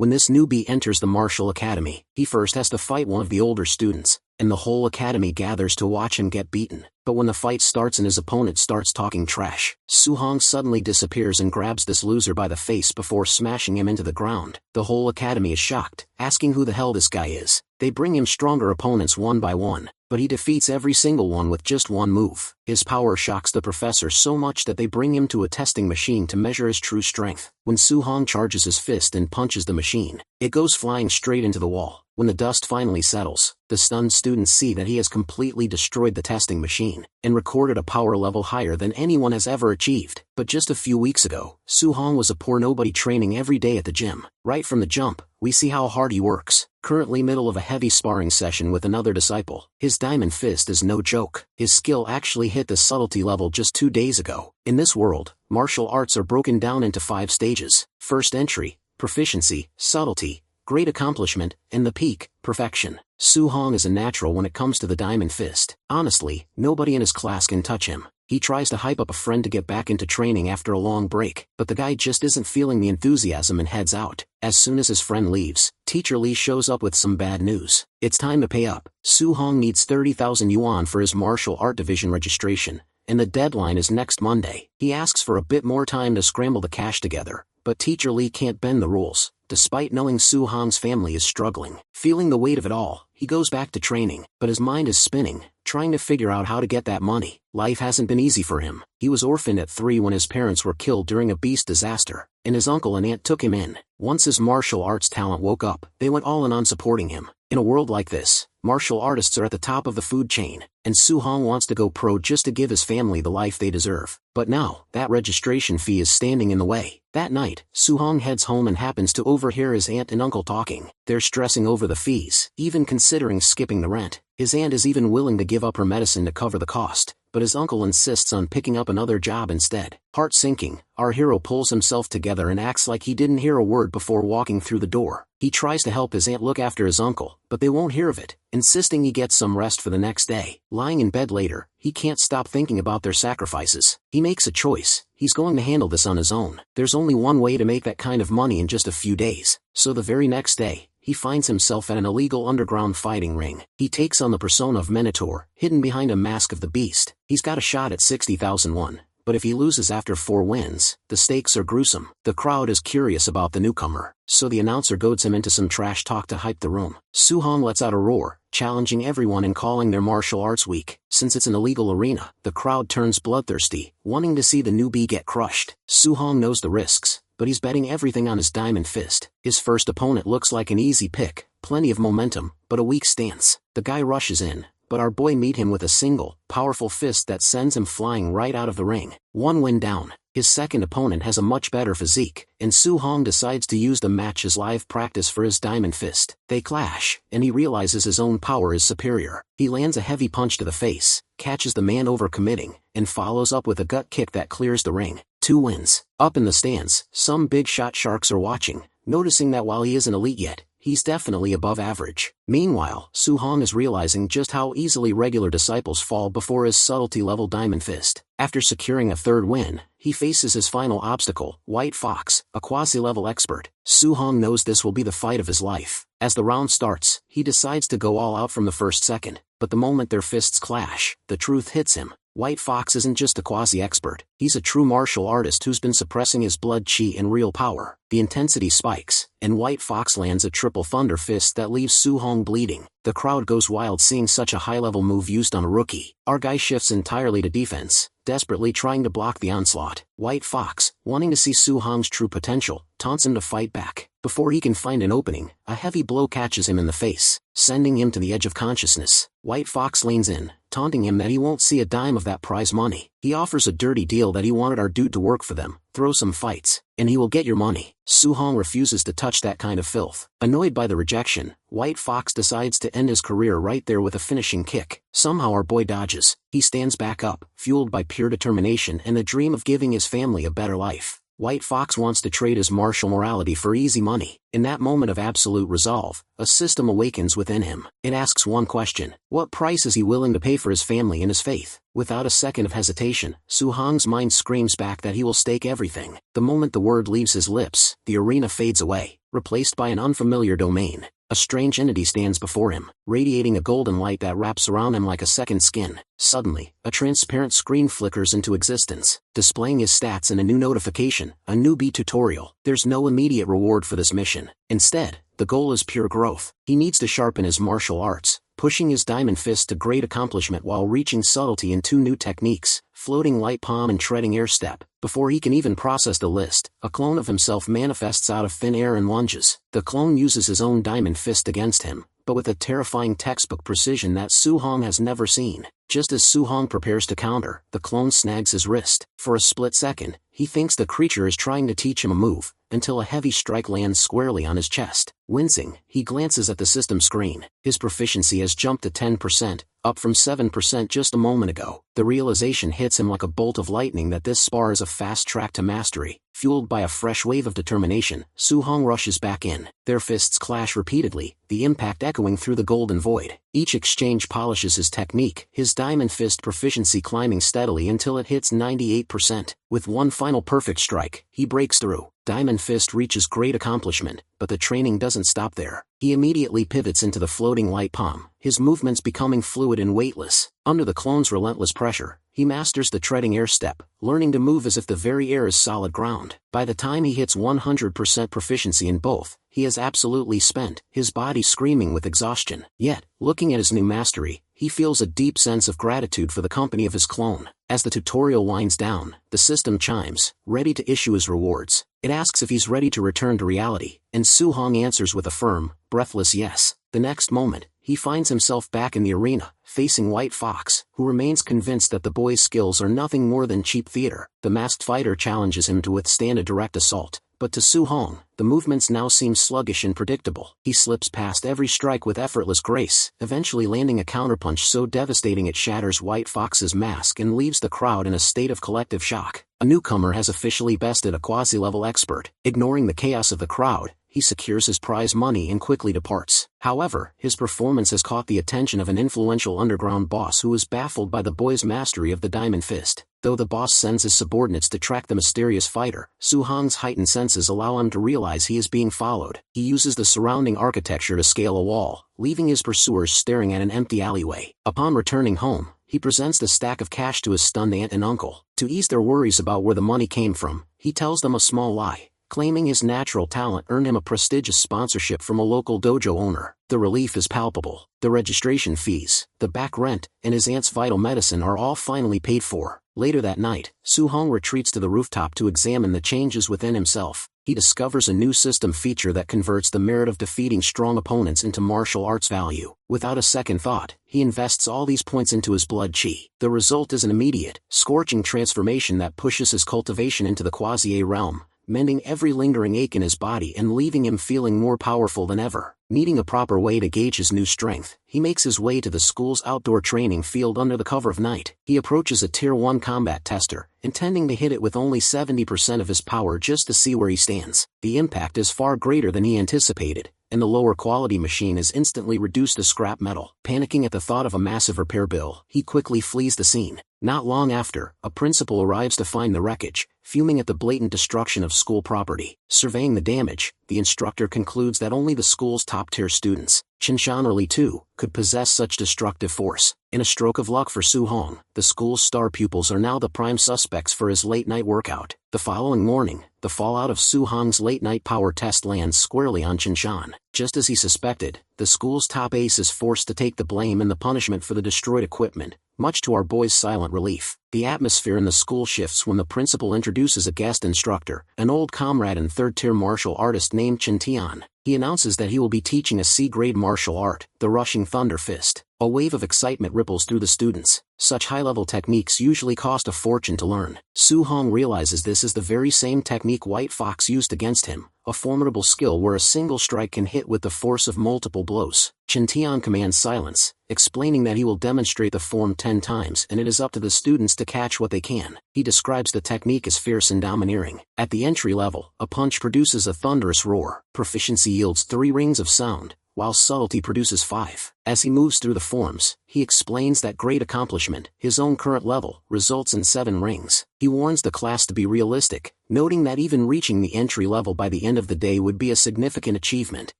When this newbie enters the martial academy, he first has to fight one of the older students, and the whole academy gathers to watch him get beaten. But when the fight starts and his opponent starts talking trash, Su-hong suddenly disappears and grabs this loser by the face before smashing him into the ground. The whole academy is shocked, asking who the hell this guy is. They bring him stronger opponents one by one, but he defeats every single one with just one move. His power shocks the professor so much that they bring him to a testing machine to measure his true strength. When Su-hong charges his fist and punches the machine, it goes flying straight into the wall. When the dust finally settles, the stunned students see that he has completely destroyed the testing machine, and recorded a power level higher than anyone has ever achieved. But just a few weeks ago, Su-hong was a poor nobody training every day at the gym. Right from the jump, we see how hard he works. Currently middle of a heavy sparring session with another disciple. His diamond fist is no joke. His skill actually hit the subtlety level just 2 days ago. In this world, martial arts are broken down into 5 stages. First entry, proficiency, subtlety, great accomplishment, and the peak, perfection. Su-hong is a natural when it comes to the diamond fist. Honestly, nobody in his class can touch him. He tries to hype up a friend to get back into training after a long break, but the guy just isn't feeling the enthusiasm and heads out. As soon as his friend leaves, Teacher Lee shows up with some bad news. It's time to pay up. Su-hong needs 30,000 yuan for his martial art division registration, and the deadline is next Monday. He asks for a bit more time to scramble the cash together, but Teacher Lee can't bend the rules. Despite knowing Su-hong's family is struggling, feeling the weight of it all, he goes back to training, but his mind is spinning, trying to figure out how to get that money. Life hasn't been easy for him. He was orphaned at 3 when his parents were killed during a beast disaster, and his uncle and aunt took him in. Once his martial arts talent woke up, they went all in on supporting him. In a world like this, martial artists are at the top of the food chain, and Su-hong wants to go pro just to give his family the life they deserve. But now, that registration fee is standing in the way. That night, Su-hong heads home and happens to overhear his aunt and uncle talking. They're stressing over the fees, even considering skipping the rent. His aunt is even willing to give up her medicine to cover the cost, but his uncle insists on picking up another job instead. Heart-sinking, our hero pulls himself together and acts like he didn't hear a word before walking through the door. He tries to help his aunt look after his uncle, but they won't hear of it, insisting he gets some rest for the next day. Lying in bed later, he can't stop thinking about their sacrifices. He makes a choice. He's going to handle this on his own. There's only one way to make that kind of money in just a few days. So the very next day, he finds himself at an illegal underground fighting ring. He takes on the persona of Minotaur, hidden behind a mask of the beast. He's got a shot at 60,000 won. But if he loses after 4 wins, the stakes are gruesome. The crowd is curious about the newcomer, so the announcer goads him into some trash talk to hype the room. Su-hong lets out a roar, challenging everyone and calling their martial arts weak. Since it's an illegal arena, the crowd turns bloodthirsty, wanting to see the newbie get crushed. Su-hong knows the risks, but he's betting everything on his diamond fist. His first opponent looks like an easy pick, plenty of momentum, but a weak stance. The guy rushes in, but our boy meet him with a single, powerful fist that sends him flying right out of the ring. 1 win down. His second opponent has a much better physique, and Su-hong decides to use the match as live practice for his diamond fist. They clash, and he realizes his own power is superior. He lands a heavy punch to the face, catches the man overcommitting, and follows up with a gut kick that clears the ring. 2 wins. Up in the stands, some big shot sharks are watching, noticing that while he isn't elite yet, he's definitely above average. Meanwhile, Su-hong is realizing just how easily regular disciples fall before his subtlety-level diamond fist. After securing a 3rd win, he faces his final obstacle, White Fox, a quasi-level expert. Su-hong knows this will be the fight of his life. As the round starts, he decides to go all out from the first second, but the moment their fists clash, the truth hits him. White Fox isn't just a quasi-expert, he's a true martial artist who's been suppressing his blood chi and real power. The intensity spikes, and White Fox lands a triple thunder fist that leaves Su-hong bleeding. The crowd goes wild seeing such a high-level move used on a rookie. Our guy shifts entirely to defense, desperately trying to block the onslaught. White Fox, wanting to see Su-hong's true potential, taunts him to fight back. Before he can find an opening, a heavy blow catches him in the face, sending him to the edge of consciousness. White Fox leans in, taunting him that he won't see a dime of that prize money. He offers a dirty deal that he wanted our dude to work for them, throw some fights, and he will get your money. Su-hong refuses to touch that kind of filth. Annoyed by the rejection, White Fox decides to end his career right there with a finishing kick. Somehow our boy dodges. He stands back up, fueled by pure determination and the dream of giving his family a better life. White Fox wants to trade his martial morality for easy money. In that moment of absolute resolve, a system awakens within him. It asks one question: what price is he willing to pay for his family and his faith? Without a second of hesitation, Su Hong's mind screams back that he will stake everything. The moment the word leaves his lips, the arena fades away, replaced by an unfamiliar domain. A strange entity stands before him, radiating a golden light that wraps around him like a second skin. Suddenly, a transparent screen flickers into existence, displaying his stats and a new notification: a newbie tutorial. There's no immediate reward for this mission. Instead, the goal is pure growth. He needs to sharpen his martial arts, pushing his diamond fist to great accomplishment while reaching subtlety in two new techniques: floating light palm and treading air step. Before he can even process the list, a clone of himself manifests out of thin air and lunges. The clone uses his own diamond fist against him, but with a terrifying textbook precision that Su Hong has never seen. Just as Su Hong prepares to counter, the clone snags his wrist. For a split second, he thinks the creature is trying to teach him a move, until a heavy strike lands squarely on his chest. Wincing, he glances at the system screen. His proficiency has jumped to 10%, up from 7% just a moment ago. The realization hits him like a bolt of lightning that this spar is a fast track to mastery. Fueled by a fresh wave of determination, Su Hong rushes back in. Their fists clash repeatedly, the impact echoing through the golden void. Each exchange polishes his technique, his diamond fist proficiency climbing steadily until it hits 98%. With one final perfect strike, he breaks through. Diamond Fist reaches great accomplishment, but the training doesn't stop there. He immediately pivots into the floating light palm, his movements becoming fluid and weightless. Under the clone's relentless pressure, he masters the treading air step, learning to move as if the very air is solid ground. By the time he hits 100% proficiency in both, he is absolutely spent, his body screaming with exhaustion. Yet, looking at his new mastery, he feels a deep sense of gratitude for the company of his clone. As the tutorial winds down, the system chimes, ready to issue his rewards. It asks if he's ready to return to reality, and Su Hong answers with a firm, breathless yes. The next moment, he finds himself back in the arena, facing White Fox, who remains convinced that the boy's skills are nothing more than cheap theater. The masked fighter challenges him to withstand a direct assault, but to Su Hong, the movements now seem sluggish and predictable. He slips past every strike with effortless grace, eventually landing a counterpunch so devastating it shatters White Fox's mask and leaves the crowd in a state of collective shock. A newcomer has officially bested a quasi-level expert. Ignoring the chaos of the crowd, he secures his prize money and quickly departs. However, his performance has caught the attention of an influential underground boss who is baffled by the boy's mastery of the diamond fist. Though the boss sends his subordinates to track the mysterious fighter, Su Hong's heightened senses allow him to realize he is being followed. He uses the surrounding architecture to scale a wall, leaving his pursuers staring at an empty alleyway. Upon returning home, he presents the stack of cash to his stunned aunt and uncle. To ease their worries about where the money came from, he tells them a small lie, claiming his natural talent earned him a prestigious sponsorship from a local dojo owner. The relief is palpable. The registration fees, the back rent, and his aunt's vital medicine are all finally paid for. Later that night, Su Hong retreats to the rooftop to examine the changes within himself. He discovers a new system feature that converts the merit of defeating strong opponents into martial arts value. Without a second thought, he invests all these points into his blood chi. The result is an immediate, scorching transformation that pushes his cultivation into the quasi-A realm, mending every lingering ache in his body and leaving him feeling more powerful than ever. Needing a proper way to gauge his new strength, he makes his way to the school's outdoor training field under the cover of night. He approaches a Tier 1 combat tester, intending to hit it with only 70% of his power just to see where he stands. The impact is far greater than he anticipated, and the lower quality machine is instantly reduced to scrap metal. Panicking at the thought of a massive repair bill, he quickly flees the scene. Not long after, a principal arrives to find the wreckage, fuming at the blatant destruction of school property. Surveying the damage, the instructor concludes that only the school's top-tier students, Qinshan or Li Tu, could possess such destructive force. In a stroke of luck for Su Hong, the school's star pupils are now the prime suspects for his late-night workout. The following morning, the fallout of Su Hong's late-night power test lands squarely on Qinshan. Just as he suspected, the school's top ace is forced to take the blame and the punishment for the destroyed equipment, much to our boy's silent relief. The atmosphere in the school shifts when the principal introduces a guest instructor, an old comrade and third-tier martial artist named Chen Tian. He announces that he will be teaching a C-grade martial art, the Rushing Thunder Fist. A wave of excitement ripples through the students. Such high-level techniques usually cost a fortune to learn. Su-hong realizes this is the very same technique White Fox used against him, a formidable skill where a single strike can hit with the force of multiple blows. Chen Tian commands silence, explaining that he will demonstrate the form 10 times and it is up to the students to catch what they can. He describes the technique as fierce and domineering. At the entry level, a punch produces a thunderous roar. Proficiency yields 3 rings of sound, while subtlety produces 5. As he moves through the forms, he explains that great accomplishment, his own current level, results in 7 rings. He warns the class to be realistic, noting that even reaching the entry level by the end of the day would be a significant achievement.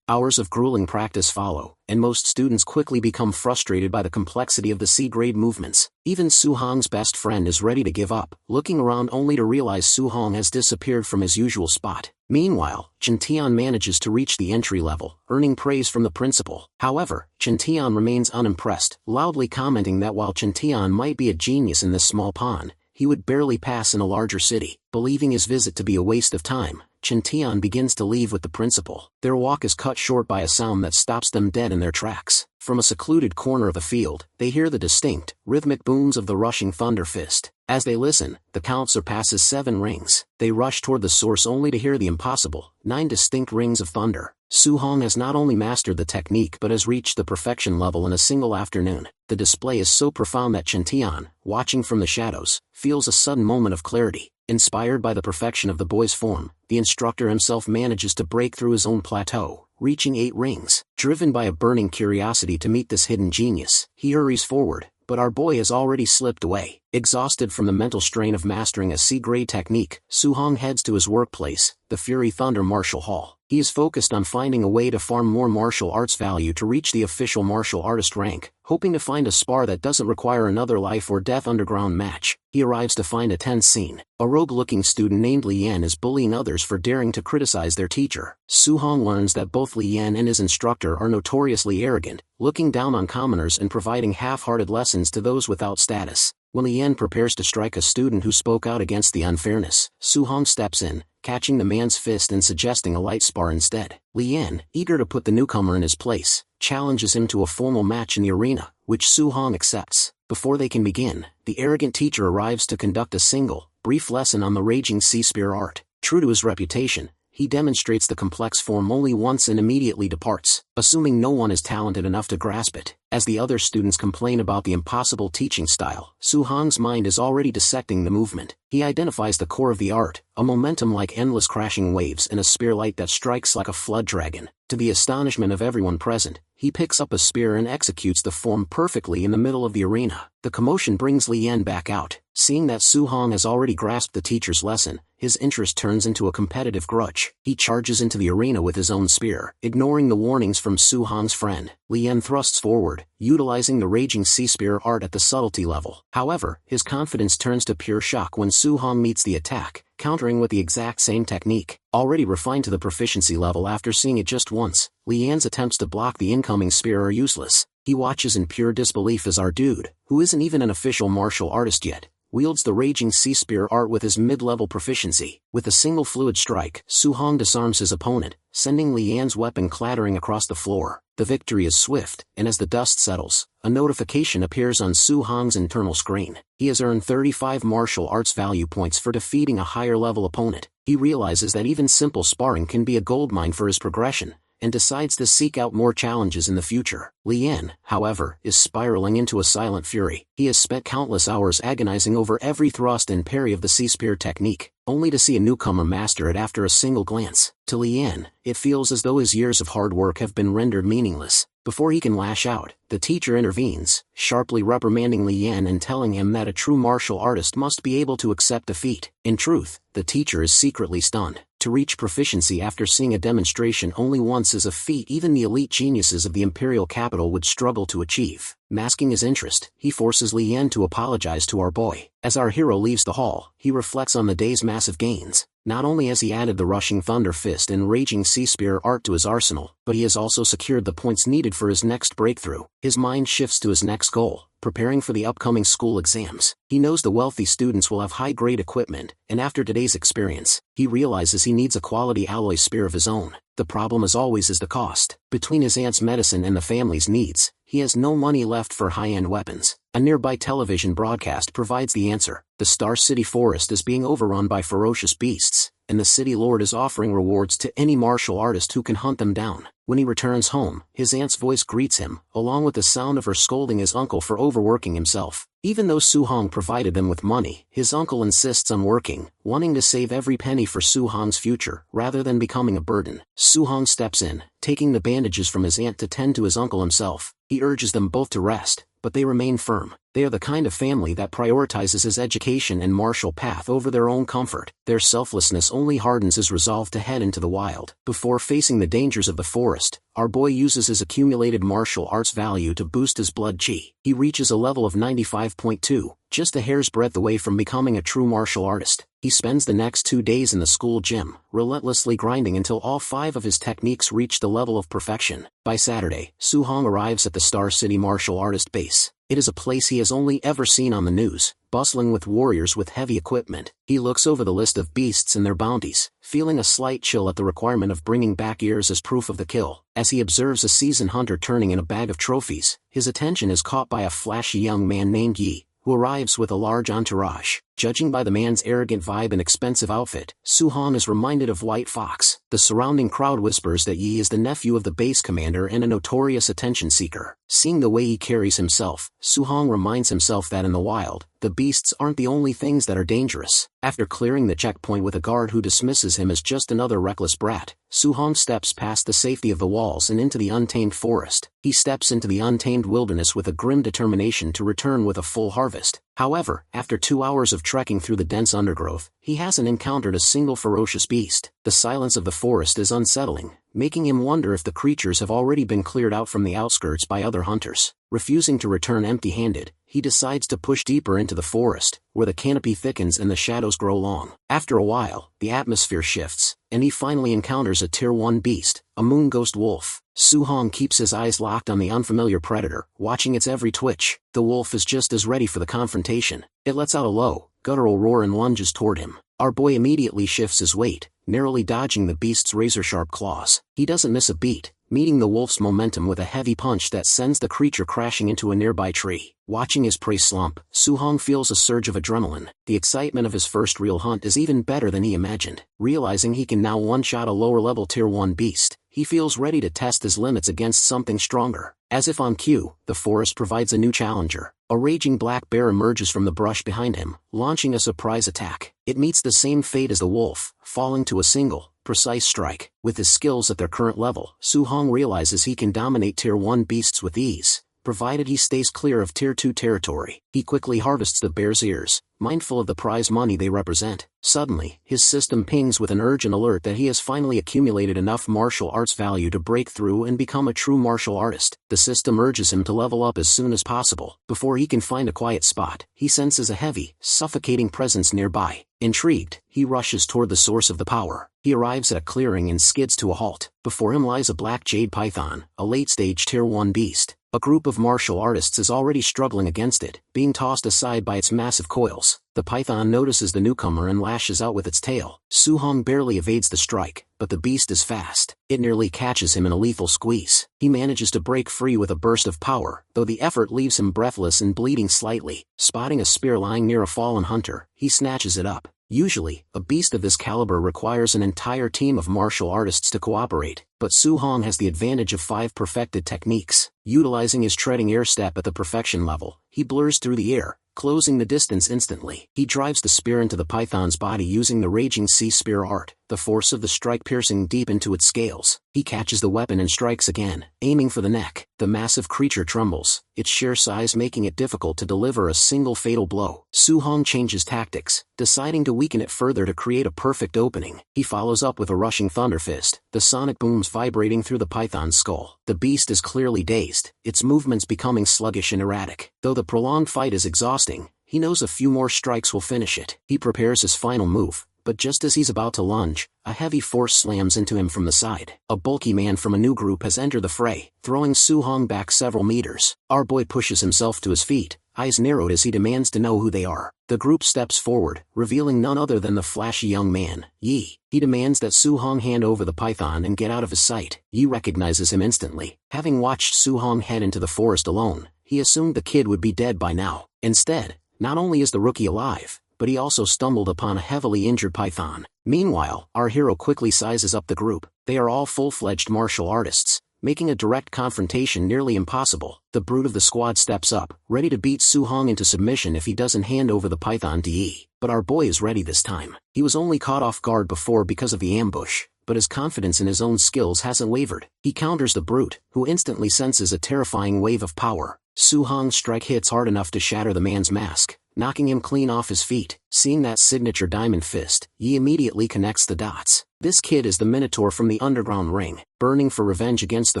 Hours of grueling practice follow, and most students quickly become frustrated by the complexity of the C-grade movements. Even Su-hong's best friend is ready to give up, looking around only to realize Su-hong has disappeared from his usual spot. Meanwhile, Chen Tian manages to reach the entry level, earning praise from the principal. However, Chen Tian remains unimpressed, loudly commenting that while Chen Tian might be a genius in this small pond, he would barely pass in a larger city. Believing his visit to be a waste of time, Chen Tian begins to leave with the principal. Their walk is cut short by a sound that stops them dead in their tracks. From a secluded corner of the field, they hear the distinct, rhythmic booms of the rushing thunder fist. As they listen, the count surpasses 7 rings. They rush toward the source only to hear the impossible, 9 distinct rings of thunder. Su-hong has not only mastered the technique but has reached the perfection level in a single afternoon. The display is so profound that Chen Tian, watching from the shadows, feels a sudden moment of clarity. Inspired by the perfection of the boy's form, the instructor himself manages to break through his own plateau, reaching 8 rings. Driven by a burning curiosity to meet this hidden genius, he hurries forward, but our boy has already slipped away. Exhausted from the mental strain of mastering a C-grade technique, Su-hong heads to his workplace, the Fury Thunder Martial Hall. He is focused on finding a way to farm more martial arts value to reach the official martial artist rank, hoping to find a spar that doesn't require another life or death underground match. He arrives to find a tense scene. A rogue-looking student named Li Yan is bullying others for daring to criticize their teacher. Su-hong learns that both Li Yan and his instructor are notoriously arrogant, looking down on commoners and providing half-hearted lessons to those without status. When Li Yan prepares to strike a student who spoke out against the unfairness, Su-hong steps in, catching the man's fist and suggesting a light spar instead. Li Yan, eager to put the newcomer in his place, challenges him to a formal match in the arena, which Su-hong accepts. Before they can begin, the arrogant teacher arrives to conduct a single, brief lesson on the raging sea spear art. True to his reputation, he demonstrates the complex form only once and immediately departs, assuming no one is talented enough to grasp it. As the other students complain about the impossible teaching style, Su-hong's mind is already dissecting the movement. He identifies the core of the art, a momentum like endless crashing waves and a spear light that strikes like a flood dragon. To the astonishment of everyone present, he picks up a spear and executes the form perfectly in the middle of the arena. The commotion brings Li Yan back out. Seeing that Su-hong has already grasped the teacher's lesson, his interest turns into a competitive grudge. He charges into the arena with his own spear, ignoring the warnings from Su-hong's friend. Li Yan thrusts forward, utilizing the raging sea spear art at the subtlety level. However, his confidence turns to pure shock when Su-hong meets the attack, countering with the exact same technique. Already refined to the proficiency level after seeing it just once, Li Yan's attempts to block the incoming spear are useless. He watches in pure disbelief as our dude, who isn't even an official martial artist yet, wields the raging sea spear art with his mid-level proficiency. With a single fluid strike, Su-hong disarms his opponent, sending Li Yan's weapon clattering across the floor. The victory is swift, and as the dust settles, a notification appears on Su-hong's internal screen. He has earned 35 martial arts value points for defeating a higher-level opponent. He realizes that even simple sparring can be a goldmine for his progression, and decides to seek out more challenges in the future. Li Yan, however, is spiraling into a silent fury. He has spent countless hours agonizing over every thrust and parry of the sea spear technique, only to see a newcomer master it after a single glance. To Li Yan, it feels as though his years of hard work have been rendered meaningless. Before he can lash out, the teacher intervenes, sharply reprimanding Li Yan and telling him that a true martial artist must be able to accept defeat. In truth, the teacher is secretly stunned. To reach proficiency after seeing a demonstration only once is a feat even the elite geniuses of the imperial capital would struggle to achieve. Masking his interest, he forces Li Yan to apologize to our boy. As our hero leaves the hall, he reflects on the day's massive gains. Not only has he added the rushing thunder fist and raging sea spear art to his arsenal, but he has also secured the points needed for his next breakthrough. His mind shifts to his next goal, preparing for the upcoming school exams. He knows the wealthy students will have high-grade equipment, and after today's experience, he realizes he needs a quality alloy spear of his own. The problem as always is the cost. Between his aunt's medicine and the family's needs, he has no money left for high-end weapons. A nearby television broadcast provides the answer. The Star City forest is being overrun by ferocious beasts, and the city lord is offering rewards to any martial artist who can hunt them down. When he returns home, his aunt's voice greets him, along with the sound of her scolding his uncle for overworking himself. Even though Su-hong provided them with money, his uncle insists on working, wanting to save every penny for Su-hong's future, rather than becoming a burden. Su-hong steps in, taking the bandages from his aunt to tend to his uncle himself. He urges them both to rest, but they remain firm. They are the kind of family that prioritizes his education and martial path over their own comfort. Their selflessness only hardens his resolve to head into the wild. Before facing the dangers of the forest, our boy uses his accumulated martial arts value to boost his blood chi. He reaches a level of 95.2, just a hair's breadth away from becoming a true martial artist. He spends the next 2 days in the school gym, relentlessly grinding until all 5 of his techniques reach the level of perfection. By Saturday, Su-hong arrives at the Star City martial artist base. It is a place he has only ever seen on the news, bustling with warriors with heavy equipment. He looks over the list of beasts and their bounties, feeling a slight chill at the requirement of bringing back ears as proof of the kill. As he observes a seasoned hunter turning in a bag of trophies, his attention is caught by a flashy young man named Yi, who arrives with a large entourage. Judging by the man's arrogant vibe and expensive outfit, Su-hong is reminded of White Fox. The surrounding crowd whispers that Yi is the nephew of the base commander and a notorious attention seeker. Seeing the way he carries himself, Su-hong reminds himself that in the wild, the beasts aren't the only things that are dangerous. After clearing the checkpoint with a guard who dismisses him as just another reckless brat, Su-hong steps past the safety of the walls and into the untamed forest. He steps into the untamed wilderness with a grim determination to return with a full harvest. However, after 2 hours of trekking through the dense undergrowth, he hasn't encountered a single ferocious beast. The silence of the forest is unsettling, making him wonder if the creatures have already been cleared out from the outskirts by other hunters. Refusing to return empty-handed, he decides to push deeper into the forest, where the canopy thickens and the shadows grow long. After a while, the atmosphere shifts, and he finally encounters a Tier 1 beast, a moon ghost wolf. Su-hong keeps his eyes locked on the unfamiliar predator, watching its every twitch. The wolf is just as ready for the confrontation. It lets out a low, guttural roar and lunges toward him. Our boy immediately shifts his weight, narrowly dodging the beast's razor-sharp claws. He doesn't miss a beat, meeting the wolf's momentum with a heavy punch that sends the creature crashing into a nearby tree. Watching his prey slump, Su-hong feels a surge of adrenaline. The excitement of his first real hunt is even better than he imagined. Realizing he can now one-shot a lower-level Tier 1 beast, he feels ready to test his limits against something stronger. As if on cue, the forest provides a new challenger. A raging black bear emerges from the brush behind him, launching a surprise attack. It meets the same fate as the wolf, falling to a single, precise strike. With his skills at their current level, Su-hong realizes he can dominate Tier 1 beasts with ease, provided he stays clear of Tier 2 territory. He quickly harvests the bear's ears, mindful of the prize money they represent. Suddenly, his system pings with an urgent alert that he has finally accumulated enough martial arts value to break through and become a true martial artist. The system urges him to level up as soon as possible. Before he can find a quiet spot, he senses a heavy, suffocating presence nearby. Intrigued, he rushes toward the source of the power. He arrives at a clearing and skids to a halt. Before him lies a black jade python, a late-stage Tier 1 beast. A group of martial artists is already struggling against it, being tossed aside by its massive coils. The python notices the newcomer and lashes out with its tail. Su-hong barely evades the strike, but the beast is fast. It nearly catches him in a lethal squeeze. He manages to break free with a burst of power, though the effort leaves him breathless and bleeding slightly. Spotting a spear lying near a fallen hunter, he snatches it up. Usually, a beast of this caliber requires an entire team of martial artists to cooperate, but Su-hong has the advantage of 5 perfected techniques. Utilizing his treading air step at the perfection level, he blurs through the air, closing the distance instantly. He drives the spear into the python's body using the raging sea spear art, the force of the strike piercing deep into its scales. He catches the weapon and strikes again, aiming for the neck. The massive creature trembles, its sheer size making it difficult to deliver a single fatal blow. Su-hong changes tactics, deciding to weaken it further to create a perfect opening. He follows up with a rushing thunder fist, the sonic booms vibrating through the python's skull. The beast is clearly dazed, its movements becoming sluggish and erratic. Though the prolonged fight is exhausting, he knows a few more strikes will finish it. He prepares his final move, but just as he's about to lunge, a heavy force slams into him from the side. A bulky man from a new group has entered the fray, throwing Su-hong back several meters. Our boy pushes himself to his feet, eyes narrowed as he demands to know who they are. The group steps forward, revealing none other than the flashy young man, Yi. He demands that Su-hong hand over the python and get out of his sight. Yi recognizes him instantly. Having watched Su-hong head into the forest alone, he assumed the kid would be dead by now. Instead, not only is the rookie alive, but he also stumbled upon a heavily injured python. Meanwhile, our hero quickly sizes up the group. They are all full-fledged martial artists, making a direct confrontation nearly impossible. The brute of the squad steps up, ready to beat Su-hong into submission if he doesn't hand over the python to Yi. But our boy is ready this time. He was only caught off guard before because of the ambush, but his confidence in his own skills hasn't wavered. He counters the brute, who instantly senses a terrifying wave of power. Su-hong's strike hits hard enough to shatter the man's mask, knocking him clean off his feet. Seeing that signature diamond fist, Yi immediately connects the dots. This kid is the Minotaur from the underground ring. Burning for revenge against the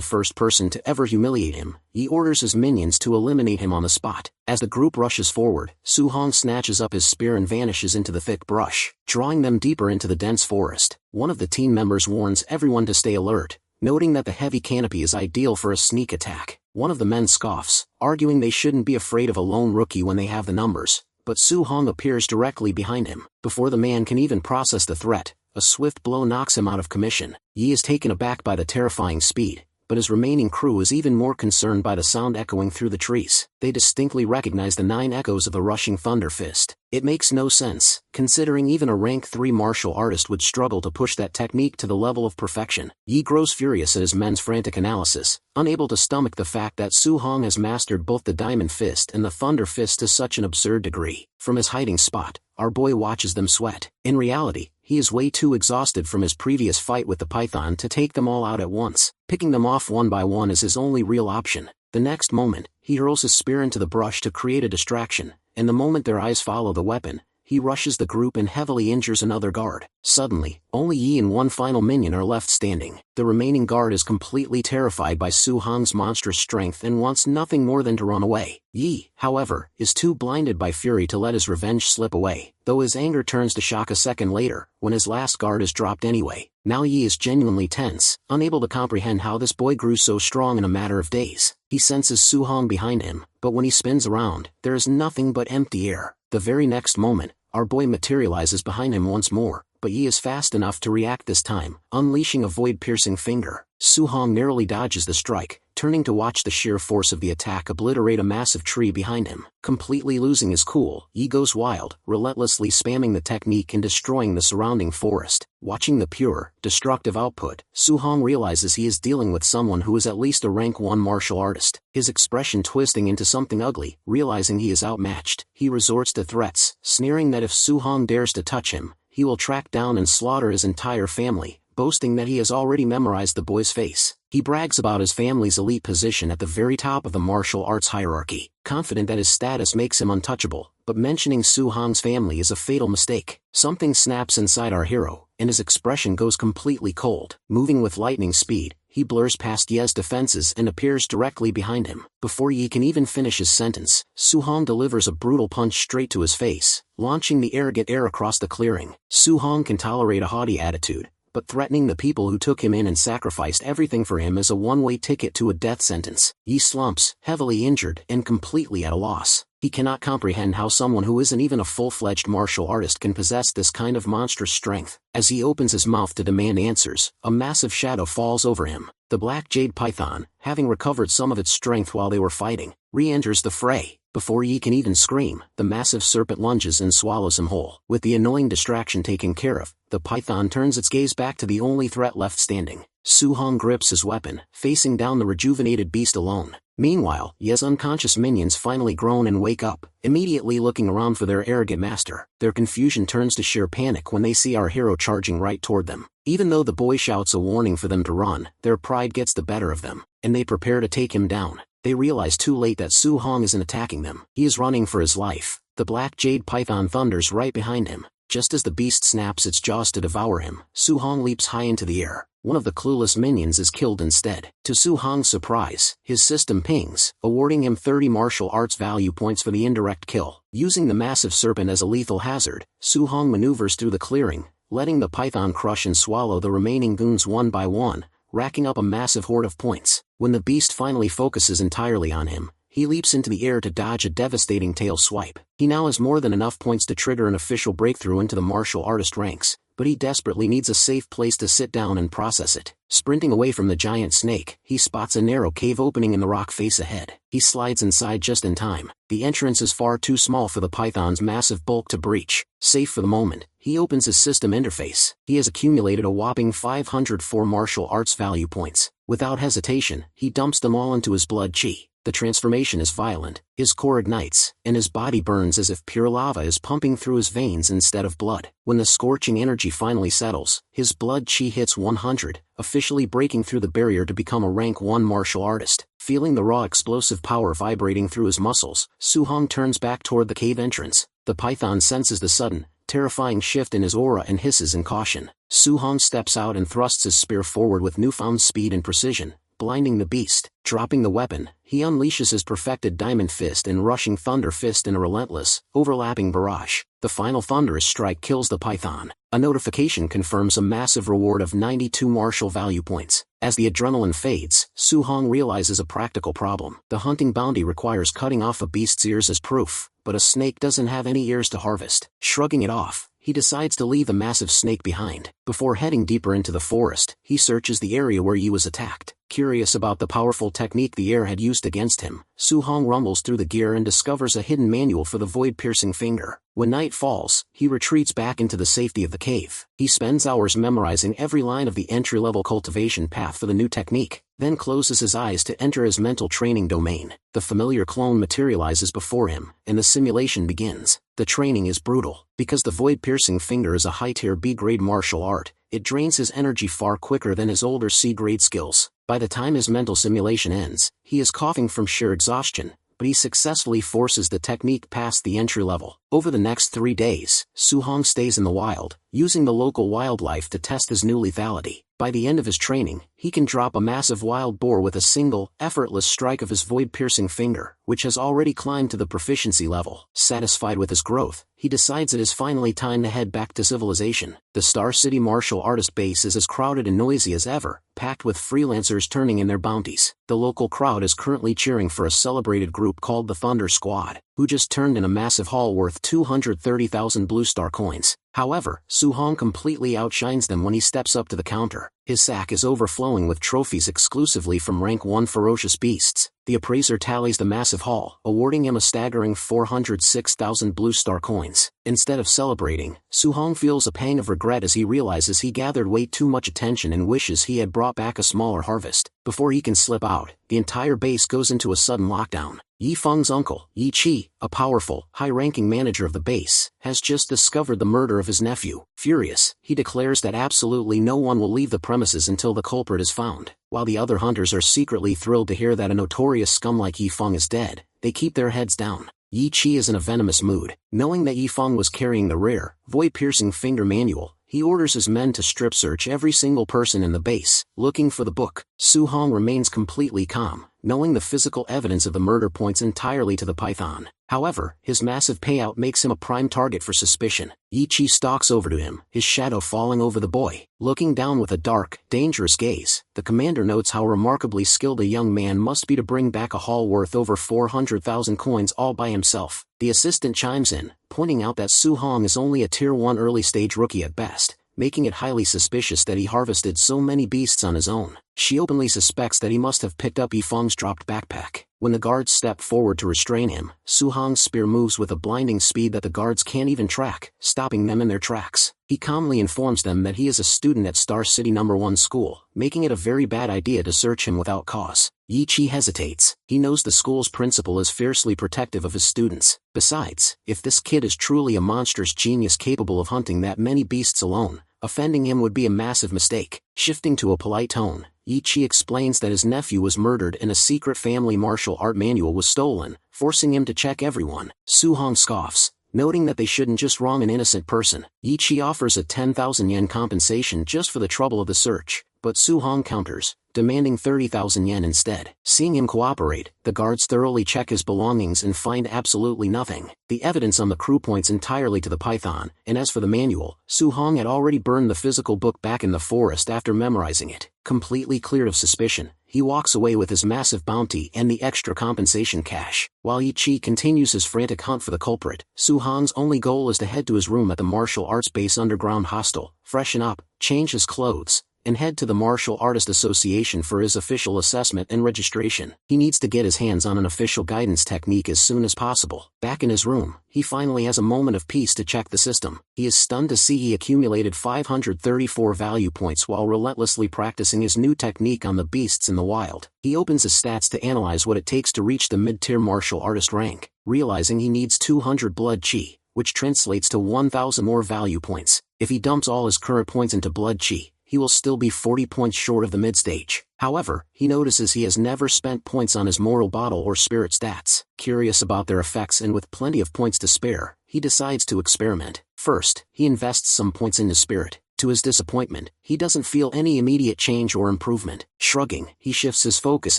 first person to ever humiliate him, Yi orders his minions to eliminate him on the spot. As the group rushes forward, Su-hong snatches up his spear and vanishes into the thick brush, drawing them deeper into the dense forest. One of the team members warns everyone to stay alert, noting that the heavy canopy is ideal for a sneak attack. One of the men scoffs, arguing they shouldn't be afraid of a lone rookie when they have the numbers, but Su-hong appears directly behind him. Before the man can even process the threat, a swift blow knocks him out of commission. Yi is taken aback by the terrifying speed, but his remaining crew is even more concerned by the sound echoing through the trees. They distinctly recognize the 9 echoes of the rushing thunder fist. It makes no sense, considering even a rank 3 martial artist would struggle to push that technique to the level of perfection. Yi grows furious at his men's frantic analysis, unable to stomach the fact that Su-hong has mastered both the diamond fist and the thunder fist to such an absurd degree. From his hiding spot, our boy watches them sweat. In reality, he is way too exhausted from his previous fight with the python to take them all out at once. Picking them off one by one is his only real option. The next moment, he hurls his spear into the brush to create a distraction, and the moment their eyes follow the weapon, he rushes the group and heavily injures another guard. Suddenly, only Yi and one final minion are left standing. The remaining guard is completely terrified by Su-hong's monstrous strength and wants nothing more than to run away. Yi, however, is too blinded by fury to let his revenge slip away, though his anger turns to shock a second later, when his last guard is dropped anyway. Now Yi is genuinely tense, unable to comprehend how this boy grew so strong in a matter of days. He senses Su-hong behind him, but when he spins around, there is nothing but empty air. The very next moment, our boy materializes behind him once more, but Yi is fast enough to react this time, unleashing a void-piercing finger. Su-hong narrowly dodges the strike, turning to watch the sheer force of the attack obliterate a massive tree behind him. Completely losing his cool, Yi goes wild, relentlessly spamming the technique and destroying the surrounding forest. Watching the pure, destructive output, Su-hong realizes he is dealing with someone who is at least a rank 1 martial artist. His expression twisting into something ugly, realizing he is outmatched, he resorts to threats, sneering that if Su-hong dares to touch him, he will track down and slaughter his entire family, boasting that he has already memorized the boy's face. He brags about his family's elite position at the very top of the martial arts hierarchy, confident that his status makes him untouchable, but mentioning Su-hong's family is a fatal mistake. Something snaps inside our hero, and his expression goes completely cold. Moving with lightning speed, he blurs past Ye's defenses and appears directly behind him. Before Yi can even finish his sentence, Su-hong delivers a brutal punch straight to his face, launching the arrogant air across the clearing. Su-hong can tolerate a haughty attitude, but threatening the people who took him in and sacrificed everything for him is a one-way ticket to a death sentence. Yi slumps, heavily injured and completely at a loss. He cannot comprehend how someone who isn't even a full-fledged martial artist can possess this kind of monstrous strength. As he opens his mouth to demand answers, a massive shadow falls over him. The black jade python, having recovered some of its strength while they were fighting, re-enters the fray. Before Yi can even scream, the massive serpent lunges and swallows him whole. With the annoying distraction taken care of, the python turns its gaze back to the only threat left standing. Su-hong grips his weapon, facing down the rejuvenated beast alone. Meanwhile, Ye's unconscious minions finally groan and wake up, immediately looking around for their arrogant master. Their confusion turns to sheer panic when they see our hero charging right toward them. Even though the boy shouts a warning for them to run, their pride gets the better of them, and they prepare to take him down. They realize too late that Su-hong isn't attacking them. He is running for his life. The black jade python thunders right behind him. Just as the beast snaps its jaws to devour him, Su-hong leaps high into the air. One of the clueless minions is killed instead. To Su-hong's surprise, his system pings, awarding him 30 martial arts value points for the indirect kill. Using the massive serpent as a lethal hazard, Su-hong maneuvers through the clearing, letting the python crush and swallow the remaining goons one by one, racking up a massive hoard of points. When the beast finally focuses entirely on him, he leaps into the air to dodge a devastating tail swipe. He now has more than enough points to trigger an official breakthrough into the martial artist ranks, but he desperately needs a safe place to sit down and process it. Sprinting away from the giant snake, he spots a narrow cave opening in the rock face ahead. He slides inside just in time. The entrance is far too small for the python's massive bulk to breach. Safe for the moment, he opens his system interface. He has accumulated a whopping 504 martial arts value points. Without hesitation, he dumps them all into his blood chi. The transformation is violent, his core ignites, and his body burns as if pure lava is pumping through his veins instead of blood. When the scorching energy finally settles, his blood chi hits 100, officially breaking through the barrier to become a rank 1 martial artist. Feeling the raw explosive power vibrating through his muscles, Su-hong turns back toward the cave entrance. The python senses the sudden, terrifying shift in his aura and hisses in caution. Su-hong steps out and thrusts his spear forward with newfound speed and precision, blinding the beast. Dropping the weapon, he unleashes his perfected Diamond Fist and Rushing Thunder Fist in a relentless, overlapping barrage. The final thunderous strike kills the python. A notification confirms a massive reward of 92 martial value points. As the adrenaline fades, Su-hong realizes a practical problem. The hunting bounty requires cutting off a beast's ears as proof, but a snake doesn't have any ears to harvest. Shrugging it off, he decides to leave the massive snake behind. Before heading deeper into the forest, he searches the area where Yi was attacked. Curious about the powerful technique the heir had used against him, Su-hong rumbles through the gear and discovers a hidden manual for the void-piercing finger. When night falls, he retreats back into the safety of the cave. He spends hours memorizing every line of the entry-level cultivation path for the new technique, then closes his eyes to enter his mental training domain. The familiar clone materializes before him, and the simulation begins. The training is brutal. Because the void-piercing finger is a high-tier B-grade martial art, it drains his energy far quicker than his older C-grade skills. By the time his mental simulation ends, he is coughing from sheer exhaustion, but he successfully forces the technique past the entry level. Over the next 3 days, Su-hong stays in the wild, using the local wildlife to test his new lethality. By the end of his training, he can drop a massive wild boar with a single, effortless strike of his void-piercing finger, which has already climbed to the proficiency level. Satisfied with his growth, he decides it is finally time to head back to civilization. The Star City martial artist base is as crowded and noisy as ever, packed with freelancers turning in their bounties. The local crowd is currently cheering for a celebrated group called the Thunder Squad, who just turned in a massive haul worth 230,000 Blue Star coins. However, Su-hong completely outshines them when he steps up to the counter. His sack is overflowing with trophies exclusively from rank 1 ferocious beasts. The appraiser tallies the massive haul, awarding him a staggering 406,000 Blue Star coins. Instead of celebrating, Su-hong feels a pang of regret as he realizes he gathered way too much attention and wishes he had brought back a smaller harvest. Before he can slip out, the entire base goes into a sudden lockdown. Yi Feng's uncle, Yi Qi, a powerful, high-ranking manager of the base, has just discovered the murder of his nephew. Furious, he declares that absolutely no one will leave the premises until the culprit is found. While the other hunters are secretly thrilled to hear that a notorious scum like Yi Feng is dead, they keep their heads down. Yi Qi is in a venomous mood. Knowing that Yi Feng was carrying the rare, void-piercing finger manual, he orders his men to strip search every single person in the base, looking for the book. Su-hong remains completely calm, knowing the physical evidence of the murder points entirely to the python. However, his massive payout makes him a prime target for suspicion. Yi Qi stalks over to him, his shadow falling over the boy. Looking down with a dark, dangerous gaze, the commander notes how remarkably skilled a young man must be to bring back a haul worth over 400,000 coins all by himself. The assistant chimes in, pointing out that Su-hong is only a Tier 1 early-stage rookie at best, making it highly suspicious that he harvested so many beasts on his own. She openly suspects that he must have picked up Yi Feng's dropped backpack. When the guards step forward to restrain him, Su-hong's spear moves with a blinding speed that the guards can't even track, stopping them in their tracks. He calmly informs them that he is a student at Star City No. 1 school, making it a very bad idea to search him without cause. Yi Qi hesitates. He knows the school's principal is fiercely protective of his students. Besides, if this kid is truly a monstrous genius capable of hunting that many beasts alone, offending him would be a massive mistake. Shifting to a polite tone, Yi Qi explains that his nephew was murdered and a secret family martial art manual was stolen, forcing him to check everyone. Su-hong scoffs, noting that they shouldn't just wrong an innocent person. Yi Qi offers a 10,000 yen compensation just for the trouble of the search, but Su-hong counters, demanding 30,000 yen instead. Seeing him cooperate, the guards thoroughly check his belongings and find absolutely nothing. The evidence on the crew points entirely to the python, and as for the manual, Su-hong had already burned the physical book back in the forest after memorizing it. Completely cleared of suspicion, he walks away with his massive bounty and the extra compensation cash. While Yi-chi continues his frantic hunt for the culprit, Su-hong's only goal is to head to his room at the martial arts base underground hostel, freshen up, change his clothes, and head to the Martial Artist Association for his official assessment and registration. He needs to get his hands on an official guidance technique as soon as possible. Back in his room, he finally has a moment of peace to check the system. He is stunned to see he accumulated 534 value points while relentlessly practicing his new technique on the beasts in the wild. He opens his stats to analyze what it takes to reach the mid-tier martial artist rank, realizing he needs 200 blood chi, which translates to 1,000 more value points. If he dumps all his current points into blood chi, he will still be 40 points short of the mid-stage. However, he notices he has never spent points on his moral bottle or spirit stats. Curious about their effects and with plenty of points to spare, he decides to experiment. First, he invests some points into spirit. To his disappointment, he doesn't feel any immediate change or improvement. Shrugging, he shifts his focus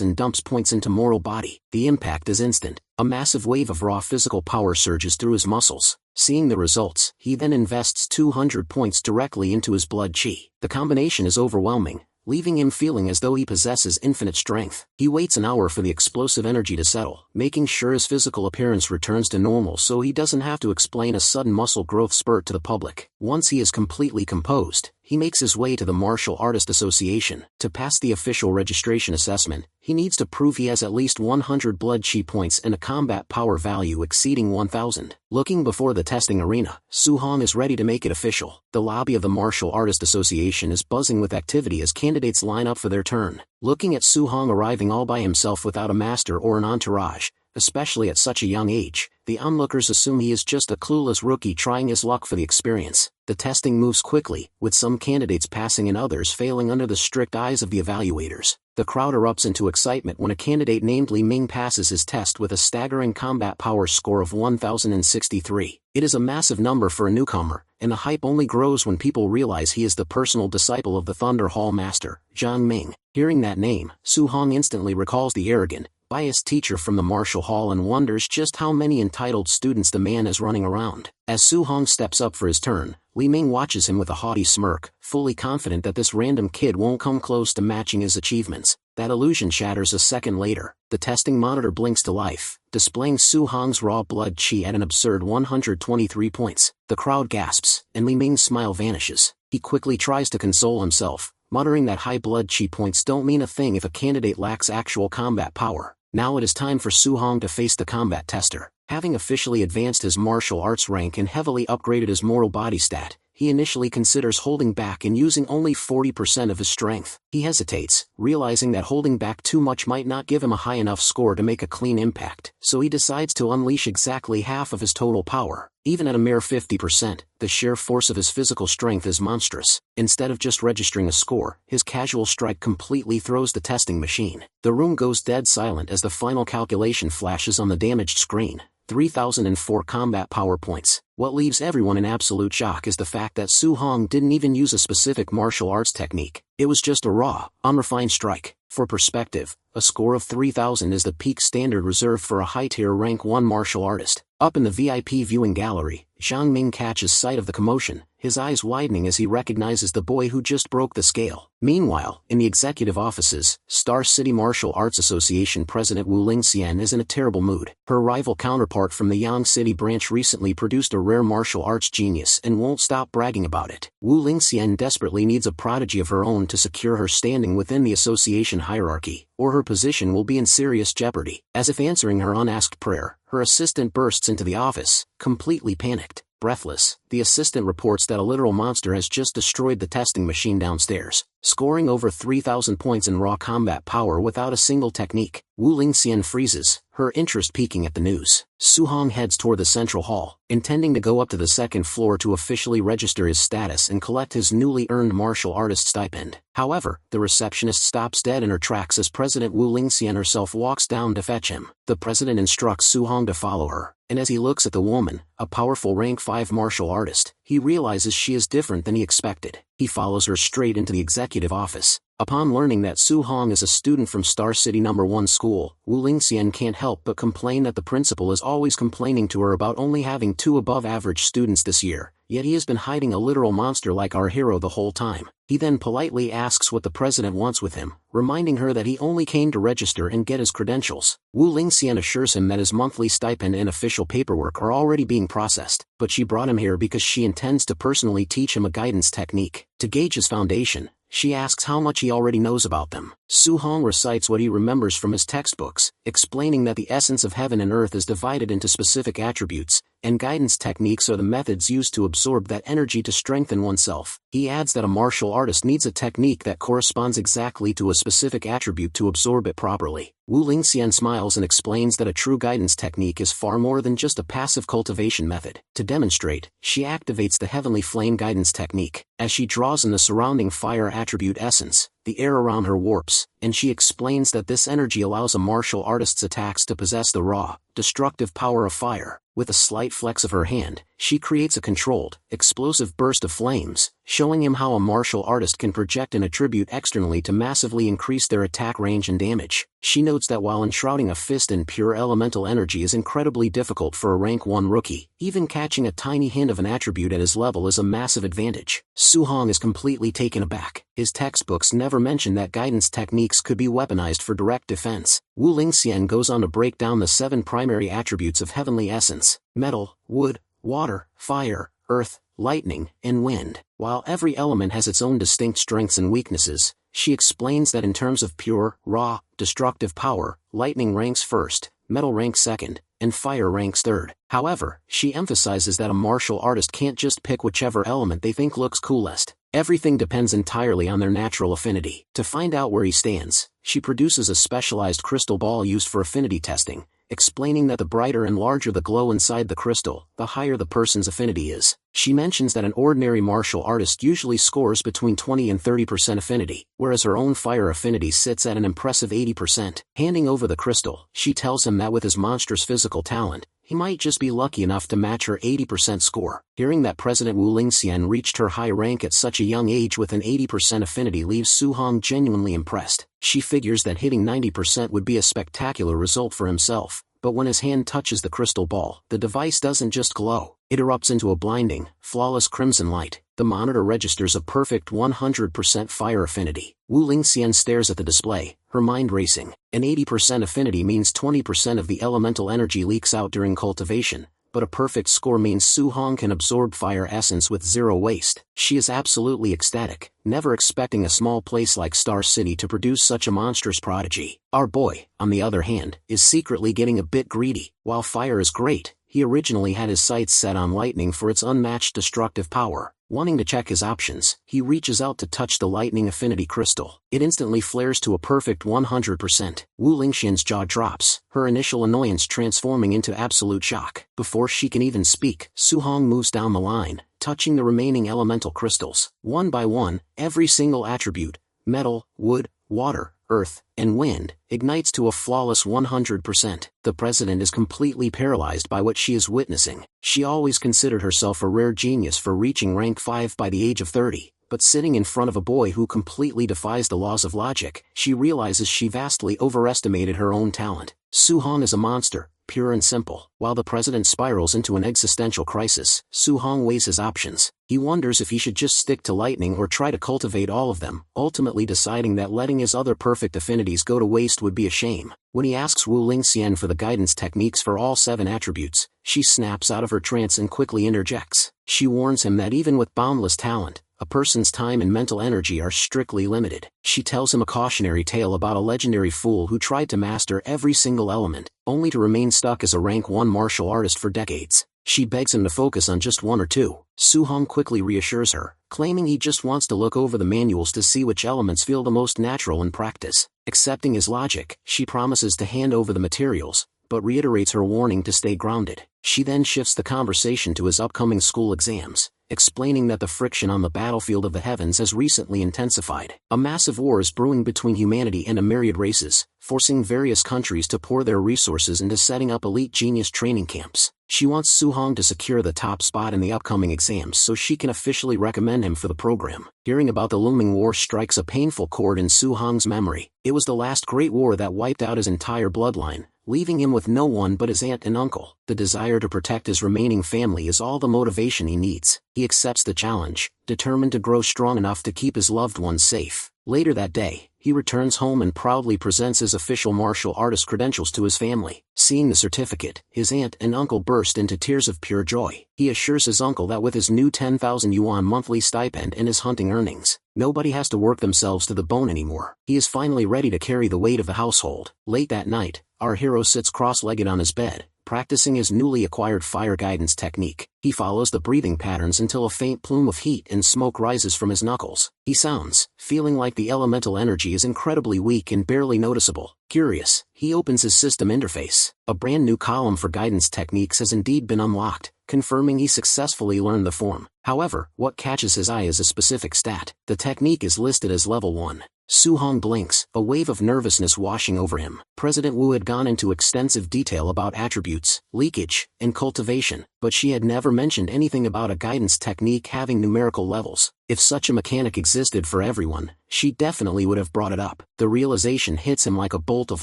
and dumps points into moral body. The impact is instant. A massive wave of raw physical power surges through his muscles. Seeing the results, he then invests 200 points directly into his blood chi. The combination is overwhelming, leaving him feeling as though he possesses infinite strength. He waits an hour for the explosive energy to settle, making sure his physical appearance returns to normal so he doesn't have to explain a sudden muscle growth spurt to the public. Once he is completely composed, he makes his way to the Martial Artist Association. To pass the official registration assessment, he needs to prove he has at least 100 blood chi points and a combat power value exceeding 1,000. Looking before the testing arena, Su-hong is ready to make it official. The lobby of the Martial Artist Association is buzzing with activity as candidates line up for their turn. Looking at Su-hong arriving all by himself without a master or an entourage, especially at such a young age, the onlookers assume he is just a clueless rookie trying his luck for the experience. The testing moves quickly, with some candidates passing and others failing under the strict eyes of the evaluators. The crowd erupts into excitement when a candidate named Li Ming passes his test with a staggering combat power score of 1,063. It is a massive number for a newcomer, and the hype only grows when people realize he is the personal disciple of the Thunder Hall Master, Zhang Ming. Hearing that name, Su-hong instantly recalls the arrogant, biased teacher from the martial hall and wonders just how many entitled students the man is running around. As Su-hong steps up for his turn, Li Ming watches him with a haughty smirk, fully confident that this random kid won't come close to matching his achievements. That illusion shatters a second later. The testing monitor blinks to life, displaying Su-hong's raw blood chi at an absurd 123 points. The crowd gasps, and Li Ming's smile vanishes. He quickly tries to console himself, muttering that high blood chi points don't mean a thing if a candidate lacks actual combat power. Now it is time for Su-hong to face the combat tester. Having officially advanced his martial arts rank and heavily upgraded his moral body stat, he initially considers holding back and using only 40% of his strength. He hesitates, realizing that holding back too much might not give him a high enough score to make a clean impact, so he decides to unleash exactly half of his total power. Even at a mere 50%, the sheer force of his physical strength is monstrous. Instead of just registering a score, his casual strike completely throws the testing machine. The room goes dead silent as the final calculation flashes on the damaged screen. 3,004 combat power points. What leaves everyone in absolute shock is the fact that Su-hong didn't even use a specific martial arts technique. It was just a raw, unrefined strike. For perspective, a score of 3,000 is the peak standard reserved for a high-tier rank 1 martial artist. Up in the VIP viewing gallery, Zhang Ming catches sight of the commotion, his eyes widening as he recognizes the boy who just broke the scale. Meanwhile, in the executive offices, Star City Martial Arts Association President Wu Lingxian is in a terrible mood. Her rival counterpart from the Yang City branch recently produced a rare martial arts genius and won't stop bragging about it. Wu Lingxian desperately needs a prodigy of her own to secure her standing within the association hierarchy, or her position will be in serious jeopardy. As if answering her unasked prayer, her assistant bursts into the office, completely panicked. Breathless, the assistant reports that a literal monster has just destroyed the testing machine downstairs, scoring over 3,000 points in raw combat power without a single technique. Wu Lingxian freezes, her interest peaking at the news. Su-hong heads toward the central hall, intending to go up to the second floor to officially register his status and collect his newly earned martial artist stipend. However, the receptionist stops dead in her tracks as President Wu Lingxian herself walks down to fetch him. The president instructs Su-hong to follow her, and as he looks at the woman, a powerful rank 5 martial artist, he realizes she is different than he expected. He follows her straight into the executive office. Upon learning that Su Hong is a student from Star City #1 school, Wu Lingxian can't help but complain that the principal is always complaining to her about only having 2 above-average students this year, yet he has been hiding a literal monster like our hero the whole time. He then politely asks what the president wants with him, reminding her that he only came to register and get his credentials. Wu Lingxian assures him that his monthly stipend and official paperwork are already being processed, but she brought him here because she intends to personally teach him a guidance technique. To gauge his foundation, she asks how much he already knows about them. Su Hong recites what he remembers from his textbooks, explaining that the essence of heaven and earth is divided into specific attributes, and guidance techniques are the methods used to absorb that energy to strengthen oneself. He adds that a martial artist needs a technique that corresponds exactly to a specific attribute to absorb it properly. Wu Lingxian smiles and explains that a true guidance technique is far more than just a passive cultivation method. To demonstrate, she activates the heavenly flame guidance technique. As she draws in the surrounding fire attribute essence, the air around her warps, and she explains that this energy allows a martial artist's attacks to possess the raw, destructive power of fire. With a slight flex of her hand, she creates a controlled, explosive burst of flames, showing him how a martial artist can project an attribute externally to massively increase their attack range and damage. She notes that while enshrouding a fist in pure elemental energy is incredibly difficult for a rank 1 rookie, even catching a tiny hint of an attribute at his level is a massive advantage. Su Hong is completely taken aback. His textbooks never mention that guidance techniques could be weaponized for direct defense. Wu Lingxian goes on to break down the 7 primary attributes of heavenly essence: metal, wood, water, fire, earth, lightning, and wind. While every element has its own distinct strengths and weaknesses, she explains that in terms of pure, raw, destructive power, lightning ranks first, metal ranks second, and fire ranks third. However, she emphasizes that a martial artist can't just pick whichever element they think looks coolest. Everything depends entirely on their natural affinity. To find out where he stands, she produces a specialized crystal ball used for affinity testing, explaining that the brighter and larger the glow inside the crystal, the higher the person's affinity is. She mentions that an ordinary martial artist usually scores between 20 and 30% affinity, whereas her own fire affinity sits at an impressive 80%. Handing over the crystal, she tells him that with his monstrous physical talent, he might just be lucky enough to match her 80% score. Hearing that President Wu Lingxian reached her high rank at such a young age with an 80% affinity leaves Su Hong genuinely impressed. She figures that hitting 90% would be a spectacular result for himself, but when his hand touches the crystal ball, the device doesn't just glow, it erupts into a blinding, flawless crimson light. The monitor registers a perfect 100% fire affinity. Wu Lingxian stares at the display, her mind racing. An 80% affinity means 20% of the elemental energy leaks out during cultivation, but a perfect score means Su Hong can absorb fire essence with zero waste. She is absolutely ecstatic, never expecting a small place like Star City to produce such a monstrous prodigy. Our boy, on the other hand, is secretly getting a bit greedy. While fire is great, he originally had his sights set on lightning for its unmatched destructive power. Wanting to check his options, he reaches out to touch the lightning affinity crystal. It instantly flares to a perfect 100%. Wu Lingxian's jaw drops, her initial annoyance transforming into absolute shock. Before she can even speak, Su Hong moves down the line, touching the remaining elemental crystals. One by one, every single attribute, metal, wood, water, earth, and wind, ignites to a flawless 100%. The president is completely paralyzed by what she is witnessing. She always considered herself a rare genius for reaching rank 5 by the age of 30, but sitting in front of a boy who completely defies the laws of logic, she realizes she vastly overestimated her own talent. Su Hong is a monster, pure and simple. While the president spirals into an existential crisis, Su Hong weighs his options. He wonders if he should just stick to lightning or try to cultivate all of them, ultimately deciding that letting his other perfect affinities go to waste would be a shame. When he asks Wu Lingxian for the guidance techniques for all 7 attributes, she snaps out of her trance and quickly interjects. She warns him that even with boundless talent, a person's time and mental energy are strictly limited. She tells him a cautionary tale about a legendary fool who tried to master every single element, only to remain stuck as a rank 1 martial artist for decades. She begs him to focus on just 1 or 2. Su Hong quickly reassures her, claiming he just wants to look over the manuals to see which elements feel the most natural in practice. Accepting his logic, she promises to hand over the materials, but reiterates her warning to stay grounded. She then shifts the conversation to his upcoming school exams, explaining that the friction on the battlefield of the heavens has recently intensified. A massive war is brewing between humanity and a myriad races, forcing various countries to pour their resources into setting up elite genius training camps. She wants Su-hong to secure the top spot in the upcoming exams so she can officially recommend him for the program. Hearing about the looming war strikes a painful chord in Su-hong's memory. It was the last great war that wiped out his entire bloodline, leaving him with no one but his aunt and uncle. The desire to protect his remaining family is all the motivation he needs. He accepts the challenge, determined to grow strong enough to keep his loved ones safe. Later that day, he returns home and proudly presents his official martial artist credentials to his family. Seeing the certificate, his aunt and uncle burst into tears of pure joy. He assures his uncle that with his new 10,000 yuan monthly stipend and his hunting earnings, nobody has to work themselves to the bone anymore. He is finally ready to carry the weight of the household. Late that night, our hero sits cross-legged on his bed, practicing his newly acquired fire guidance technique. He follows the breathing patterns until a faint plume of heat and smoke rises from his knuckles. He sounds, feeling like the elemental energy is incredibly weak and barely noticeable. Curious, he opens his system interface. A brand new column for guidance techniques has indeed been unlocked, confirming he successfully learned the form. However, what catches his eye is a specific stat. The technique is listed as level 1. Su-hong blinks, a wave of nervousness washing over him. President Wu had gone into extensive detail about attributes, leakage, and cultivation, but she had never mentioned anything about a guidance technique having numerical levels. If such a mechanic existed for everyone, she definitely would have brought it up. The realization hits him like a bolt of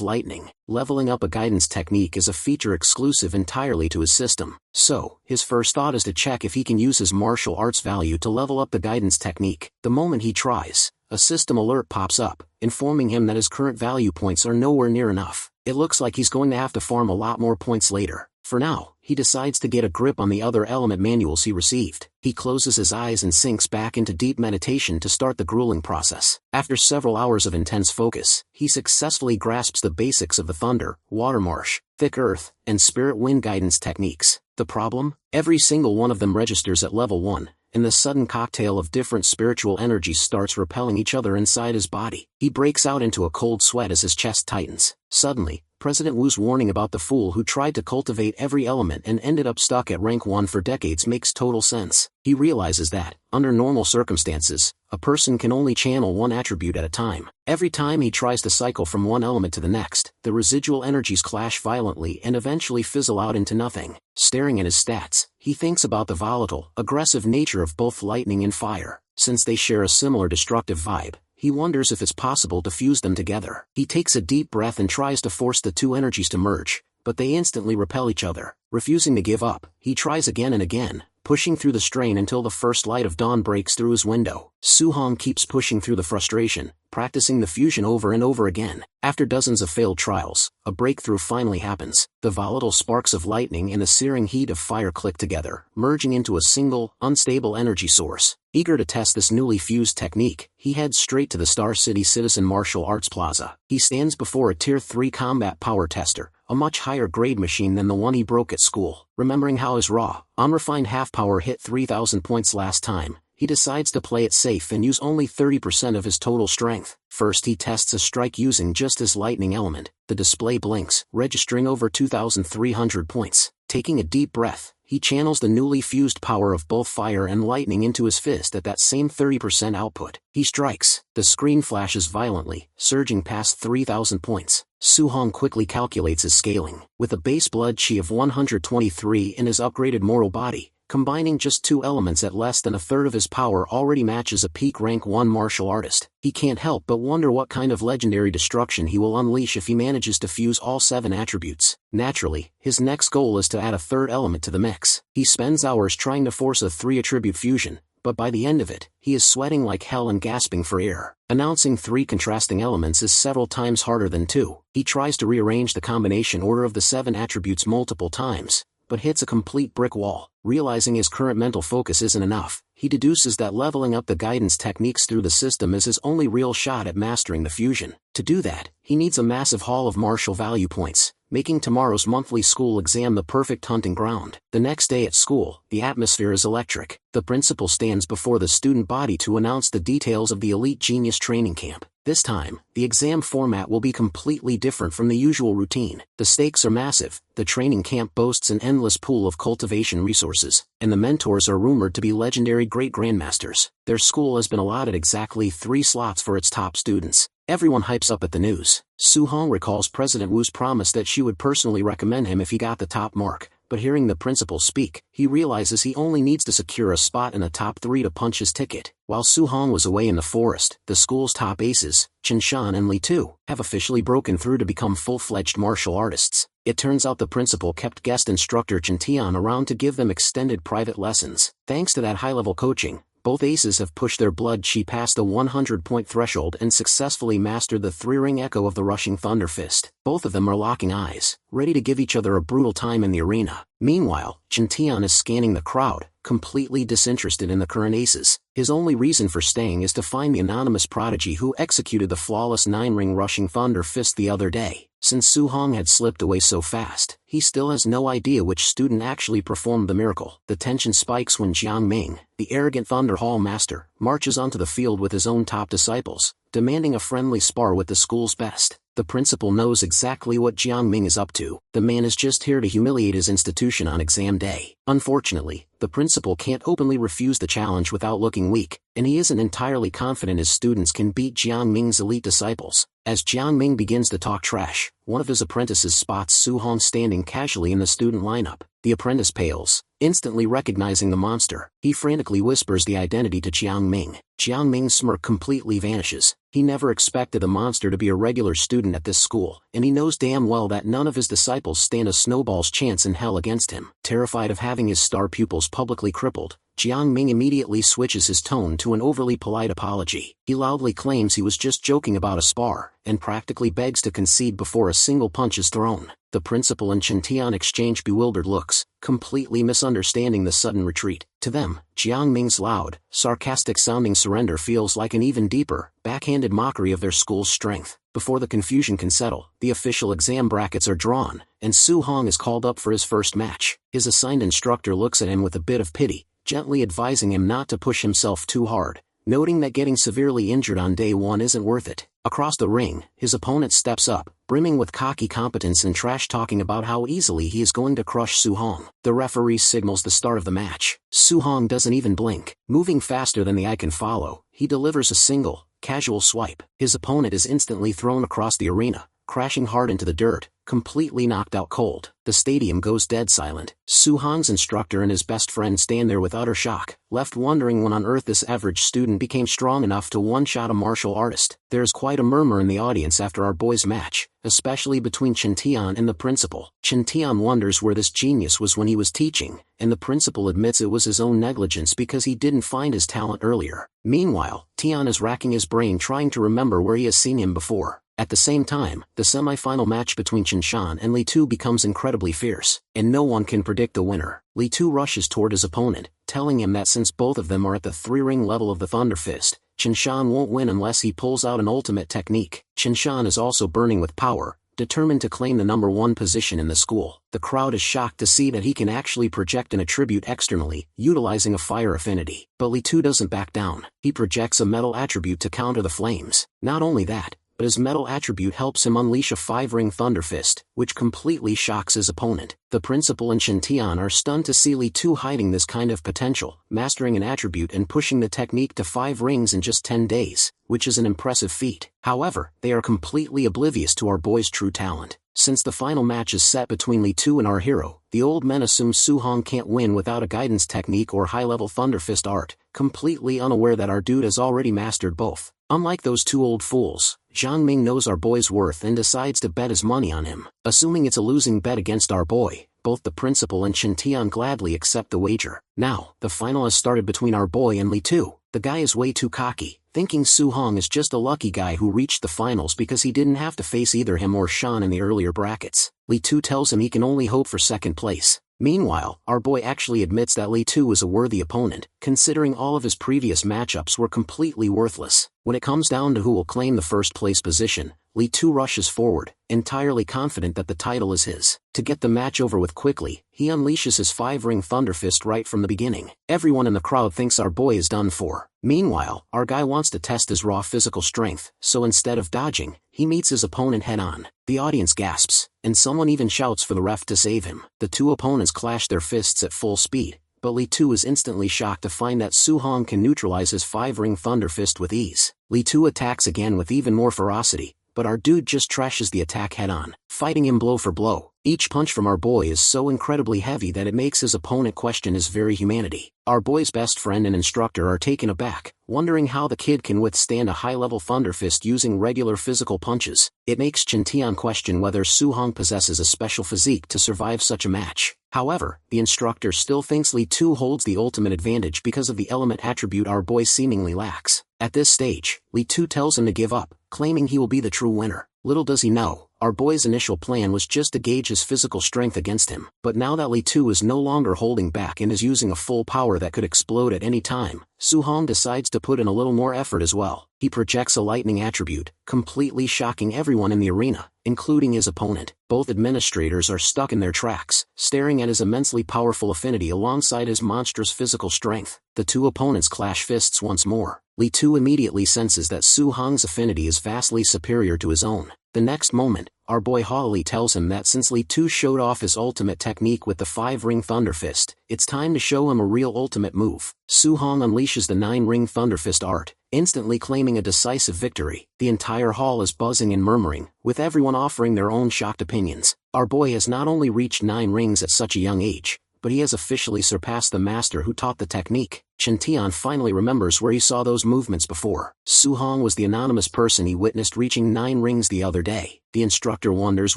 lightning. Leveling up a guidance technique is a feature exclusive entirely to his system. So, his first thought is to check if he can use his martial arts value to level up the guidance technique. The moment he tries, a system alert pops up, informing him that his current value points are nowhere near enough. It looks like he's going to have to farm a lot more points later. For now, he decides to get a grip on the other element manuals he received. He closes his eyes and sinks back into deep meditation to start the grueling process. After several hours of intense focus, he successfully grasps the basics of the thunder, water marsh, thick earth, and spirit wind guidance techniques. The problem? Every single one of them registers at level 1. And the sudden cocktail of different spiritual energies starts repelling each other inside his body. He breaks out into a cold sweat as his chest tightens. Suddenly, President Wu's warning about the fool who tried to cultivate every element and ended up stuck at rank 1 for decades makes total sense. He realizes that, under normal circumstances, a person can only channel one attribute at a time. Every time he tries to cycle from one element to the next, the residual energies clash violently and eventually fizzle out into nothing. Staring at his stats, he thinks about the volatile, aggressive nature of both lightning and fire. Since they share a similar destructive vibe, he wonders if it's possible to fuse them together. He takes a deep breath and tries to force the two energies to merge, but they instantly repel each other. Refusing to give up, he tries again and again, pushing through the strain until the first light of dawn breaks through his window. Su-hong keeps pushing through the frustration, practicing the fusion over and over again. After dozens of failed trials, a breakthrough finally happens. The volatile sparks of lightning and the searing heat of fire click together, merging into a single, unstable energy source. Eager to test this newly fused technique, he heads straight to the Star City Citizen Martial Arts Plaza. He stands before a Tier 3 combat power tester, a much higher grade machine than the one he broke at school. Remembering how his raw, unrefined half-power hit 3,000 points last time, he decides to play it safe and use only 30% of his total strength. First he tests a strike using just his lightning element. The display blinks, registering over 2,300 points. Taking a deep breath, he channels the newly fused power of both fire and lightning into his fist at that same 30% output. He strikes. The screen flashes violently, surging past 3,000 points. Su-hong quickly calculates his scaling. With a base blood chi of 123 in his upgraded mortal body, combining just two elements at less than a third of his power already matches a peak rank 1 martial artist. He can't help but wonder what kind of legendary destruction he will unleash if he manages to fuse all 7 attributes. Naturally, his next goal is to add a third element to the mix. He spends hours trying to force a 3-attribute fusion, but by the end of it, he is sweating like hell and gasping for air. Announcing 3 contrasting elements is several times harder than 2. He tries to rearrange the combination order of the 7 attributes multiple times, but hits a complete brick wall. Realizing his current mental focus isn't enough, he deduces that leveling up the guidance techniques through the system is his only real shot at mastering the fusion. To do that, he needs a massive haul of martial value points, making tomorrow's monthly school exam the perfect hunting ground. The next day at school, the atmosphere is electric. The principal stands before the student body to announce the details of the elite genius training camp. This time, the exam format will be completely different from the usual routine. The stakes are massive, the training camp boasts an endless pool of cultivation resources, and the mentors are rumored to be legendary great-grandmasters. Their school has been allotted exactly 3 slots for its top students. Everyone hypes up at the news. Su-hong recalls President Wu's promise that she would personally recommend him if he got the top mark, but hearing the principal speak, he realizes he only needs to secure a spot in the top 3 to punch his ticket. While Su-hong was away in the forest, the school's top aces, Chen-shan and Li-tu, have officially broken through to become full-fledged martial artists. It turns out the principal kept guest instructor Chen-tian around to give them extended private lessons. Thanks to that high-level coaching, both aces have pushed their blood chi past the 100-point threshold and successfully mastered the 3-ring echo of the rushing Thunder Fist. Both of them are locking eyes, ready to give each other a brutal time in the arena. Meanwhile, Chen-tian is scanning the crowd, completely disinterested in the current aces. His only reason for staying is to find the anonymous prodigy who executed the flawless 9-ring rushing Thunder Fist the other day. Since Su-hong had slipped away so fast, he still has no idea which student actually performed the miracle. The tension spikes when Jiang Ming, the arrogant Thunder Hall master, marches onto the field with his own top disciples, demanding a friendly spar with the school's best. The principal knows exactly what Jiang Ming is up to. The man is just here to humiliate his institution on exam day. Unfortunately, the principal can't openly refuse the challenge without looking weak, and he isn't entirely confident his students can beat Jiang Ming's elite disciples. As Jiang Ming begins to talk trash, one of his apprentices spots Su-hong standing casually in the student lineup. The apprentice pales, instantly recognizing the monster. He frantically whispers the identity to Jiang Ming. Jiang Ming's smirk completely vanishes. He never expected the monster to be a regular student at this school, and he knows damn well that none of his disciples stand a snowball's chance in hell against him. Terrified of having his star pupils publicly crippled, Jiang Ming immediately switches his tone to an overly polite apology. He loudly claims he was just joking about a spar, and practically begs to concede before a single punch is thrown. The principal and Chen-tian exchange bewildered looks, completely misunderstanding the sudden retreat. To them, Jiang Ming's loud, sarcastic-sounding surrender feels like an even deeper, backhanded mockery of their school's strength. Before the confusion can settle, the official exam brackets are drawn, and Su-hong is called up for his first match. His assigned instructor looks at him with a bit of pity, gently advising him not to push himself too hard, noting that getting severely injured on day 1 isn't worth it. Across the ring, his opponent steps up, brimming with cocky competence and trash-talking about how easily he is going to crush Su-hong. The referee signals the start of the match. Su-hong doesn't even blink. Moving faster than the eye can follow, he delivers a single, casual swipe. His opponent is instantly thrown across the arena, crashing hard into the dirt, completely knocked out cold. The stadium goes dead silent. Su-hong's instructor and his best friend stand there with utter shock, left wondering when on earth this average student became strong enough to one-shot a martial artist. There's quite a murmur in the audience after our boys' match, especially between Chen-tian and the principal. Chen-tian wonders where this genius was when he was teaching, and the principal admits it was his own negligence because he didn't find his talent earlier. Meanwhile, Tian is racking his brain trying to remember where he has seen him before. At the same time, the semi-final match between Chen-shan and Li-tu becomes incredibly fierce, and no one can predict the winner. Li-tu rushes toward his opponent, telling him that since both of them are at the 3-ring level of the Thunder Fist, Chen-shan won't win unless he pulls out an ultimate technique. Chen-shan is also burning with power, determined to claim the number 1 position in the school. The crowd is shocked to see that he can actually project an attribute externally, utilizing a fire affinity. But Li-tu doesn't back down. He projects a metal attribute to counter the flames. Not only that, but his metal attribute helps him unleash a 5-ring Thunder Fist, which completely shocks his opponent. The principal and Chen-tian are stunned to see Li-tu hiding this kind of potential, mastering an attribute and pushing the technique to 5 rings in just 10 days, which is an impressive feat. However, they are completely oblivious to our boy's true talent. Since the final match is set between Li-tu and our hero, the old men assume Su-hong can't win without a guidance technique or high-level Thunder Fist art, completely unaware that our dude has already mastered both. Unlike those 2 old fools, Jiang Ming knows our boy's worth and decides to bet his money on him. Assuming it's a losing bet against our boy, both the principal and Chen-tian gladly accept the wager. Now, the final has started between our boy and Li-tu. The guy is way too cocky, thinking Su-hong is just a lucky guy who reached the finals because he didn't have to face either him or Shan in the earlier brackets. Li-tu tells him he can only hope for 2nd place. Meanwhile, our boy actually admits that Li-tu was a worthy opponent, considering all of his previous matchups were completely worthless. When it comes down to who will claim the 1st place position, Li Tu rushes forward, entirely confident that the title is his. To get the match over with quickly, he unleashes his 5-ring Thunder Fist right from the beginning. Everyone in the crowd thinks our boy is done for. Meanwhile, our guy wants to test his raw physical strength, so instead of dodging, he meets his opponent head-on. The audience gasps, and someone even shouts for the ref to save him. The two opponents clash their fists at full speed, but Li Tu is instantly shocked to find that Su Hong can neutralize his 5-ring Thunder Fist with ease. Li Tu attacks again with even more ferocity, but our dude just trashes the attack head-on, fighting him blow for blow. Each punch from our boy is so incredibly heavy that it makes his opponent question his very humanity. Our boy's best friend and instructor are taken aback, wondering how the kid can withstand a high-level Thunder Fist using regular physical punches. It makes Chen Tian question whether Su Hong possesses a special physique to survive such a match. However, the instructor still thinks Li Tu holds the ultimate advantage because of the element attribute our boy seemingly lacks. At this stage, Li Tu tells him to give up, claiming he will be the true winner. Little does he know, our boy's initial plan was just to gauge his physical strength against him. But now that Li Tu is no longer holding back and is using a full power that could explode at any time, Su Hong decides to put in a little more effort as well. He projects a lightning attribute, completely shocking everyone in the arena, including his opponent. Both administrators are stuck in their tracks, staring at his immensely powerful affinity alongside his monstrous physical strength. The two opponents clash fists once more. Li Tu immediately senses that Su Hong's affinity is vastly superior to his own. The next moment, our boy Holly tells him that since Li Tu showed off his ultimate technique with the 5-ring Thunder Fist, it's time to show him a real ultimate move. Su Hong unleashes the 9-ring Thunder Fist art, instantly claiming a decisive victory. The entire hall is buzzing and murmuring, with everyone offering their own shocked opinions. Our boy has not only reached 9 rings at such a young age, but he has officially surpassed the master who taught the technique. Chen Tian finally remembers where he saw those movements before. Su Hong was the anonymous person he witnessed reaching 9 rings the other day. The instructor wonders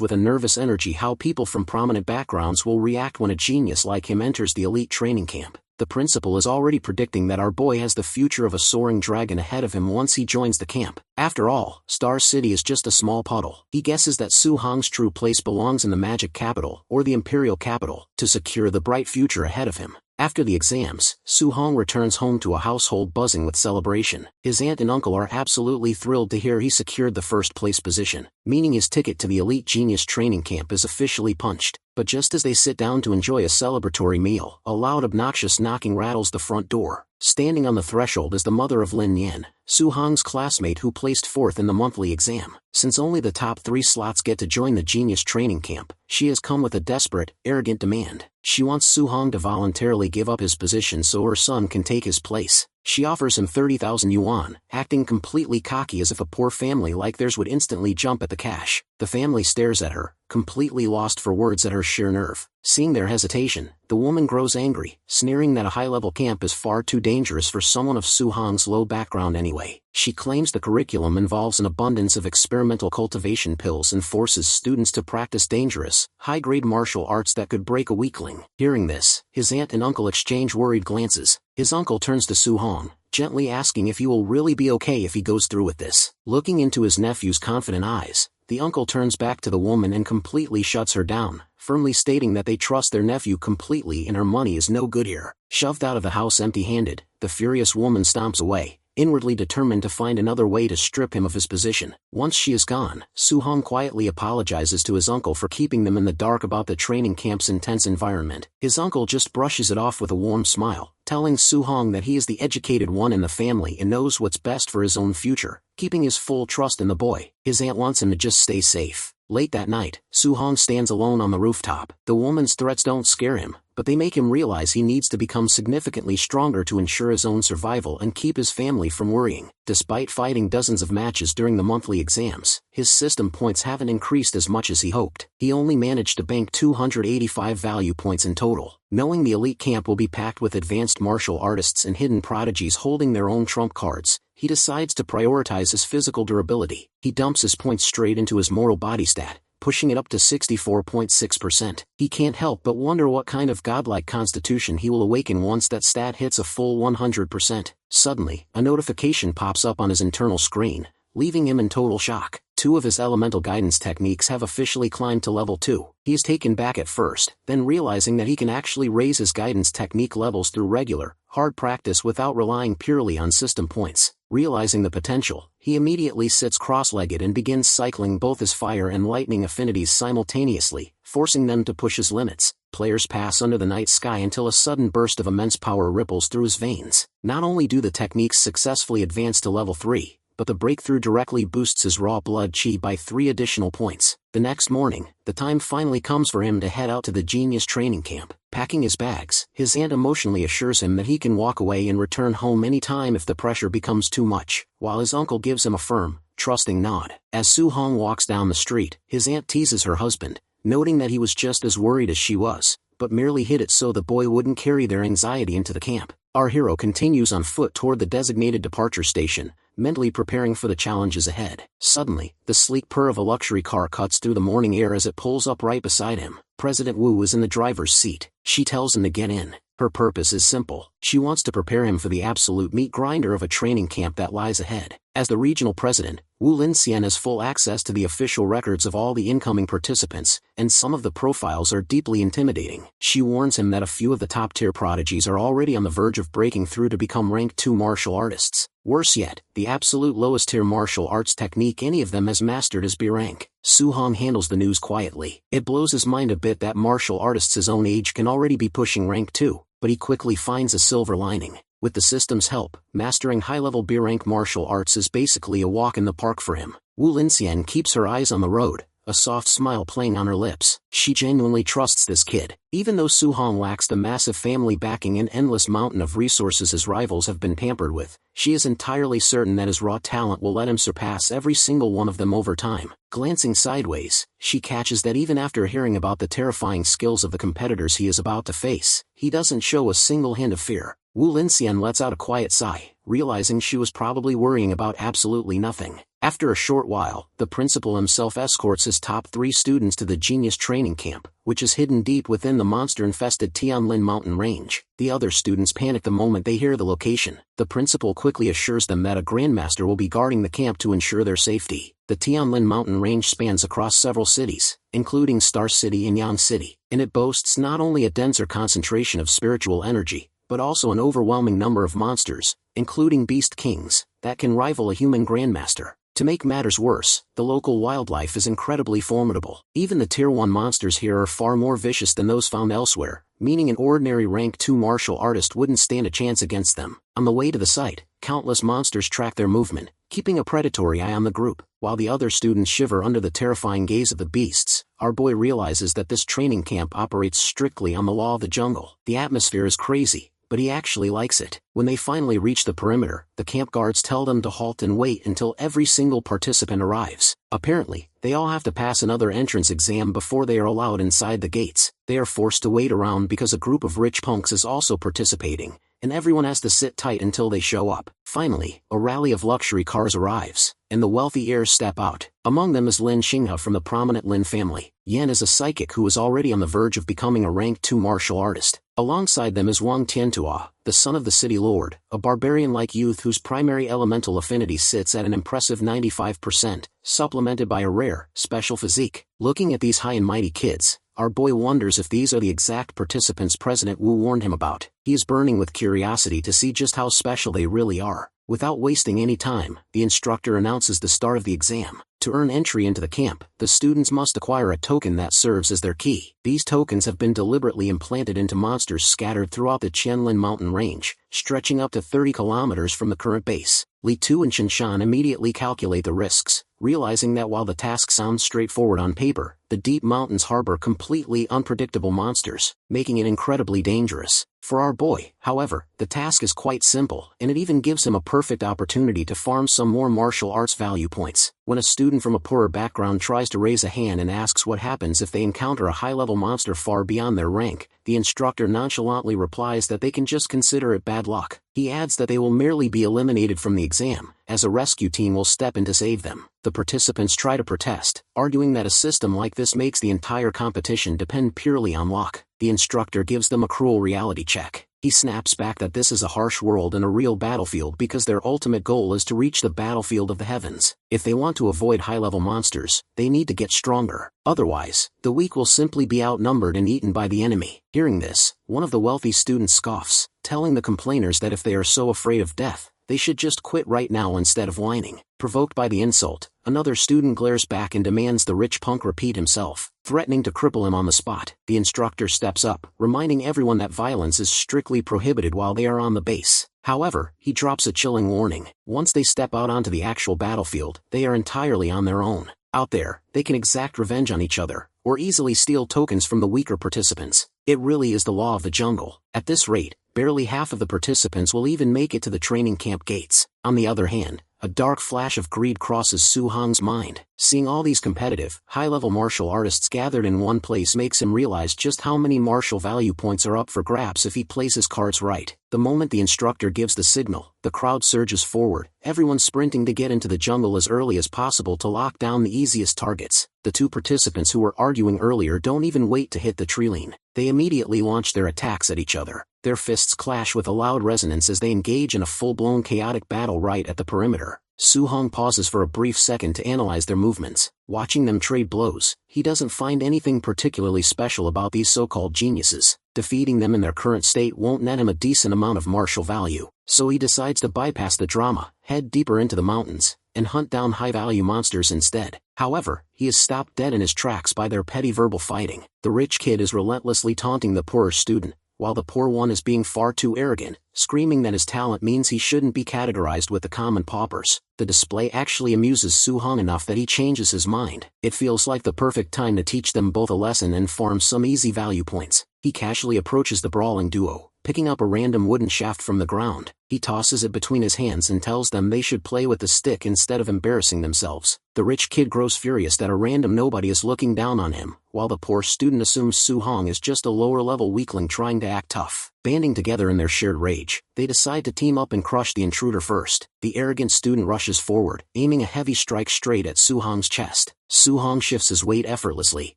with a nervous energy how people from prominent backgrounds will react when a genius like him enters the elite training camp. The principal is already predicting that our boy has the future of a soaring dragon ahead of him once he joins the camp. After all, Star City is just a small puddle. He guesses that Su Hong's true place belongs in the magic capital or the imperial capital to secure the bright future ahead of him. After the exams, Su Hong returns home to a household buzzing with celebration. His aunt and uncle are absolutely thrilled to hear he secured the first place position, meaning his ticket to the elite genius training camp is officially punched. But just as they sit down to enjoy a celebratory meal, a loud obnoxious knocking rattles the front door. Standing on the threshold is the mother of Lin Yan, Su Hong's classmate who placed 4th in the monthly exam. Since only the top 3 slots get to join the genius training camp, she has come with a desperate, arrogant demand. She wants Su Hong to voluntarily give up his position so her son can take his place. She offers him 30,000 yuan, acting completely cocky as if a poor family like theirs would instantly jump at the cash. The family stares at her, completely lost for words at her sheer nerve. Seeing their hesitation, the woman grows angry, sneering that a high-level camp is far too dangerous for someone of Su Hong's low background anyway. She claims the curriculum involves an abundance of experimental cultivation pills and forces students to practice dangerous, high-grade martial arts that could break a weakling. Hearing this, his aunt and uncle exchange worried glances. His uncle turns to Su Hong, gently asking if he will really be okay if he goes through with this. Looking into his nephew's confident eyes, the uncle turns back to the woman and completely shuts her down, firmly stating that they trust their nephew completely and her money is no good here. Shoved out of the house empty-handed, the furious woman stomps away, inwardly determined to find another way to strip him of his position. Once she is gone, Su Hong quietly apologizes to his uncle for keeping them in the dark about the training camp's intense environment. His uncle just brushes it off with a warm smile, telling Su Hong that he is the educated one in the family and knows what's best for his own future, keeping his full trust in the boy. His aunt wants him to just stay safe. Late that night, Su Hong stands alone on the rooftop. The woman's threats don't scare him, but they make him realize he needs to become significantly stronger to ensure his own survival and keep his family from worrying. Despite fighting dozens of matches during the monthly exams, his system points haven't increased as much as he hoped. He only managed to bank 285 value points in total. Knowing the elite camp will be packed with advanced martial artists and hidden prodigies holding their own trump cards, he decides to prioritize his physical durability. He dumps his points straight into his mortal body stat, pushing it up to 64.6%. He can't help but wonder what kind of godlike constitution he will awaken once that stat hits a full 100%. Suddenly, a notification pops up on his internal screen, leaving him in total shock. 2 of his elemental guidance techniques have officially climbed to level 2. He is taken back at first, then realizing that he can actually raise his guidance technique levels through regular, hard practice without relying purely on system points. Realizing the potential, he immediately sits cross-legged and begins cycling both his fire and lightning affinities simultaneously, forcing them to push his limits. Players pass under the night sky until a sudden burst of immense power ripples through his veins. Not only do the techniques successfully advance to level 3, but the breakthrough directly boosts his raw blood chi by 3 additional points. The next morning, the time finally comes for him to head out to the genius training camp. Packing his bags, his aunt emotionally assures him that he can walk away and return home any time if the pressure becomes too much, while his uncle gives him a firm, trusting nod. As Su-hong walks down the street, his aunt teases her husband, noting that he was just as worried as she was, but merely hid it so the boy wouldn't carry their anxiety into the camp. Our hero continues on foot toward the designated departure station, mentally preparing for the challenges ahead. Suddenly, the sleek purr of a luxury car cuts through the morning air as it pulls up right beside him. President Wu is in the driver's seat. She tells him to get in. Her purpose is simple. She wants to prepare him for the absolute meat grinder of a training camp that lies ahead. As the regional president, Wu Linxian has full access to the official records of all the incoming participants, and some of the profiles are deeply intimidating. She warns him that a few of the top-tier prodigies are already on the verge of breaking through to become rank 2 martial artists. Worse yet, the absolute lowest-tier martial arts technique any of them has mastered is B rank. Su-hong handles the news quietly. It blows his mind a bit that martial artists his own age can already be pushing rank 2, but he quickly finds a silver lining. With the system's help, mastering high-level B rank martial arts is basically a walk in the park for him. Wu Linxian keeps her eyes on the road, a soft smile playing on her lips. She genuinely trusts this kid. Even though Su-hong lacks the massive family backing and endless mountain of resources his rivals have been pampered with, she is entirely certain that his raw talent will let him surpass every single one of them over time. Glancing sideways, she catches that even after hearing about the terrifying skills of the competitors he is about to face, he doesn't show a single hint of fear. Wu Linxian lets out a quiet sigh, realizing she was probably worrying about absolutely nothing. After a short while, the principal himself escorts his top 3 students to the genius training camp, which is hidden deep within the monster-infested Tianlin mountain range. The other students panic the moment they hear the location. The principal quickly assures them that a grandmaster will be guarding the camp to ensure their safety. The Tianlin mountain range spans across several cities, including Star City and Yang City, and it boasts not only a denser concentration of spiritual energy, but also an overwhelming number of monsters, including beast kings, that can rival a human grandmaster. To make matters worse, the local wildlife is incredibly formidable. Even the Tier 1 monsters here are far more vicious than those found elsewhere, meaning an ordinary rank 2 martial artist wouldn't stand a chance against them. On the way to the site, countless monsters track their movement, keeping a predatory eye on the group. While the other students shiver under the terrifying gaze of the beasts, our boy realizes that this training camp operates strictly on the law of the jungle. The atmosphere is crazy, but he actually likes it. When they finally reach the perimeter, the camp guards tell them to halt and wait until every single participant arrives. Apparently, they all have to pass another entrance exam before they are allowed inside the gates. They are forced to wait around because a group of rich punks is also participating, and everyone has to sit tight until they show up. Finally, a rally of luxury cars arrives, and the wealthy heirs step out. Among them is Lin Xinghe from the prominent Lin family. Yan is a psychic who is already on the verge of becoming a rank 2 martial artist. Alongside them is Wang Tiantua, the son of the city lord, a barbarian-like youth whose primary elemental affinity sits at an impressive 95%, supplemented by a rare, special physique. Looking at these high and mighty kids, our boy wonders if these are the exact participants President Wu warned him about. He is burning with curiosity to see just how special they really are. Without wasting any time, the instructor announces the start of the exam. To earn entry into the camp, the students must acquire a token that serves as their key. These tokens have been deliberately implanted into monsters scattered throughout the Qianlin mountain range, stretching up to 30 kilometers from the current base. Li Tu and Shinshan immediately calculate the risks, realizing that while the task sounds straightforward on paper, the deep mountains harbor completely unpredictable monsters, making it incredibly dangerous. For our boy, however, the task is quite simple, and it even gives him a perfect opportunity to farm some more martial arts value points. When a student from a poorer background tries to raise a hand and asks what happens if they encounter a high-level monster far beyond their rank, the instructor nonchalantly replies that they can just consider it bad luck. He adds that they will merely be eliminated from the exam, as a rescue team will step in to save them. The participants try to protest, arguing that a system like this makes the entire competition depend purely on luck. The instructor gives them a cruel reality check. He snaps back that this is a harsh world and a real battlefield because their ultimate goal is to reach the battlefield of the heavens. If they want to avoid high-level monsters, they need to get stronger. Otherwise, the weak will simply be outnumbered and eaten by the enemy. Hearing this, one of the wealthy students scoffs, telling the complainers that if they are so afraid of death, They should just quit right now instead of whining. Provoked by the insult, another student glares back and demands the rich punk repeat himself, threatening to cripple him on the spot. The instructor steps up, reminding everyone that violence is strictly prohibited while they are on the base. However, he drops a chilling warning. Once they step out onto the actual battlefield, they are entirely on their own. Out there, they can exact revenge on each other, or easily steal tokens from the weaker participants. It really is the law of the jungle. At this rate, barely half of the participants will even make it to the training camp gates. On the other hand, a dark flash of greed crosses Su Hong's mind. Seeing all these competitive, high-level martial artists gathered in one place makes him realize just how many martial value points are up for grabs if he plays his cards right. The moment the instructor gives the signal, the crowd surges forward, everyone sprinting to get into the jungle as early as possible to lock down the easiest targets. The two participants who were arguing earlier don't even wait to hit the treeline. They immediately launch their attacks at each other. Their fists clash with a loud resonance as they engage in a full-blown chaotic battle right at the perimeter. Su Hong pauses for a brief second to analyze their movements. Watching them trade blows, he doesn't find anything particularly special about these so-called geniuses. Defeating them in their current state won't net him a decent amount of martial value, so he decides to bypass the drama, head deeper into the mountains, and hunt down high-value monsters instead. However, he is stopped dead in his tracks by their petty verbal fighting. The rich kid is relentlessly taunting the poorer student, while the poor one is being far too arrogant, screaming that his talent means he shouldn't be categorized with the common paupers. The display actually amuses Su Hong enough that he changes his mind. It feels like the perfect time to teach them both a lesson and farm some easy value points. He casually approaches the brawling duo, picking up a random wooden shaft from the ground. He tosses it between his hands and tells them they should play with the stick instead of embarrassing themselves. The rich kid grows furious that a random nobody is looking down on him, while the poor student assumes Su Hong is just a lower-level weakling trying to act tough. Banding together in their shared rage, they decide to team up and crush the intruder first. The arrogant student rushes forward, aiming a heavy strike straight at Su Hong's chest. Su Hong shifts his weight effortlessly.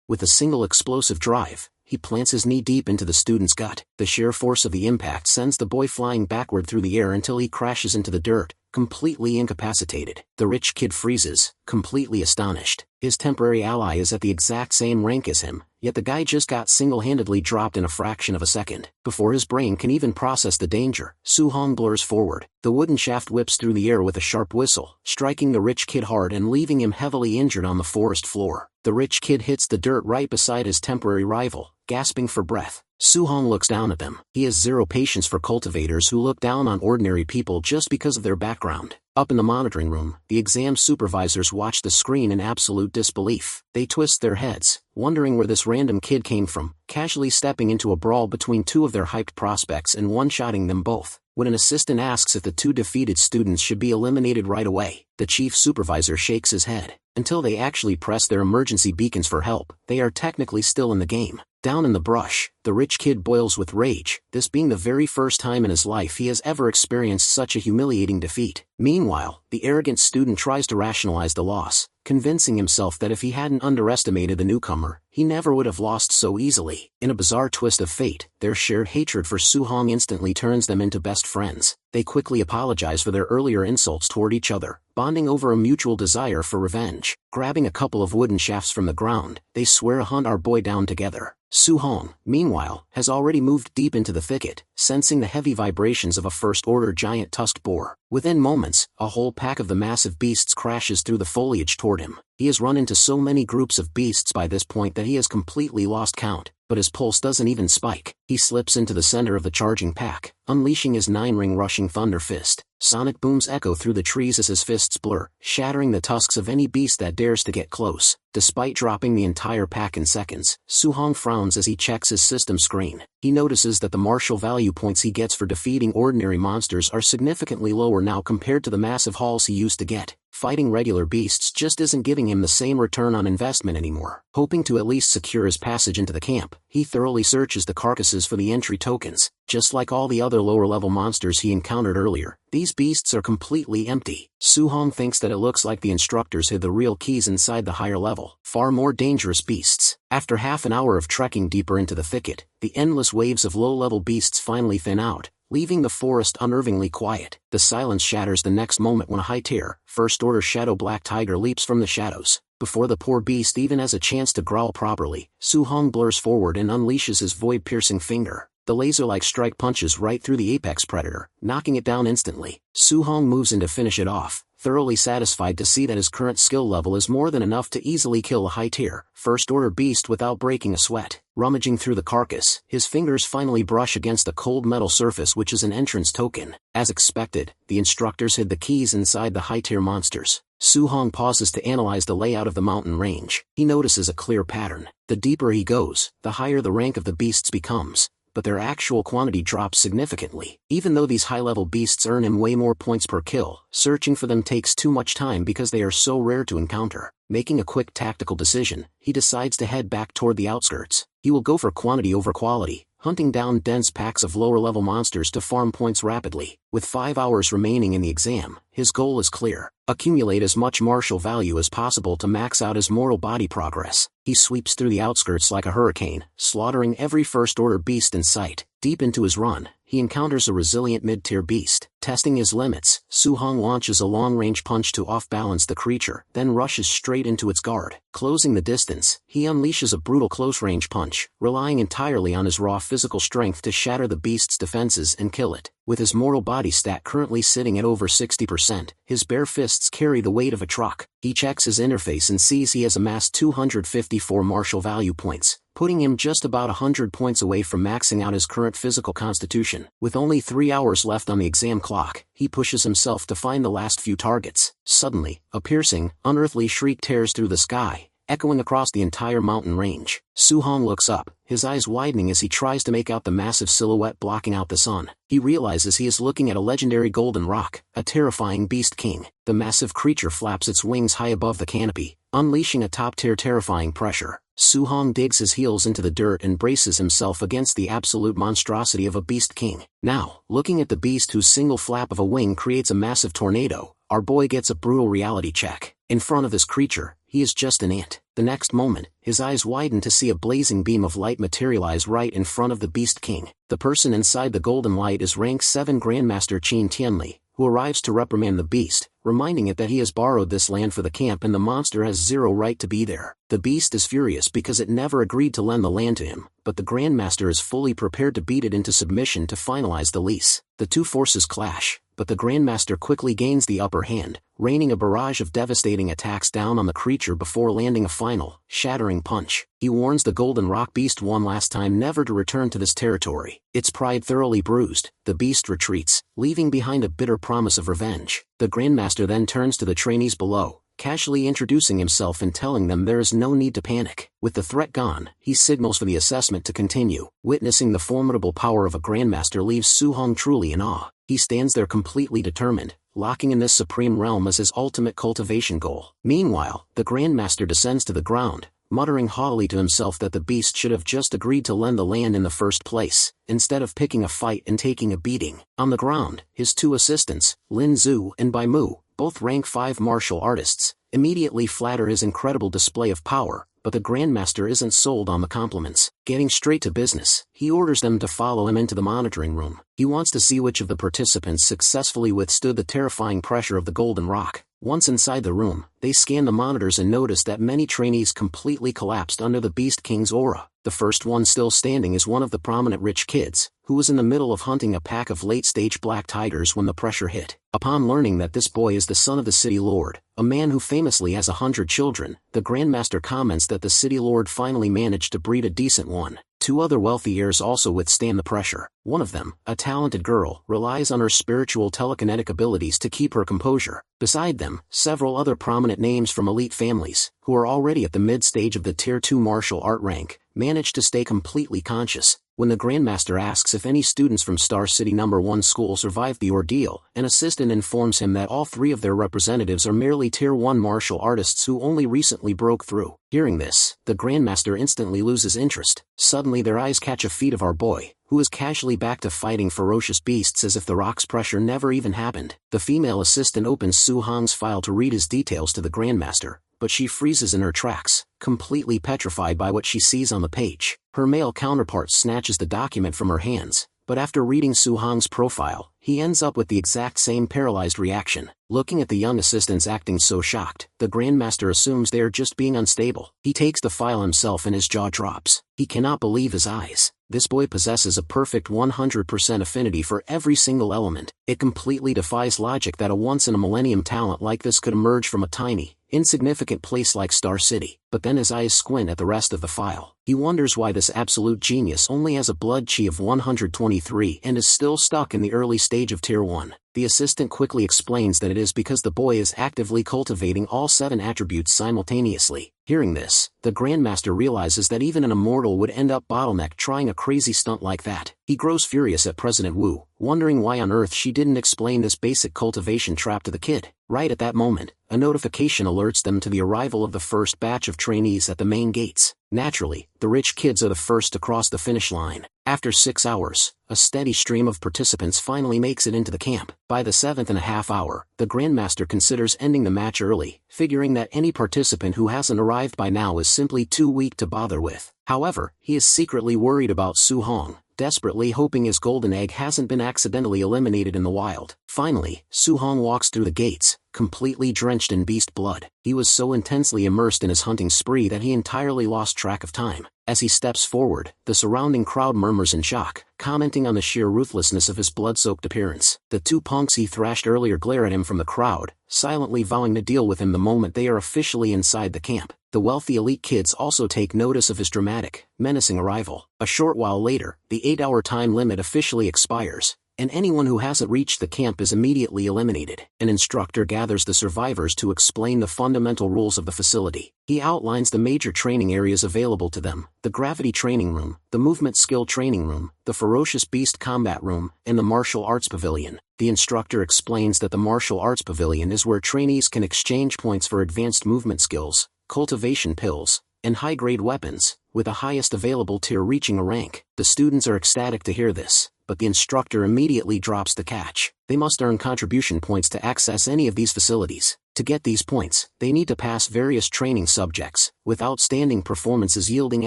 With a single explosive drive, he plants his knee deep into the student's gut. The sheer force of the impact sends the boy flying backward through the air until he crashes into the dirt, completely incapacitated. The rich kid freezes, completely astonished. His temporary ally is at the exact same rank as him, yet the guy just got single-handedly dropped in a fraction of a second. Before his brain can even process the danger, Su Hong blurs forward. The wooden shaft whips through the air with a sharp whistle, striking the rich kid hard and leaving him heavily injured on the forest floor. The rich kid hits the dirt right beside his temporary rival, gasping for breath. Su Hong looks down at them. He has zero patience for cultivators who look down on ordinary people just because of their background. Up in the monitoring room, the exam supervisors watch the screen in absolute disbelief. They twist their heads, wondering where this random kid came from, casually stepping into a brawl between two of their hyped prospects and one-shotting them both. When an assistant asks if the two defeated students should be eliminated right away, the chief supervisor shakes his head. Until they actually press their emergency beacons for help, they are technically still in the game. Down in the brush, the rich kid boils with rage, this being the very first time in his life he has ever experienced such a humiliating defeat. Meanwhile, the arrogant student tries to rationalize the loss, convincing himself that if he hadn't underestimated the newcomer, he never would have lost so easily. In a bizarre twist of fate, their shared hatred for Su Hong instantly turns them into best friends. They quickly apologize for their earlier insults toward each other, bonding over a mutual desire for revenge. Grabbing a couple of wooden shafts from the ground, they swear to hunt our boy down together. Su Hong, meanwhile, has already moved deep into the thicket, sensing the heavy vibrations of a first-order giant tusked boar. Within moments, a whole pack of the massive beasts crashes through the foliage toward him. He has run into so many groups of beasts by this point that he has completely lost count, but his pulse doesn't even spike. He slips into the center of the charging pack, unleashing his 9-ring rushing thunder fist. Sonic booms echo through the trees as his fists blur, shattering the tusks of any beast that dares to get close. Despite dropping the entire pack in seconds, Su Hong frowns as he checks his system screen. He notices that the martial value points he gets for defeating ordinary monsters are significantly lower now compared to the massive hauls he used to get. Fighting regular beasts just isn't giving him the same return on investment anymore. Hoping to at least secure his passage into the camp, he thoroughly searches the carcasses for the entry tokens. Just like all the other lower-level monsters he encountered earlier, these beasts are completely empty. Su Hong thinks that it looks like the instructors hid the real keys inside the higher-level, far more dangerous beasts. After half an hour of trekking deeper into the thicket, the endless waves of low-level beasts finally thin out, leaving the forest unnervingly quiet. The silence shatters the next moment when a high-tier, first-order shadow black tiger leaps from the shadows. Before the poor beast even has a chance to growl properly, Su Hong blurs forward and unleashes his void-piercing finger. The laser-like strike punches right through the apex predator, knocking it down instantly. Su-hong moves in to finish it off, thoroughly satisfied to see that his current skill level is more than enough to easily kill a high-tier, first-order beast without breaking a sweat. Rummaging through the carcass, his fingers finally brush against the cold metal surface, which is an entrance token. As expected, the instructors hid the keys inside the high-tier monsters. Su-hong pauses to analyze the layout of the mountain range. He notices a clear pattern. The deeper he goes, the higher the rank of the beasts becomes, but their actual quantity drops significantly. Even though these high-level beasts earn him way more points per kill, searching for them takes too much time because they are so rare to encounter. Making a quick tactical decision, he decides to head back toward the outskirts. He will go for quantity over quality, hunting down dense packs of lower-level monsters to farm points rapidly. With 5 hours remaining in the exam, his goal is clear. Accumulate as much martial value as possible to max out his mortal body progress. He sweeps through the outskirts like a hurricane, slaughtering every first-order beast in sight. Deep into his run, he encounters a resilient mid-tier beast. Testing his limits, Su-hong launches a long-range punch to off-balance the creature, then rushes straight into its guard. Closing the distance, he unleashes a brutal close-range punch, relying entirely on his raw physical strength to shatter the beast's defenses and kill it. With his mortal body stat currently sitting at over 60%, his bare fists carry the weight of a truck. He checks his interface and sees he has amassed 254 martial value points, putting him just about 100 points away from maxing out his current physical constitution. With only 3 hours left on the exam clock, he pushes himself to find the last few targets. Suddenly, a piercing, unearthly shriek tears through the sky, echoing across the entire mountain range. Su-hong looks up, his eyes widening as he tries to make out the massive silhouette blocking out the sun. He realizes he is looking at a legendary golden roc, a terrifying beast king. The massive creature flaps its wings high above the canopy, unleashing a top-tier terrifying pressure. Su-hong digs his heels into the dirt and braces himself against the absolute monstrosity of a beast king. Now, looking at the beast whose single flap of a wing creates a massive tornado, our boy gets a brutal reality check. In front of this creature, he is just an ant. The next moment, his eyes widen to see a blazing beam of light materialize right in front of the Beast King. The person inside the golden light is rank 7 Grandmaster Qin Tianli, who arrives to reprimand the beast, reminding it that he has borrowed this land for the camp and the monster has zero right to be there. The beast is furious because it never agreed to lend the land to him, but the Grandmaster is fully prepared to beat it into submission to finalize the lease. The two forces clash, but the Grandmaster quickly gains the upper hand, raining a barrage of devastating attacks down on the creature before landing a final, shattering punch. He warns the Golden Rock Beast one last time never to return to this territory. Its pride thoroughly bruised, the beast retreats, leaving behind a bitter promise of revenge. The Grandmaster then turns to the trainees below, casually introducing himself and telling them there is no need to panic. With the threat gone, he signals for the assessment to continue. Witnessing the formidable power of a Grandmaster leaves Su-hong truly in awe. He stands there completely determined, locking in this supreme realm as his ultimate cultivation goal. Meanwhile, the Grandmaster descends to the ground, muttering haughtily to himself that the beast should have just agreed to lend the land in the first place, instead of picking a fight and taking a beating. On the ground, his two assistants, Lin Zhu and Bai Mu, both rank 5 martial artists, immediately flatter his incredible display of power, but the Grandmaster isn't sold on the compliments. Getting straight to business, he orders them to follow him into the monitoring room. He wants to see which of the participants successfully withstood the terrifying pressure of the Golden Rock. Once inside the room, they scan the monitors and notice that many trainees completely collapsed under the Beast King's aura. The first one still standing is one of the prominent rich kids, who was in the middle of hunting a pack of late-stage black tigers when the pressure hit. Upon learning that this boy is the son of the city lord, a man who famously has 100 children, the Grandmaster comments that the city lord finally managed to breed a decent one. 2 other wealthy heirs also withstand the pressure. One of them, a talented girl, relies on her spiritual telekinetic abilities to keep her composure. Beside them, several other prominent names from elite families, who are already at the mid-stage of the Tier 2 martial art rank, manage to stay completely conscious. When the Grandmaster asks if any students from Star City No. 1 school survived the ordeal, an assistant informs him that all 3 of their representatives are merely Tier 1 martial artists who only recently broke through. Hearing this, the Grandmaster instantly loses interest. Suddenly their eyes catch a feat of our boy, who is casually back to fighting ferocious beasts as if the rock's pressure never even happened. The female assistant opens Su-hong's file to read his details to the Grandmaster, but she freezes in her tracks, completely petrified by what she sees on the page. Her male counterpart snatches the document from her hands, but after reading Su-hong's profile, he ends up with the exact same paralyzed reaction. Looking at the young assistants acting so shocked, the Grandmaster assumes they are just being unstable. He takes the file himself and his jaw drops. He cannot believe his eyes. This boy possesses a perfect 100% affinity for every single element. It completely defies logic that a once-in-a-millennium talent like this could emerge from a tiny, insignificant place like Star City. But then his eyes squint at the rest of the file. He wonders why this absolute genius only has a blood chi of 123 and is still stuck in the early stage of Tier 1. The assistant quickly explains that it is because the boy is actively cultivating all 7 attributes simultaneously. Hearing this, the Grandmaster realizes that even an immortal would end up bottlenecked trying a crazy stunt like that. He grows furious at President Wu, wondering why on earth she didn't explain this basic cultivation trap to the kid. Right at that moment, a notification alerts them to the arrival of the first batch of trainees at the main gates. Naturally, the rich kids are the first to cross the finish line. After 6 hours, a steady stream of participants finally makes it into the camp. By the 7.5 hour, the Grandmaster considers ending the match early, figuring that any participant who hasn't arrived by now is simply too weak to bother with. However, he is secretly worried about Su Hong, desperately hoping his golden egg hasn't been accidentally eliminated in the wild. Finally, Su Hong walks through the gates, completely drenched in beast blood. He was so intensely immersed in his hunting spree that he entirely lost track of time. As he steps forward, the surrounding crowd murmurs in shock, commenting on the sheer ruthlessness of his blood-soaked appearance. The 2 punks he thrashed earlier glare at him from the crowd, silently vowing to deal with him the moment they are officially inside the camp. The wealthy elite kids also take notice of his dramatic, menacing arrival. A short while later, the 8-hour time limit officially expires, and anyone who hasn't reached the camp is immediately eliminated. An instructor gathers the survivors to explain the fundamental rules of the facility. He outlines the major training areas available to them: the gravity training room, the movement skill training room, the ferocious beast combat room, and the martial arts pavilion. The instructor explains that the martial arts pavilion is where trainees can exchange points for advanced movement skills, cultivation pills, and high-grade weapons, with the highest available tier reaching a rank. The students are ecstatic to hear this, but the instructor immediately drops the catch. They must earn contribution points to access any of these facilities. To get these points, they need to pass various training subjects, with outstanding performances yielding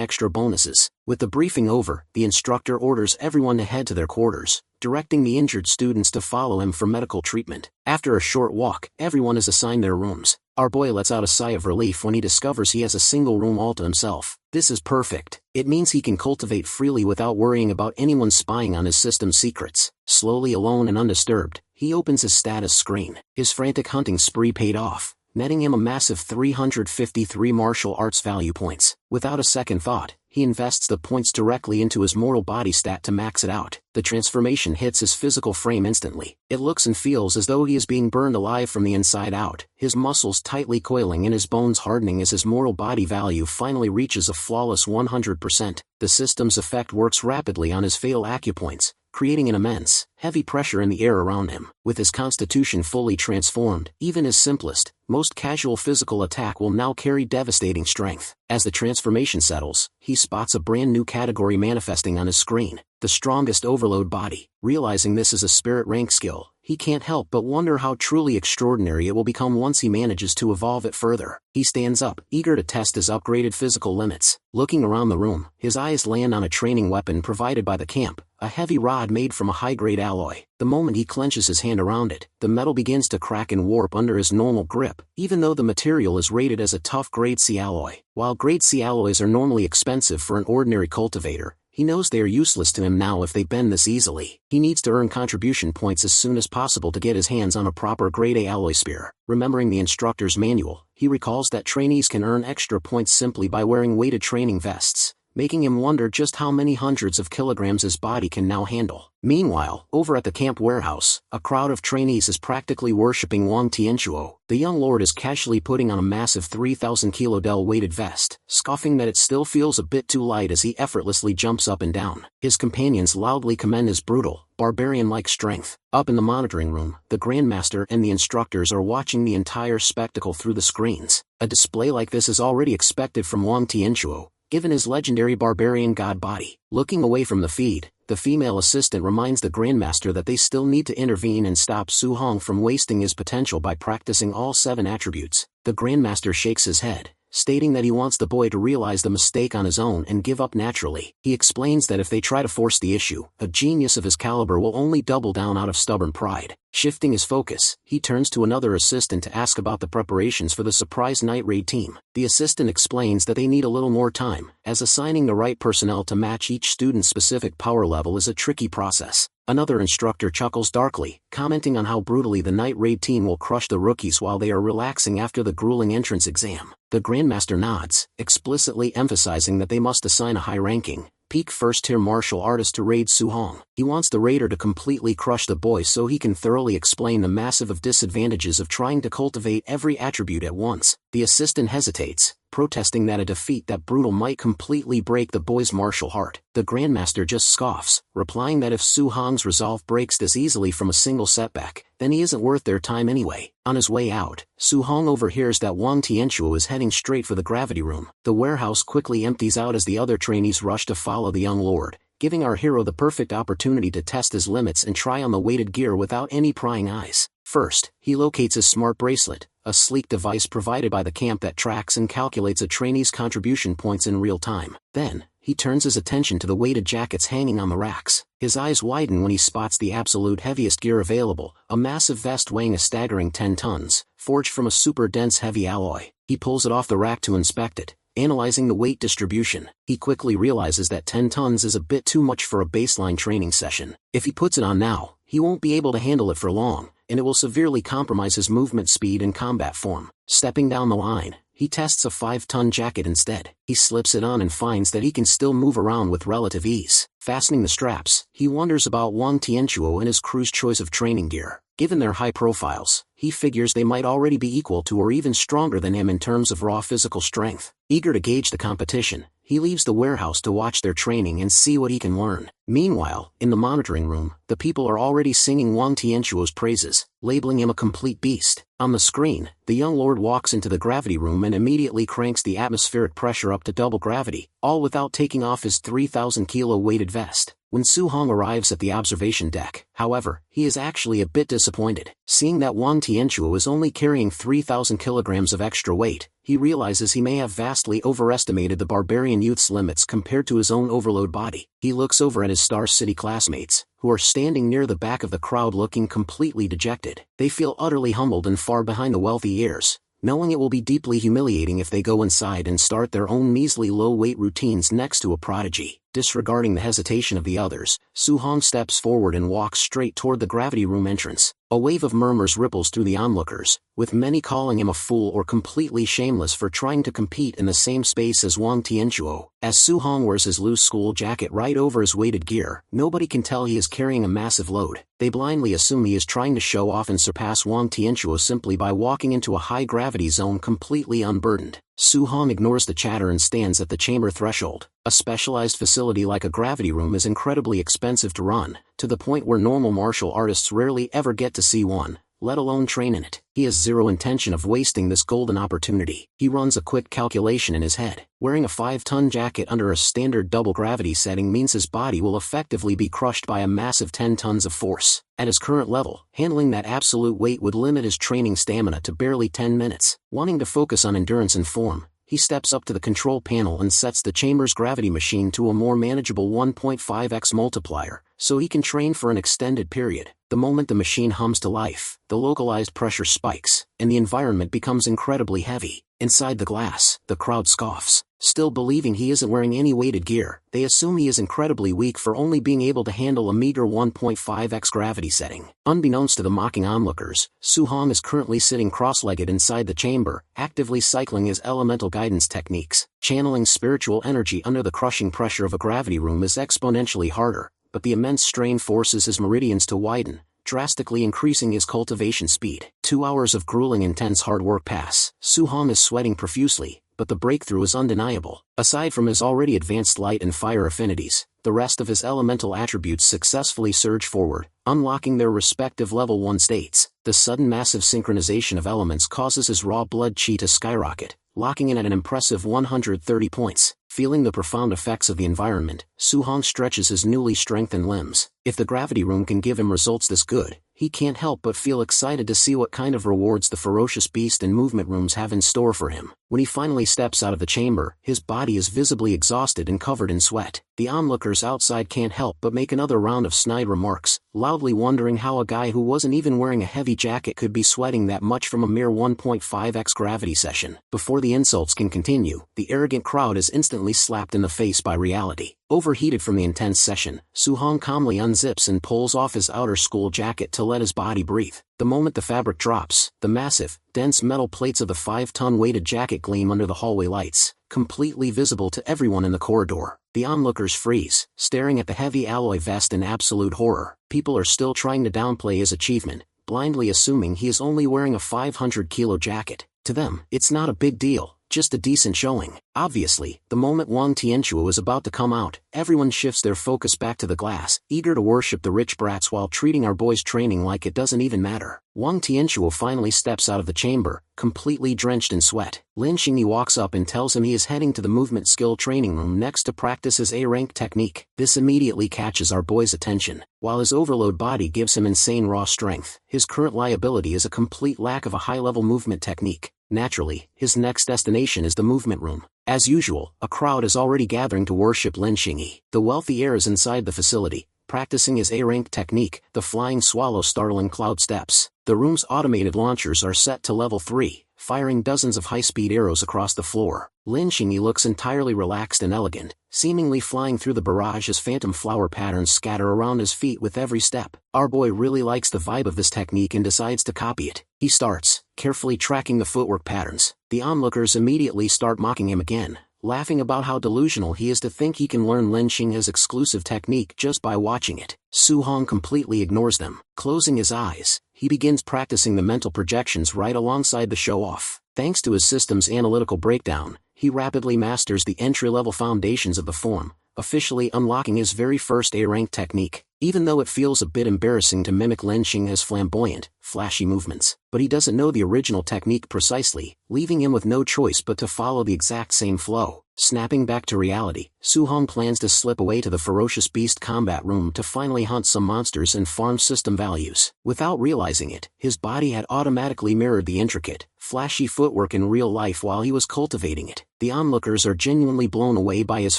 extra bonuses. With the briefing over, the instructor orders everyone to head to their quarters, directing the injured students to follow him for medical treatment. After a short walk, everyone is assigned their rooms. Our boy lets out a sigh of relief when he discovers he has a single room all to himself. This is perfect. It means he can cultivate freely without worrying about anyone spying on his system's secrets. Slowly, alone and undisturbed, he opens his status screen. His frantic hunting spree paid off, netting him a massive 353 martial arts value points. Without a second thought, he invests the points directly into his mortal body stat to max it out. The transformation hits his physical frame instantly. It looks and feels as though he is being burned alive from the inside out, his muscles tightly coiling and his bones hardening as his mortal body value finally reaches a flawless 100%. The system's effect works rapidly on his fatal acupoints, creating an immense, heavy pressure in the air around him. With his constitution fully transformed, even his simplest, most casual physical attack will now carry devastating strength. As the transformation settles, he spots a brand new category manifesting on his screen: the strongest overload body. Realizing this is a spirit rank skill, he can't help but wonder how truly extraordinary it will become once he manages to evolve it further. He stands up, eager to test his upgraded physical limits. Looking around the room, his eyes land on a training weapon provided by the camp, a heavy rod made from a high-grade alloy. The moment he clenches his hand around it, the metal begins to crack and warp under his normal grip, even though the material is rated as a tough Grade C alloy. While Grade C alloys are normally expensive for an ordinary cultivator, he knows they are useless to him now if they bend this easily. He needs to earn contribution points as soon as possible to get his hands on a proper Grade A alloy spear. Remembering the instructor's manual, he recalls that trainees can earn extra points simply by wearing weighted training vests, making him wonder just how many hundreds of kilograms his body can now handle. Meanwhile, over at the camp warehouse, a crowd of trainees is practically worshipping Wang Tianchuo. The young lord is casually putting on a massive 3,000 kilodel weighted vest, scoffing that it still feels a bit too light as he effortlessly jumps up and down. His companions loudly commend his brutal, barbarian-like strength. Up in the monitoring room, the Grandmaster and the instructors are watching the entire spectacle through the screens. A display like this is already expected from Wang Tianchuo, given his legendary barbarian god body. Looking away from the feed, the female assistant reminds the Grandmaster that they still need to intervene and stop Su Hong from wasting his potential by practicing all 7 attributes. The Grandmaster shakes his head, stating that he wants the boy to realize the mistake on his own and give up naturally. He explains that if they try to force the issue, a genius of his caliber will only double down out of stubborn pride. Shifting his focus, he turns to another assistant to ask about the preparations for the surprise night raid team. The assistant explains that they need a little more time, as assigning the right personnel to match each student's specific power level is a tricky process. Another instructor chuckles darkly, commenting on how brutally the night raid team will crush the rookies while they are relaxing after the grueling entrance exam. The Grandmaster nods, explicitly emphasizing that they must assign a high-ranking, peak first-tier martial artist to raid Su-hong. He wants the raider to completely crush the boy so he can thoroughly explain the massive disadvantages of trying to cultivate every attribute at once. The assistant hesitates, protesting that a defeat that brutal might completely break the boy's martial heart. The Grandmaster just scoffs, replying that if Su-hong's resolve breaks this easily from a single setback, then he isn't worth their time anyway. On his way out, Su-hong overhears that Wang Tianchuo is heading straight for the gravity room. The warehouse quickly empties out as the other trainees rush to follow the young lord, giving our hero the perfect opportunity to test his limits and try on the weighted gear without any prying eyes. First, he locates his smart bracelet, a sleek device provided by the camp that tracks and calculates a trainee's contribution points in real time. Then, he turns his attention to the weighted jackets hanging on the racks. His eyes widen when he spots the absolute heaviest gear available, a massive vest weighing a staggering 10 tons, forged from a super dense heavy alloy. He pulls it off the rack to inspect it, analyzing the weight distribution. He quickly realizes that 10 tons is a bit too much for a baseline training session. If he puts it on now, he won't be able to handle it for long, and it will severely compromise his movement speed and combat form. Stepping down the line, he tests a 5-ton jacket instead. He slips it on and finds that he can still move around with relative ease. Fastening the straps, he wonders about Wang Tianchuo and his crew's choice of training gear. Given their high profiles, he figures they might already be equal to or even stronger than him in terms of raw physical strength. Eager to gauge the competition, he leaves the warehouse to watch their training and see what he can learn. Meanwhile, in the monitoring room, the people are already singing Wang Tianchuo's praises, labeling him a complete beast. On the screen, the young lord walks into the gravity room and immediately cranks the atmospheric pressure up to double gravity, all without taking off his 3,000-kilo weighted vest. When Su-hong arrives at the observation deck, however, he is actually a bit disappointed. Seeing that Wang Tianchuo is only carrying 3,000 kilograms of extra weight, he realizes he may have vastly overestimated the barbarian youth's limits compared to his own overload body. He looks over at his Star City classmates, who are standing near the back of the crowd looking completely dejected. They feel utterly humbled and far behind the wealthy heirs, knowing it will be deeply humiliating if they go inside and start their own measly low-weight routines next to a prodigy. Disregarding the hesitation of the others, Su-hong steps forward and walks straight toward the gravity room entrance. A wave of murmurs ripples through the onlookers, with many calling him a fool or completely shameless for trying to compete in the same space as Wang Tianchuo. As Su-hong wears his loose school jacket right over his weighted gear, nobody can tell he is carrying a massive load. They blindly assume he is trying to show off and surpass Wang Tianchuo simply by walking into a high-gravity zone completely unburdened. Su-hong ignores the chatter and stands at the chamber threshold. A specialized facility like a gravity room is incredibly expensive to run, to the point where normal martial artists rarely ever get to see one, let alone train in it. He has zero intention of wasting this golden opportunity. He runs a quick calculation in his head. Wearing a 5-ton jacket under a standard double gravity setting means his body will effectively be crushed by a massive 10 tons of force. At his current level, handling that absolute weight would limit his training stamina to barely 10 minutes. Wanting to focus on endurance and form, he steps up to the control panel and sets the chamber's gravity machine to a more manageable 1.5x multiplier, so he can train for an extended period. The moment the machine hums to life, the localized pressure spikes, and the environment becomes incredibly heavy. Inside the glass, the crowd scoffs. Still believing he isn't wearing any weighted gear, they assume he is incredibly weak for only being able to handle a meager 1.5x gravity setting. Unbeknownst to the mocking onlookers, Su-hong is currently sitting cross-legged inside the chamber, actively cycling his elemental guidance techniques. Channeling spiritual energy under the crushing pressure of a gravity room is exponentially harder, but the immense strain forces his meridians to widen, drastically increasing his cultivation speed. 2 hours of grueling intense hard work pass. Su-hong is sweating profusely, but the breakthrough is undeniable. Aside from his already advanced light and fire affinities, the rest of his elemental attributes successfully surge forward, unlocking their respective level 1 states. The sudden massive synchronization of elements causes his raw blood chi to skyrocket, locking in at an impressive 130 points. Feeling the profound effects of the environment, Su-hong stretches his newly strengthened limbs. If the gravity room can give him results this good, he can't help but feel excited to see what kind of rewards the ferocious beast and movement rooms have in store for him. When he finally steps out of the chamber, his body is visibly exhausted and covered in sweat. The onlookers outside can't help but make another round of snide remarks, loudly wondering how a guy who wasn't even wearing a heavy jacket could be sweating that much from a mere 1.5x gravity session. Before the insults can continue, the arrogant crowd is instantly slapped in the face by reality. Overheated from the intense session, Su-hong calmly unzips and pulls off his outer school jacket to let his body breathe. The moment the fabric drops, the massive, dense metal plates of the 5-ton weighted jacket gleam under the hallway lights, completely visible to everyone in the corridor. The onlookers freeze, staring at the heavy alloy vest in absolute horror. People are still trying to downplay his achievement, blindly assuming he is only wearing a 500-kilo jacket. To them, it's not a big deal, just a decent showing. Obviously, the moment Wang Tianchuo is about to come out, everyone shifts their focus back to the glass, eager to worship the rich brats while treating our boy's training like it doesn't even matter. Wang Tianchuo finally steps out of the chamber, completely drenched in sweat. Lin Xingyi walks up and tells him he is heading to the movement skill training room next to practice his A-rank technique. This immediately catches our boy's attention. While his overload body gives him insane raw strength, his current liability is a complete lack of a high-level movement technique. Naturally, his next destination is the movement room. As usual, a crowd is already gathering to worship Lin Xingyi. The wealthy heir is inside the facility, practicing his A-rank technique, the flying swallow startling cloud steps. The room's automated launchers are set to level 3, firing dozens of high-speed arrows across the floor. Lin Xingyi looks entirely relaxed and elegant, seemingly flying through the barrage as phantom flower patterns scatter around his feet with every step. Our boy really likes the vibe of this technique and decides to copy it. He starts, carefully tracking the footwork patterns. The onlookers immediately start mocking him again, laughing about how delusional he is to think he can learn Lin Xingyi's exclusive technique just by watching it. Su-hong completely ignores them. Closing his eyes, he begins practicing the mental projections right alongside the show-off. Thanks to his system's analytical breakdown, he rapidly masters the entry-level foundations of the form, officially unlocking his very first A-rank technique. Even though it feels a bit embarrassing to mimic Lin Xingyi's flamboyant, flashy movements, but he doesn't know the original technique precisely, leaving him with no choice but to follow the exact same flow. Snapping back to reality, Su-hong plans to slip away to the ferocious beast combat room to finally hunt some monsters and farm system values. Without realizing it, his body had automatically mirrored the intricate, flashy footwork in real life while he was cultivating it. The onlookers are genuinely blown away by his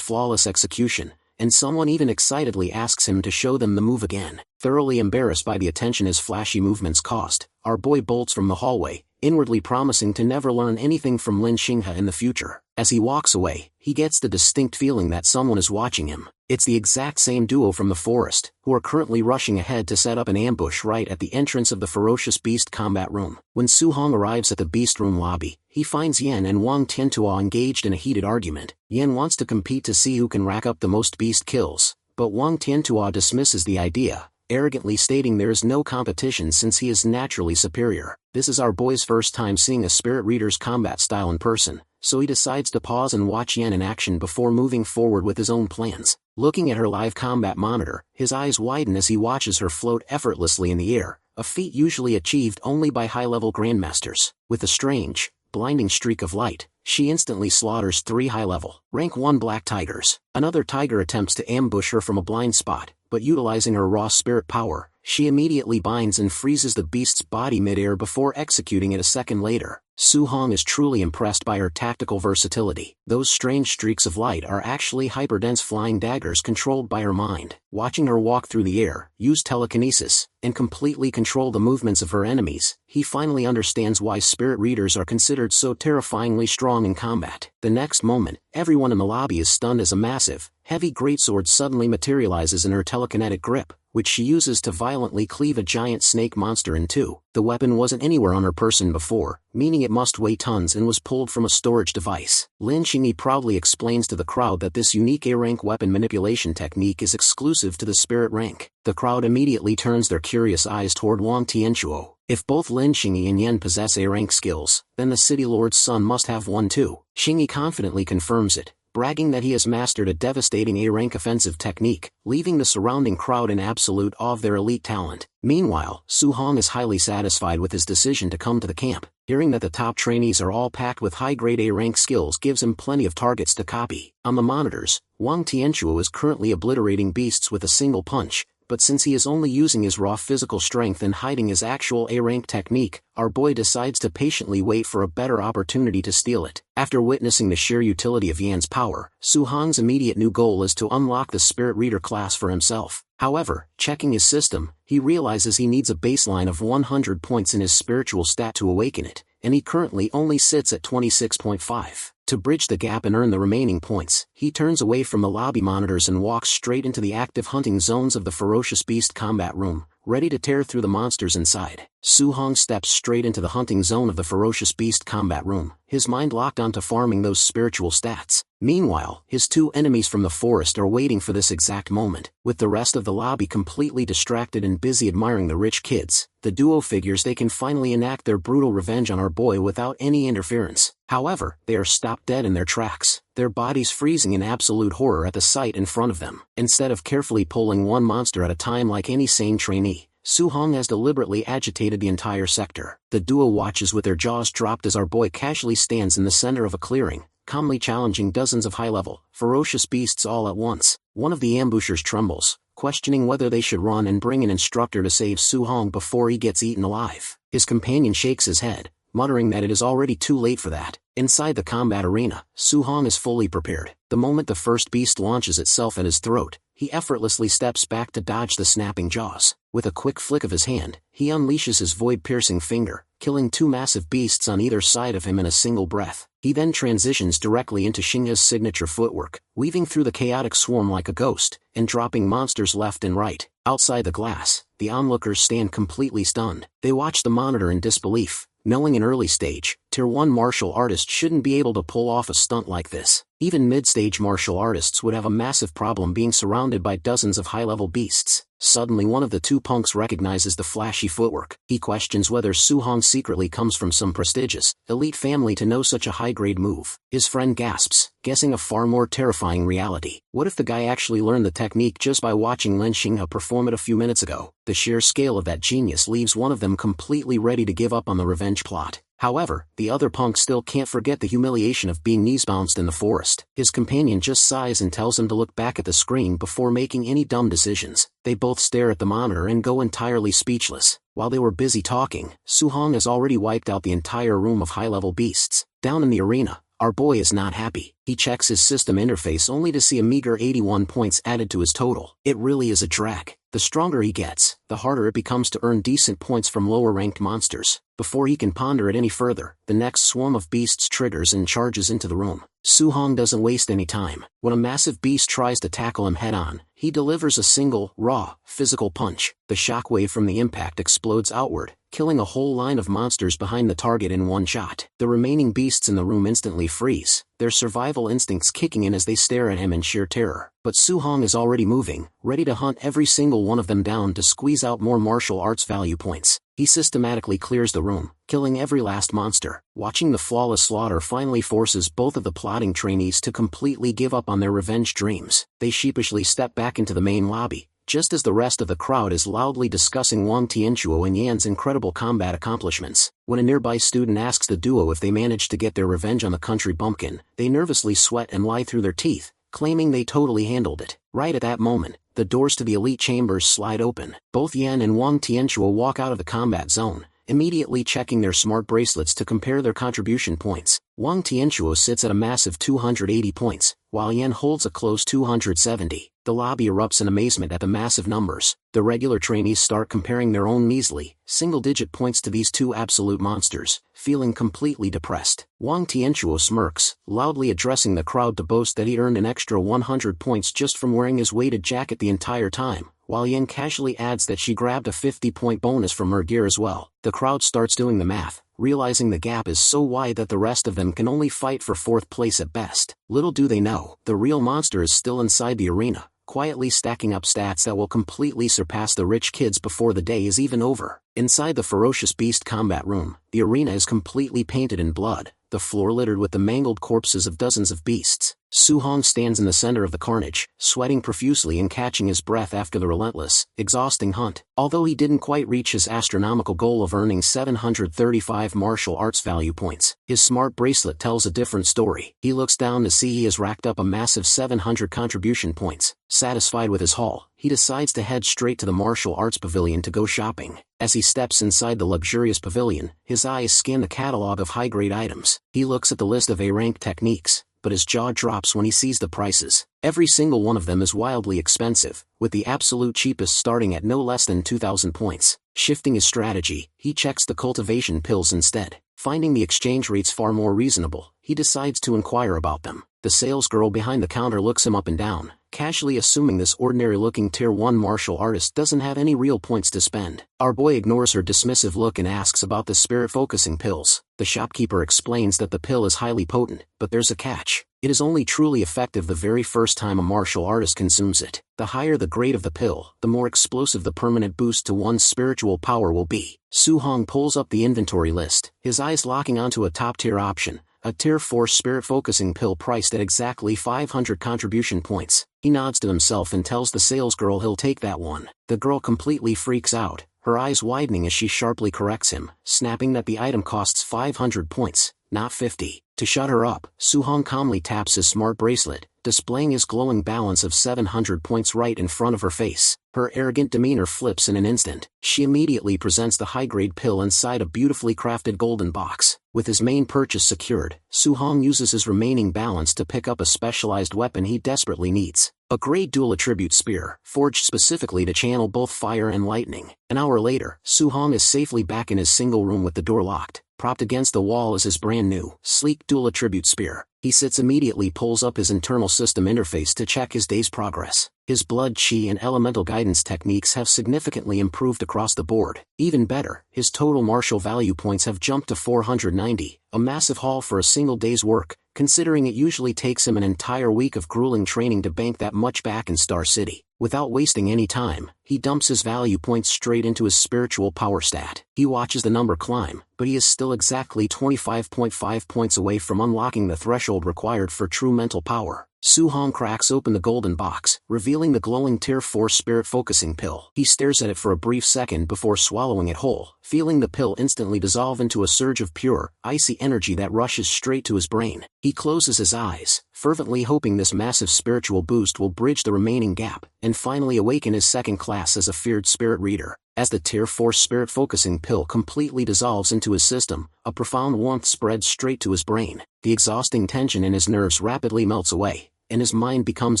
flawless execution, and someone even excitedly asks him to show them the move again. Thoroughly embarrassed by the attention his flashy movements caused, our boy bolts from the hallway, inwardly promising to never learn anything from Lin Xingyi in the future. As he walks away, he gets the distinct feeling that someone is watching him. It's the exact same duo from the forest, who are currently rushing ahead to set up an ambush right at the entrance of the ferocious beast combat room. When Su-hong arrives at the beast room lobby, he finds Yan and Wang Tiantuo engaged in a heated argument. Yan wants to compete to see who can rack up the most beast kills, but Wang Tiantuo dismisses the idea, arrogantly stating there is no competition since he is naturally superior. This is our boy's first time seeing a spirit reader's combat style in person, so he decides to pause and watch Yan in action before moving forward with his own plans. Looking at her live combat monitor, his eyes widen as he watches her float effortlessly in the air, a feat usually achieved only by high-level grandmasters. With a strange, blinding streak of light, she instantly slaughters 3 high-level, rank 1 black tigers. Another tiger attempts to ambush her from a blind spot, but utilizing her raw spirit power, she immediately binds and freezes the beast's body mid-air before executing it a second later. Su-hong is truly impressed by her tactical versatility. Those strange streaks of light are actually hyperdense flying daggers controlled by her mind. Watching her walk through the air, use telekinesis, and completely control the movements of her enemies, he finally understands why spirit readers are considered so terrifyingly strong in combat. The next moment, everyone in the lobby is stunned as a massive, heavy greatsword suddenly materializes in her telekinetic grip, which she uses to violently cleave a giant snake monster in two. The weapon wasn't anywhere on her person before, meaning it must weigh tons and was pulled from a storage device. Lin Xingyi proudly explains to the crowd that this unique A-rank weapon manipulation technique is exclusive to the spirit rank. The crowd immediately turns their curious eyes toward Wang Tianchuo. If both Lin Xingyi and Yan possess A-rank skills, then the city lord's son must have one too. Xingyi confidently confirms it, bragging that he has mastered a devastating A-rank offensive technique, leaving the surrounding crowd in absolute awe of their elite talent. Meanwhile, Su-hong is highly satisfied with his decision to come to the camp. Hearing that the top trainees are all packed with high-grade A-rank skills gives him plenty of targets to copy. On the monitors, Wang Tianchuo is currently obliterating beasts with a single punch, but since he is only using his raw physical strength and hiding his actual A-rank technique, our boy decides to patiently wait for a better opportunity to steal it. After witnessing the sheer utility of Yan's power, Su-hong's immediate new goal is to unlock the Spirit Reader class for himself. However, checking his system, he realizes he needs a baseline of 100 points in his spiritual stat to awaken it, and he currently only sits at 26.5. To bridge the gap and earn the remaining points, he turns away from the lobby monitors and walks straight into the active hunting zones of the Ferocious Beast combat room, ready to tear through the monsters inside. Su-hong steps straight into the hunting zone of the Ferocious Beast combat room, his mind locked onto farming those spiritual stats. Meanwhile, his two enemies from the forest are waiting for this exact moment. With the rest of the lobby completely distracted and busy admiring the rich kids, the duo figures they can finally enact their brutal revenge on our boy without any interference. However, they are stopped dead in their tracks, their bodies freezing in absolute horror at the sight in front of them. Instead of carefully pulling one monster at a time like any sane trainee, Su-hong has deliberately agitated the entire sector. The duo watches with their jaws dropped as our boy casually stands in the center of a clearing, calmly challenging dozens of high-level, ferocious beasts all at once. One of the ambushers trembles, questioning whether they should run and bring an instructor to save Su-hong before he gets eaten alive. His companion shakes his head, muttering that it is already too late for that. Inside the combat arena, Su-hong is fully prepared. The moment the first beast launches itself at his throat, he effortlessly steps back to dodge the snapping jaws. With a quick flick of his hand, he unleashes his void-piercing finger, killing two massive beasts on either side of him in a single breath. He then transitions directly into Xingya's signature footwork, weaving through the chaotic swarm like a ghost, and dropping monsters left and right. Outside the glass, the onlookers stand completely stunned. They watch the monitor in disbelief, knowing in early stage, Tier 1 martial artists shouldn't be able to pull off a stunt like this. Even mid-stage martial artists would have a massive problem being surrounded by dozens of high-level beasts. Suddenly one of the two punks recognizes the flashy footwork. He questions whether Su-hong secretly comes from some prestigious, elite family to know such a high-grade move. His friend gasps, guessing a far more terrifying reality. What if the guy actually learned the technique just by watching Lin Xinghe perform it a few minutes ago? The sheer scale of that genius leaves one of them completely ready to give up on the revenge plot. However, the other punk still can't forget the humiliation of being knees-bounced in the forest. His companion just sighs and tells him to look back at the screen before making any dumb decisions. They both stare at the monitor and go entirely speechless. While they were busy talking, Su-hong has already wiped out the entire room of high-level beasts. Down in the arena, our boy is not happy. He checks his system interface only to see a meager 81 points added to his total. It really is a drag. The stronger he gets, the harder it becomes to earn decent points from lower-ranked monsters. Before he can ponder it any further, the next swarm of beasts triggers and charges into the room. Su-hong doesn't waste any time. When a massive beast tries to tackle him head-on, he delivers a single, raw, physical punch. The shockwave from the impact explodes outward, killing a whole line of monsters behind the target in one shot. The remaining beasts in the room instantly freeze, their survival instincts kicking in as they stare at him in sheer terror. But Su-hong is already moving, ready to hunt every single one of them down to squeeze out more martial arts value points. He systematically clears the room, killing every last monster. Watching the flawless slaughter finally forces both of the plotting trainees to completely give up on their revenge dreams. They sheepishly step back into the main lobby, just as the rest of the crowd is loudly discussing Wang Tianchuo and Yan's incredible combat accomplishments. When a nearby student asks the duo if they managed to get their revenge on the country bumpkin, they nervously sweat and lie through their teeth, claiming they totally handled it. Right at that moment, the doors to the elite chambers slide open. Both Yan and Wang Tianchuo walk out of the combat zone, immediately checking their smart bracelets to compare their contribution points. Wang Tianchuo sits at a massive 280 points, while Yan holds a close 270. The lobby erupts in amazement at the massive numbers. The regular trainees start comparing their own measly, single-digit points to these two absolute monsters, feeling completely depressed. Wang Tianchuo smirks, loudly addressing the crowd to boast that he earned an extra 100 points just from wearing his weighted jacket the entire time, while Yan casually adds that she grabbed a 50-point bonus from her gear as well. The crowd starts doing the math, realizing the gap is so wide that the rest of them can only fight for fourth place at best. Little do they know, the real monster is still inside the arena, quietly stacking up stats that will completely surpass the rich kids before the day is even over. Inside the ferocious beast combat room, the arena is completely painted in blood, the floor littered with the mangled corpses of dozens of beasts. Su-hong stands in the center of the carnage, sweating profusely and catching his breath after the relentless, exhausting hunt. Although he didn't quite reach his astronomical goal of earning 735 martial arts value points, his smart bracelet tells a different story. He looks down to see he has racked up a massive 700 contribution points. Satisfied with his haul, he decides to head straight to the martial arts pavilion to go shopping. As he steps inside the luxurious pavilion, his eyes scan the catalog of high-grade items. He looks at the list of A-rank techniques, but his jaw drops when he sees the prices. Every single one of them is wildly expensive, with the absolute cheapest starting at no less than 2,000 points. Shifting his strategy, he checks the cultivation pills instead. Finding the exchange rates far more reasonable, he decides to inquire about them. The salesgirl behind the counter looks him up and down, casually assuming this ordinary-looking Tier 1 martial artist doesn't have any real points to spend. Our boy ignores her dismissive look and asks about the spirit-focusing pills. The shopkeeper explains that the pill is highly potent, but there's a catch. It is only truly effective the very first time a martial artist consumes it. The higher the grade of the pill, the more explosive the permanent boost to one's spiritual power will be. Su-hong pulls up the inventory list, his eyes locking onto a top-tier option, a Tier 4 spirit-focusing pill priced at exactly 500 contribution points. He nods to himself and tells the salesgirl he'll take that one. The girl completely freaks out, her eyes widening as she sharply corrects him, snapping that the item costs 500 points, not 50. To shut her up, Su-hong calmly taps his smart bracelet, displaying his glowing balance of 700 points right in front of her face. Her arrogant demeanor flips in an instant. She immediately presents the high-grade pill inside a beautifully crafted golden box. With his main purchase secured, Su-hong uses his remaining balance to pick up a specialized weapon he desperately needs. A great dual-attribute spear, forged specifically to channel both fire and lightning. An hour later, Su-hong is safely back in his single room with the door locked. Propped against the wall is his brand new, sleek dual-attribute spear. He sits immediately, pulls up his internal system interface to check his day's progress. His blood chi and elemental guidance techniques have significantly improved across the board. Even better, his total martial value points have jumped to 490, a massive haul for a single day's work, considering it usually takes him an entire week of grueling training to bank that much back in Star City. Without wasting any time, he dumps his value points straight into his spiritual power stat. He watches the number climb, but he is still exactly 25.5 points away from unlocking the threshold required for true mental power. Su-hong cracks open the golden box, revealing the glowing Tier 4 spirit-focusing pill. He stares at it for a brief second before swallowing it whole, feeling the pill instantly dissolve into a surge of pure, icy energy that rushes straight to his brain. He closes his eyes, fervently hoping this massive spiritual boost will bridge the remaining gap, and finally awaken his second class as a feared spirit reader. As the Tier 4 spirit-focusing pill completely dissolves into his system, a profound warmth spreads straight to his brain. The exhausting tension in his nerves rapidly melts away, and his mind becomes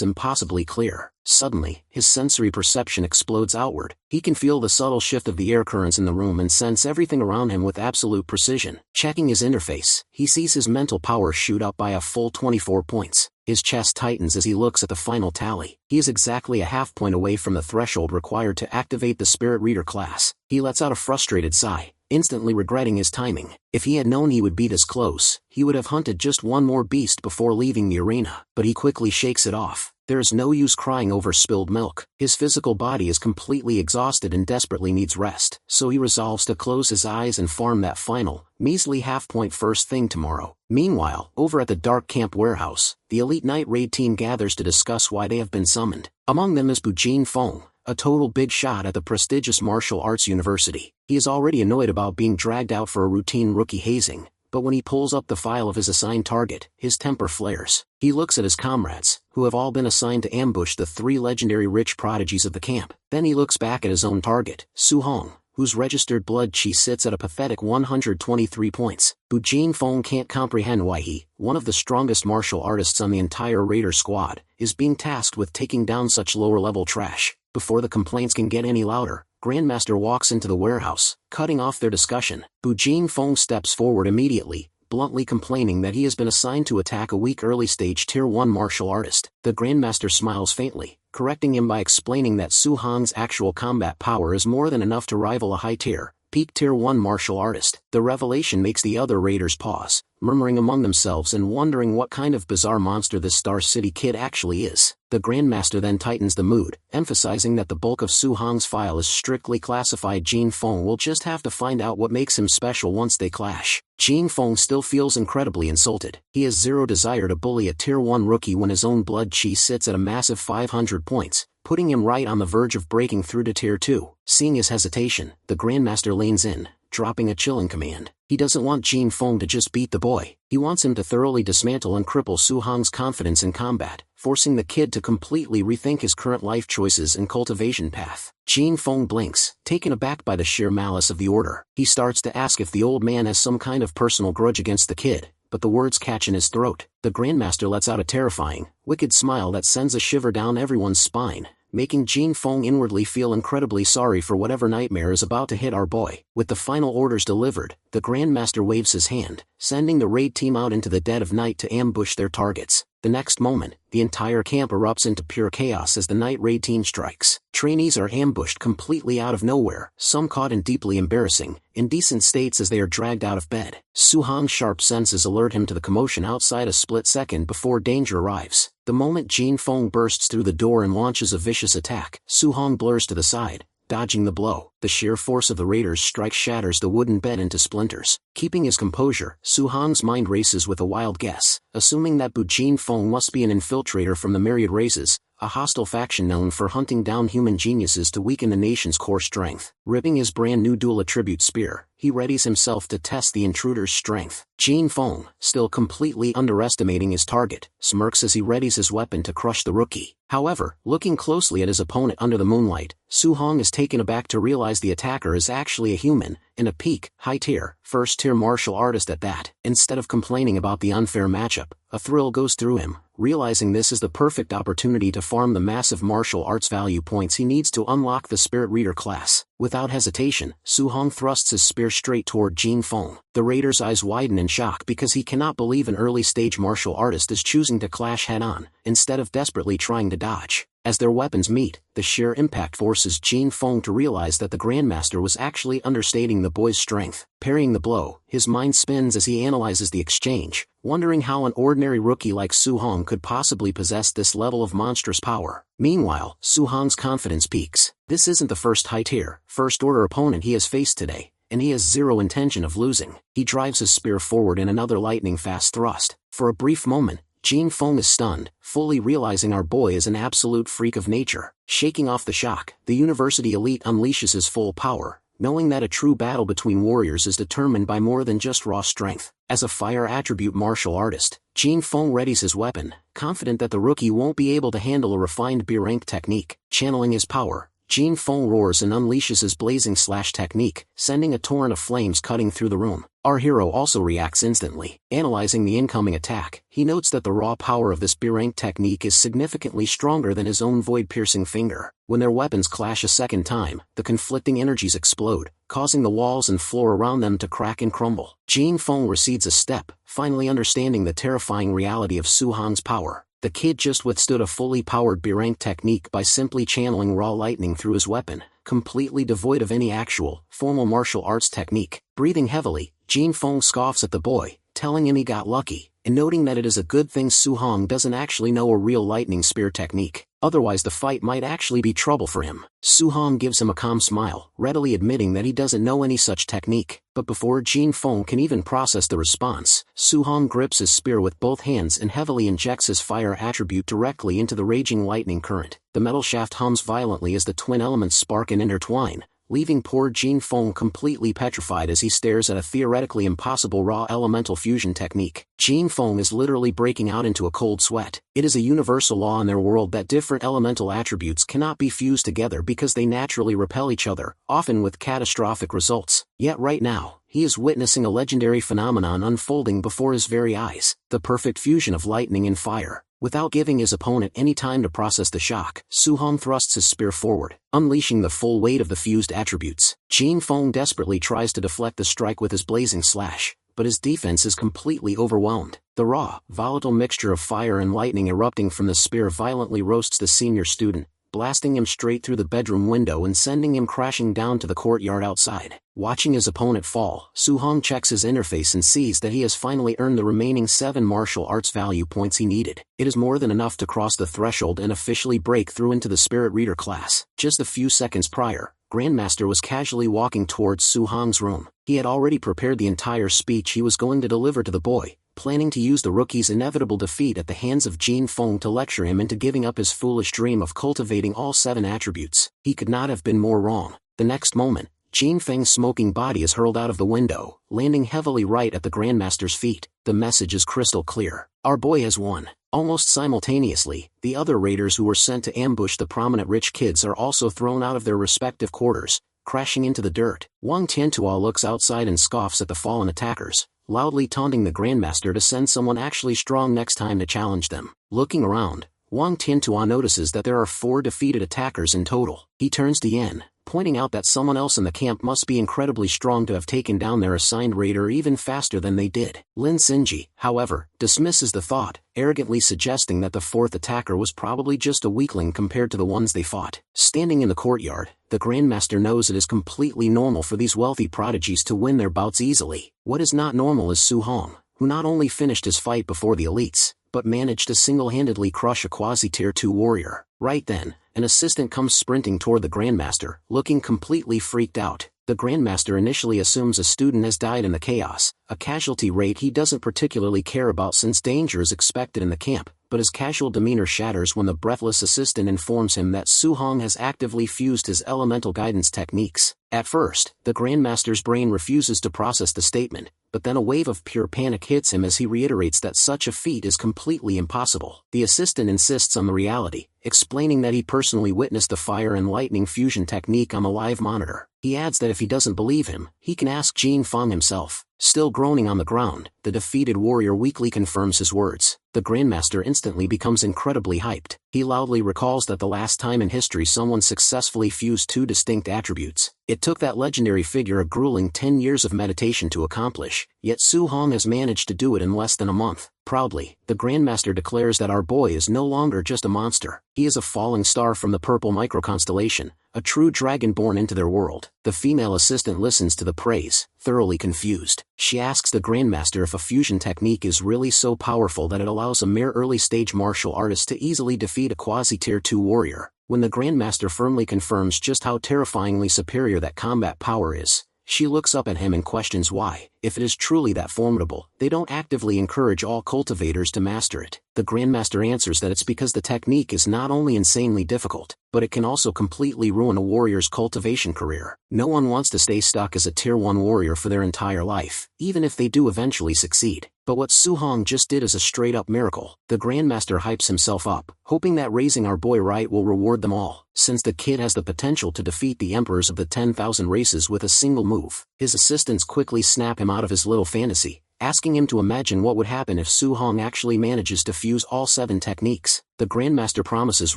impossibly clear. Suddenly, his sensory perception explodes outward. He can feel the subtle shift of the air currents in the room and sense everything around him with absolute precision. Checking his interface, he sees his mental power shoot up by a full 24 points. His chest tightens as he looks at the final tally. He is exactly a half point away from the threshold required to activate the Spirit Reader class. He lets out a frustrated sigh, instantly regretting his timing. If he had known he would be this close, he would have hunted just one more beast before leaving the arena. But he quickly shakes it off. There is no use crying over spilled milk. His physical body is completely exhausted and desperately needs rest, so he resolves to close his eyes and farm that final, measly half-point first thing tomorrow. Meanwhile, over at the Dark Camp warehouse, the elite night raid team gathers to discuss why they have been summoned. Among them is Bujin Feng, a total big shot at the prestigious martial arts university. He is already annoyed about being dragged out for a routine rookie hazing, but when he pulls up the file of his assigned target, his temper flares. He looks at his comrades, who have all been assigned to ambush the 3 legendary rich prodigies of the camp. Then he looks back at his own target, Su-hong, whose registered blood chi sits at a pathetic 123 points. Bujin Feng can't comprehend why he, one of the strongest martial artists on the entire raider squad, is being tasked with taking down such lower-level trash. Before the complaints can get any louder, Grandmaster walks into the warehouse, cutting off their discussion. Bujin Feng steps forward immediately, bluntly complaining that he has been assigned to attack a weak early-stage Tier 1 martial artist. The Grandmaster smiles faintly, correcting him by explaining that Su-hong's actual combat power is more than enough to rival a high-tier, Peak Tier 1 martial artist. The revelation makes the other raiders pause, murmuring among themselves and wondering what kind of bizarre monster this Star City kid actually is. The Grandmaster then tightens the mood, emphasizing that the bulk of Su Hong's file is strictly classified. Jin Feng will just have to find out what makes him special once they clash. Jin Feng still feels incredibly insulted. He has zero desire to bully a Tier 1 rookie when his own blood chi sits at a massive 500 points, putting him right on the verge of breaking through to Tier 2. Seeing his hesitation, the Grandmaster leans in, dropping a chilling command. He doesn't want Jin Feng to just beat the boy. He wants him to thoroughly dismantle and cripple Su Hong's confidence in combat, forcing the kid to completely rethink his current life choices and cultivation path. Jin Feng blinks, taken aback by the sheer malice of the order. He starts to ask if the old man has some kind of personal grudge against the kid, but the words catch in his throat. The Grandmaster lets out a terrifying, wicked smile that sends a shiver down everyone's spine, making Jin Feng inwardly feel incredibly sorry for whatever nightmare is about to hit our boy. With the final orders delivered, the Grandmaster waves his hand, sending the raid team out into the dead of night to ambush their targets. The next moment, the entire camp erupts into pure chaos as the night raid team strikes. Trainees are ambushed completely out of nowhere, some caught in deeply embarrassing, indecent states as they are dragged out of bed. Su Hong's sharp senses alert him to the commotion outside a split second before danger arrives. The moment Jin Feng bursts through the door and launches a vicious attack, Su Hong blurs to the side, dodging the blow. The sheer force of the raiders' strike shatters the wooden bed into splinters. Keeping his composure, Su Hong's mind races with a wild guess, assuming that Jin Feng must be an infiltrator from the myriad races, a hostile faction known for hunting down human geniuses to weaken the nation's core strength. Ripping his brand new dual attribute spear, he readies himself to test the intruder's strength. Jin Feng, still completely underestimating his target, smirks as he readies his weapon to crush the rookie. However, looking closely at his opponent under the moonlight, Su Hong is taken aback to realize the attacker is actually a human, and a peak, high-tier, first-tier martial artist at that. Instead of complaining about the unfair matchup, a thrill goes through him, realizing this is the perfect opportunity to farm the massive martial arts value points he needs to unlock the Spirit Reader class. Without hesitation, Su Hong thrusts his spear straight toward Jin Feng. The raider's eyes widen in shock because he cannot believe an early-stage martial artist is choosing to clash head-on, instead of desperately trying to dodge. As their weapons meet, the sheer impact forces Jin Feng to realize that the Grandmaster was actually understating the boy's strength. Parrying the blow, his mind spins as he analyzes the exchange, wondering how an ordinary rookie like Su Hong could possibly possess this level of monstrous power. Meanwhile, Su Hong's confidence peaks. This isn't the first high-tier, first-order opponent he has faced today, and he has zero intention of losing. He drives his spear forward in another lightning-fast thrust. For a brief moment, Jin Feng is stunned, fully realizing our boy is an absolute freak of nature. Shaking off the shock, the university elite unleashes his full power, knowing that a true battle between warriors is determined by more than just raw strength. As a fire attribute martial artist, Jin Feng readies his weapon, confident that the rookie won't be able to handle a refined B-rank technique. Channeling his power, Jin Feng roars and unleashes his blazing slash technique, sending a torrent of flames cutting through the room. Our hero also reacts instantly. Analyzing the incoming attack, he notes that the raw power of this B-rank technique is significantly stronger than his own void-piercing finger. When their weapons clash a second time, the conflicting energies explode, causing the walls and floor around them to crack and crumble. Jin Feng recedes a step, finally understanding the terrifying reality of Su Hong's power. The kid just withstood a fully powered B-rank technique by simply channeling raw lightning through his weapon, completely devoid of any actual, formal martial arts technique. Breathing heavily, Jin Feng scoffs at the boy, telling him he got lucky, and noting that it is a good thing Su Hong doesn't actually know a real lightning spear technique. Otherwise the fight might actually be trouble for him. Su Hong gives him a calm smile, readily admitting that he doesn't know any such technique. But before Jin Feng can even process the response, Su Hong grips his spear with both hands and heavily injects his fire attribute directly into the raging lightning current. The metal shaft hums violently as the twin elements spark and intertwine, leaving poor Jin Feng completely petrified as he stares at a theoretically impossible raw elemental fusion technique. Jin Feng is literally breaking out into a cold sweat. It is a universal law in their world that different elemental attributes cannot be fused together because they naturally repel each other, often with catastrophic results. Yet right now, he is witnessing a legendary phenomenon unfolding before his very eyes, the perfect fusion of lightning and fire. Without giving his opponent any time to process the shock, Su Hong thrusts his spear forward, unleashing the full weight of the fused attributes. Jin Feng desperately tries to deflect the strike with his blazing slash, but his defense is completely overwhelmed. The raw, volatile mixture of fire and lightning erupting from the spear violently roasts the senior student, blasting him straight through the bedroom window and sending him crashing down to the courtyard outside. Watching his opponent fall, Su-hong checks his interface and sees that he has finally earned the remaining 7 martial arts value points he needed. It is more than enough to cross the threshold and officially break through into the Spirit Reader class. Just a few seconds prior, Grandmaster was casually walking towards Su-hong's room. He had already prepared the entire speech he was going to deliver to the boy, planning to use the rookie's inevitable defeat at the hands of Jin Feng to lecture him into giving up his foolish dream of cultivating all 7 attributes. He could not have been more wrong. The next moment, Jin Feng's smoking body is hurled out of the window, landing heavily right at the Grandmaster's feet. The message is crystal clear. Our boy has won. Almost simultaneously, the other raiders who were sent to ambush the prominent rich kids are also thrown out of their respective quarters, crashing into the dirt. Wang Tiantua looks outside and scoffs at the fallen attackers, loudly taunting the Grandmaster to send someone actually strong next time to challenge them. Looking around, Wang Tiantua notices that there are 4 defeated attackers in total. He turns to Yan, pointing out that someone else in the camp must be incredibly strong to have taken down their assigned raider even faster than they did. Lin Xinji, however, dismisses the thought, arrogantly suggesting that the 4th attacker was probably just a weakling compared to the ones they fought. Standing in the courtyard, the Grandmaster knows it is completely normal for these wealthy prodigies to win their bouts easily. What is not normal is Su-hong, who not only finished his fight before the elites, but managed to single-handedly crush a quasi-tier 2 warrior. Right then, an assistant comes sprinting toward the Grandmaster, looking completely freaked out. The Grandmaster initially assumes a student has died in the chaos, a casualty rate he doesn't particularly care about since danger is expected in the camp, but his casual demeanor shatters when the breathless assistant informs him that Su-hong has actively fused his elemental guidance techniques. At first, the Grandmaster's brain refuses to process the statement, but then a wave of pure panic hits him as he reiterates that such a feat is completely impossible. The assistant insists on the reality, explaining that he personally witnessed the fire and lightning fusion technique on the live monitor. He adds that if he doesn't believe him, he can ask Jin Feng himself. Still groaning on the ground, the defeated warrior weakly confirms his words. The Grandmaster instantly becomes incredibly hyped. He loudly recalls that the last time in history someone successfully fused 2 distinct attributes, it took that legendary figure a grueling 10 years of meditation to accomplish, yet Su-hong has managed to do it in less than a month. Proudly, the Grandmaster declares that our boy is no longer just a monster. He is a falling star from the purple microconstellation, a true dragon born into their world. The female assistant listens to the praise, thoroughly confused. She asks the Grandmaster if a fusion technique is really so powerful that it allows a mere early-stage martial artist to easily defeat a quasi-tier 2 warrior. When the Grandmaster firmly confirms just how terrifyingly superior that combat power is, she looks up at him and questions why, if it is truly that formidable, they don't actively encourage all cultivators to master it. The Grandmaster answers that it's because the technique is not only insanely difficult, but it can also completely ruin a warrior's cultivation career. No one wants to stay stuck as a tier 1 warrior for their entire life, even if they do eventually succeed. But what Su-hong just did is a straight-up miracle. The Grandmaster hypes himself up, hoping that raising our boy right will reward them all, since the kid has the potential to defeat the emperors of the 10,000 races with a single move. His assistants quickly snap him out of his little fantasy, asking him to imagine what would happen if Su-hong actually manages to fuse all 7 techniques. The Grandmaster promises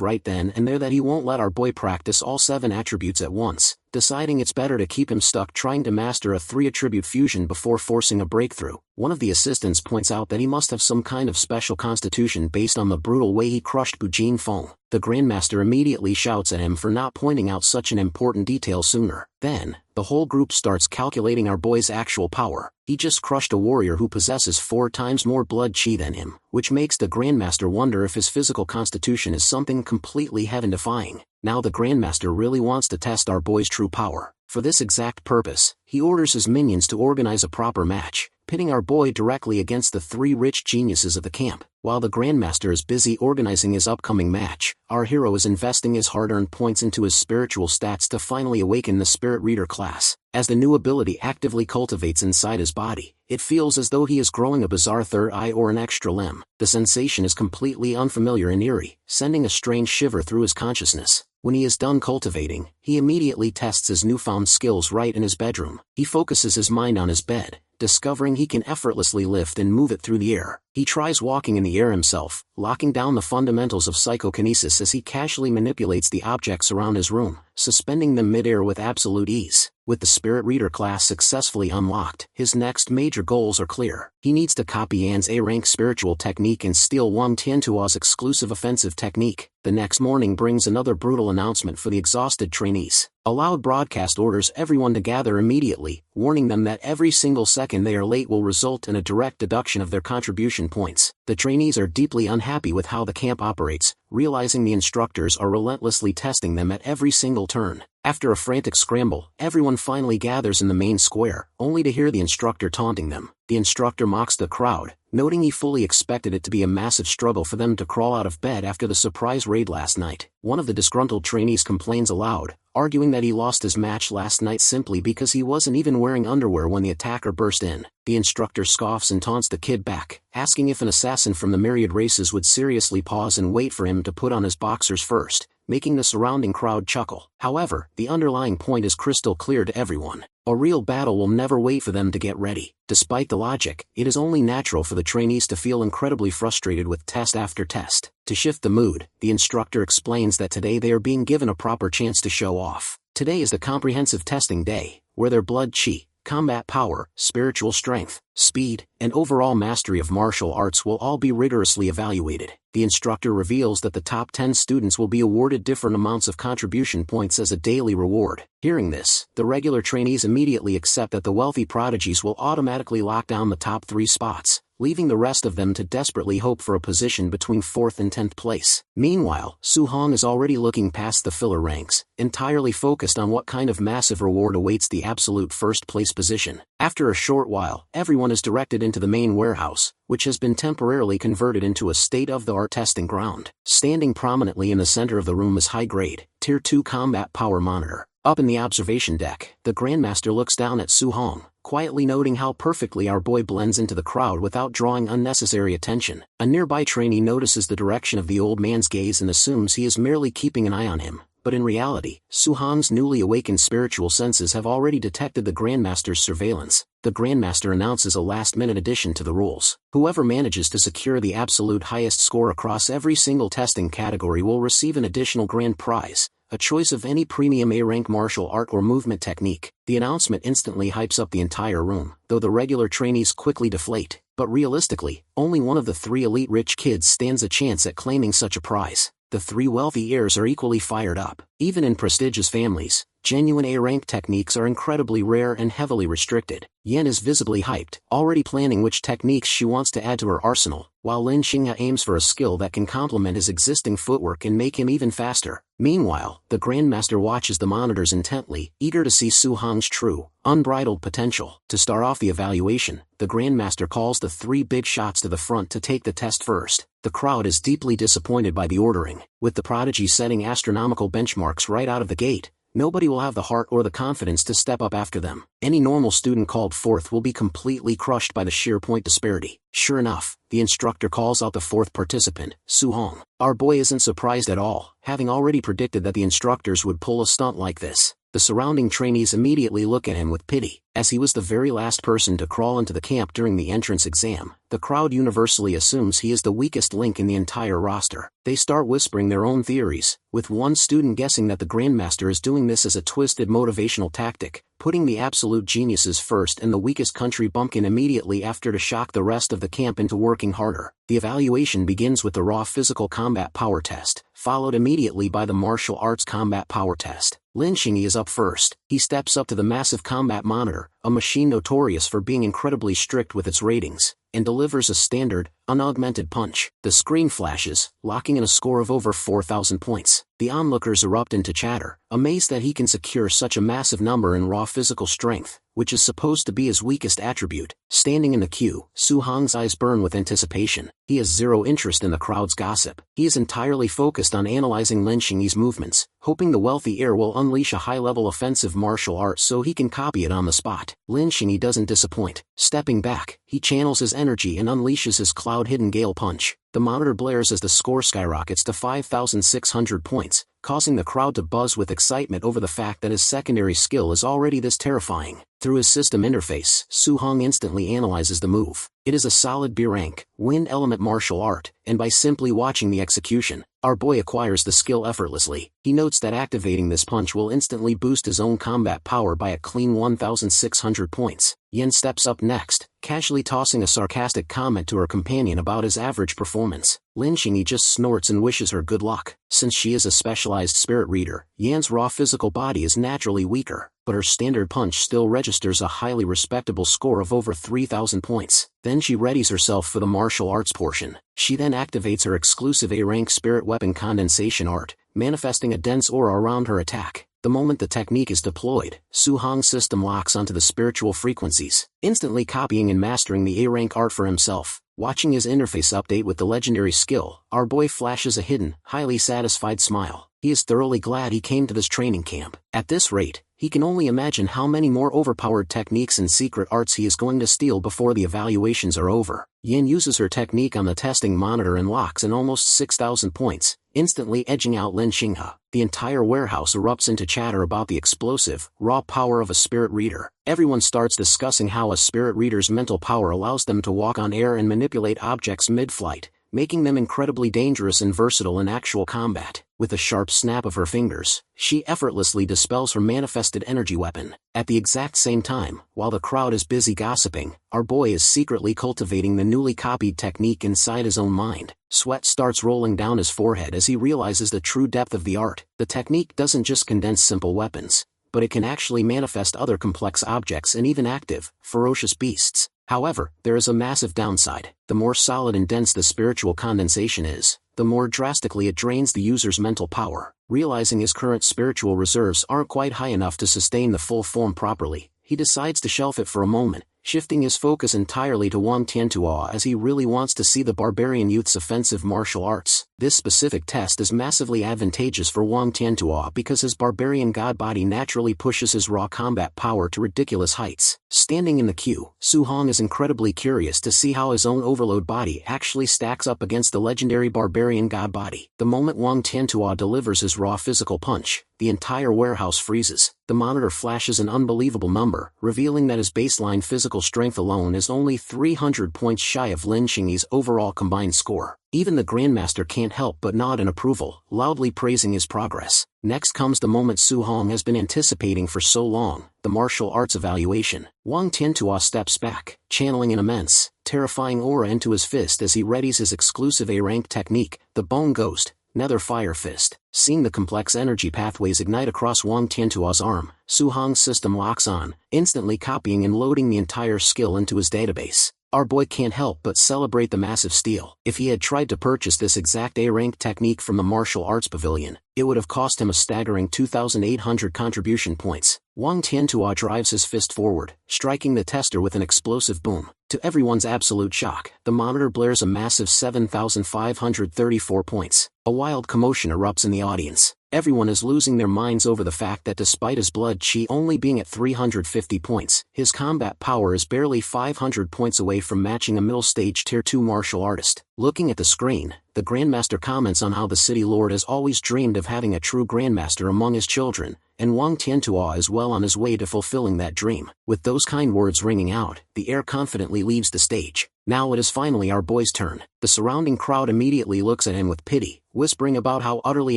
right then and there that he won't let our boy practice all 7 attributes at once, deciding it's better to keep him stuck trying to master a 3-attribute fusion before forcing a breakthrough. One of the assistants points out that he must have some kind of special constitution based on the brutal way he crushed Jin Feng. The Grandmaster immediately shouts at him for not pointing out such an important detail sooner. Then, the whole group starts calculating our boy's actual power. He just crushed a warrior who possesses 4 times more blood chi than him, which makes the Grandmaster wonder if his physical constitution is something completely heaven-defying. Now the Grandmaster really wants to test our boy's true power. For this exact purpose, he orders his minions to organize a proper match, pitting our boy directly against the 3 rich geniuses of the camp. While the Grandmaster is busy organizing his upcoming match, our hero is investing his hard-earned points into his spiritual stats to finally awaken the Spirit Reader class. As the new ability actively cultivates inside his body, it feels as though he is growing a bizarre third eye or an extra limb. The sensation is completely unfamiliar and eerie, sending a strange shiver through his consciousness. When he is done cultivating, he immediately tests his newfound skills right in his bedroom. He focuses his mind on his bed, discovering he can effortlessly lift and move it through the air. He tries walking in the air himself, locking down the fundamentals of psychokinesis as he casually manipulates the objects around his room, suspending them mid-air with absolute ease. With the Spirit Reader class successfully unlocked, his next major goals are clear. He needs to copy Yan's A-rank spiritual technique and steal Wang Tiantuo's exclusive offensive technique. The next morning brings another brutal announcement for the exhausted trainees. A loud broadcast orders everyone to gather immediately, warning them that every single second they are late will result in a direct deduction of their contribution points. The trainees are deeply unhappy with how the camp operates, realizing the instructors are relentlessly testing them at every single turn. After a frantic scramble, everyone finally gathers in the main square, only to hear the instructor taunting them. The instructor mocks the crowd, noting he fully expected it to be a massive struggle for them to crawl out of bed after the surprise raid last night. One of the disgruntled trainees complains aloud, arguing that he lost his match last night simply because he wasn't even wearing underwear when the attacker burst in. The instructor scoffs and taunts the kid back, asking if an assassin from the myriad races would seriously pause and wait for him to put on his boxers first, making the surrounding crowd chuckle. However, the underlying point is crystal clear to everyone. A real battle will never wait for them to get ready. Despite the logic, it is only natural for the trainees to feel incredibly frustrated with test after test. To shift the mood, the instructor explains that today they are being given a proper chance to show off. Today is the comprehensive testing day, where their blood chi, combat power, spiritual strength, speed, and overall mastery of martial arts will all be rigorously evaluated. The instructor reveals that the top 10 students will be awarded different amounts of contribution points as a daily reward. Hearing this, the regular trainees immediately accept that the wealthy prodigies will automatically lock down the top 3 spots, leaving the rest of them to desperately hope for a position between 4th and 10th place. Meanwhile, Su Hong is already looking past the filler ranks, entirely focused on what kind of massive reward awaits the absolute first place position. After a short while, everyone is directed into the main warehouse, which has been temporarily converted into a state-of-the-art testing ground. Standing prominently in the center of the room is high-grade, Tier 2 combat power monitor. Up in the observation deck, the Grandmaster looks down at Su Hong, quietly noting how perfectly our boy blends into the crowd without drawing unnecessary attention. A nearby trainee notices the direction of the old man's gaze and assumes he is merely keeping an eye on him. But in reality, Su Hong's newly awakened spiritual senses have already detected the Grandmaster's surveillance. The Grandmaster announces a last-minute addition to the rules. Whoever manages to secure the absolute highest score across every single testing category will receive an additional grand prize, a choice of any premium A-rank martial art or movement technique. The announcement instantly hypes up the entire room, though the regular trainees quickly deflate. But realistically, only one of the 3 elite rich kids stands a chance at claiming such a prize. The 3 wealthy heirs are equally fired up. Even in prestigious families, genuine A-rank techniques are incredibly rare and heavily restricted. Yen is visibly hyped, already planning which techniques she wants to add to her arsenal, while Lin Xingya aims for a skill that can complement his existing footwork and make him even faster. Meanwhile, the Grandmaster watches the monitors intently, eager to see Su Hong's true, unbridled potential. To start off the evaluation, the Grandmaster calls the 3 big shots to the front to take the test first. The crowd is deeply disappointed by the ordering. With the prodigy setting astronomical benchmarks right out of the gate, nobody will have the heart or the confidence to step up after them. Any normal student called forth will be completely crushed by the sheer point disparity. Sure enough, the instructor calls out the 4th participant, Su Hong. Our boy isn't surprised at all, having already predicted that the instructors would pull a stunt like this. The surrounding trainees immediately look at him with pity. As he was the very last person to crawl into the camp during the entrance exam, the crowd universally assumes he is the weakest link in the entire roster. They start whispering their own theories, with one student guessing that the Grandmaster is doing this as a twisted motivational tactic, putting the absolute geniuses first and the weakest country bumpkin immediately after to shock the rest of the camp into working harder. The evaluation begins with the raw physical combat power test, followed immediately by the martial arts combat power test. Lin Xingyi is up first. He steps up to the massive combat monitor, a machine notorious for being incredibly strict with its ratings, and delivers a standard, unaugmented punch. The screen flashes, locking in a score of over 4,000 points. The onlookers erupt into chatter, amazed that he can secure such a massive number in raw physical strength, which is supposed to be his weakest attribute. Standing in the queue, Su Hong's eyes burn with anticipation. He has zero interest in the crowd's gossip. He is entirely focused on analyzing Lin Xingyi's movements, hoping the wealthy heir will unleash a high-level offensive martial art so he can copy it on the spot. Lin Xingyi doesn't disappoint. Stepping back, he channels his energy and unleashes his cloud-hidden gale punch. The monitor blares as the score skyrockets to 5,600 points, causing the crowd to buzz with excitement over the fact that his secondary skill is already this terrifying. Through his system interface, Su-hong instantly analyzes the move. It is a solid B-rank, wind element martial art, and by simply watching the execution, our boy acquires the skill effortlessly. He notes that activating this punch will instantly boost his own combat power by a clean 1,600 points. Yen steps up next, casually tossing a sarcastic comment to her companion about his average performance. Lin Xingyi just snorts and wishes her good luck. Since she is a specialized spirit reader, Yan's raw physical body is naturally weaker, but her standard punch still registers a highly respectable score of over 3,000 points. Then she readies herself for the martial arts portion. She then activates her exclusive A-rank spirit weapon condensation art, manifesting a dense aura around her attack. The moment the technique is deployed, Su-hong's system locks onto the spiritual frequencies, instantly copying and mastering the A-rank art for himself. Watching his interface update with the legendary skill, our boy flashes a hidden, highly satisfied smile. He is thoroughly glad he came to this training camp. At this rate, he can only imagine how many more overpowered techniques and secret arts he is going to steal before the evaluations are over. Yin uses her technique on the testing monitor and locks in almost 6,000 points, instantly edging out Lin Xinghe. The entire warehouse erupts into chatter about the explosive, raw power of a spirit reader. Everyone starts discussing how a spirit reader's mental power allows them to walk on air and manipulate objects mid-flight, making them incredibly dangerous and versatile in actual combat. With a sharp snap of her fingers, she effortlessly dispels her manifested energy weapon. At the exact same time, while the crowd is busy gossiping, our boy is secretly cultivating the newly copied technique inside his own mind. Sweat starts rolling down his forehead as he realizes the true depth of the art. The technique doesn't just condense simple weapons, but it can actually manifest other complex objects and even active, ferocious beasts. However, there is a massive downside. The more solid and dense the spiritual condensation is, the more drastically it drains the user's mental power. Realizing his current spiritual reserves aren't quite high enough to sustain the full form properly, he decides to shelf it for a moment, shifting his focus entirely to Wang Tiantuo as he really wants to see the barbarian youth's offensive martial arts. This specific test is massively advantageous for Wang Tiantuo because his barbarian god body naturally pushes his raw combat power to ridiculous heights. Standing in the queue, Su-hong is incredibly curious to see how his own overload body actually stacks up against the legendary barbarian god body. The moment Wang Tiantuo delivers his raw physical punch, the entire warehouse freezes. The monitor flashes an unbelievable number, revealing that his baseline physical strength alone is only 300 points shy of Lin Xingyi's overall combined score. Even the Grandmaster can't help but nod in approval, loudly praising his progress. Next comes the moment Su-hong has been anticipating for so long, the martial arts evaluation. Wang Tiantuo steps back, channeling an immense, terrifying aura into his fist as he readies his exclusive A-rank technique, the Bone Ghost, Nether Fire Fist. Seeing the complex energy pathways ignite across Wang Tiantuo's arm, Su-hong's system locks on, instantly copying and loading the entire skill into his database. Our boy can't help but celebrate the massive steal. If he had tried to purchase this exact A-rank technique from the martial arts pavilion, it would have cost him a staggering 2,800 contribution points. Wang Tiantuo drives his fist forward, striking the tester with an explosive boom. To everyone's absolute shock, the monitor blares a massive 7,534 points. A wild commotion erupts in the audience. Everyone is losing their minds over the fact that despite his blood chi only being at 350 points, his combat power is barely 500 points away from matching a middle stage tier 2 martial artist. Looking at the screen, the Grandmaster comments on how the City Lord has always dreamed of having a true Grandmaster among his children, and Wang Tiantuo is well on his way to fulfilling that dream. With those kind words ringing out, the heir confidently leaves the stage. Now it is finally our boy's turn. The surrounding crowd immediately looks at him with pity, whispering about how utterly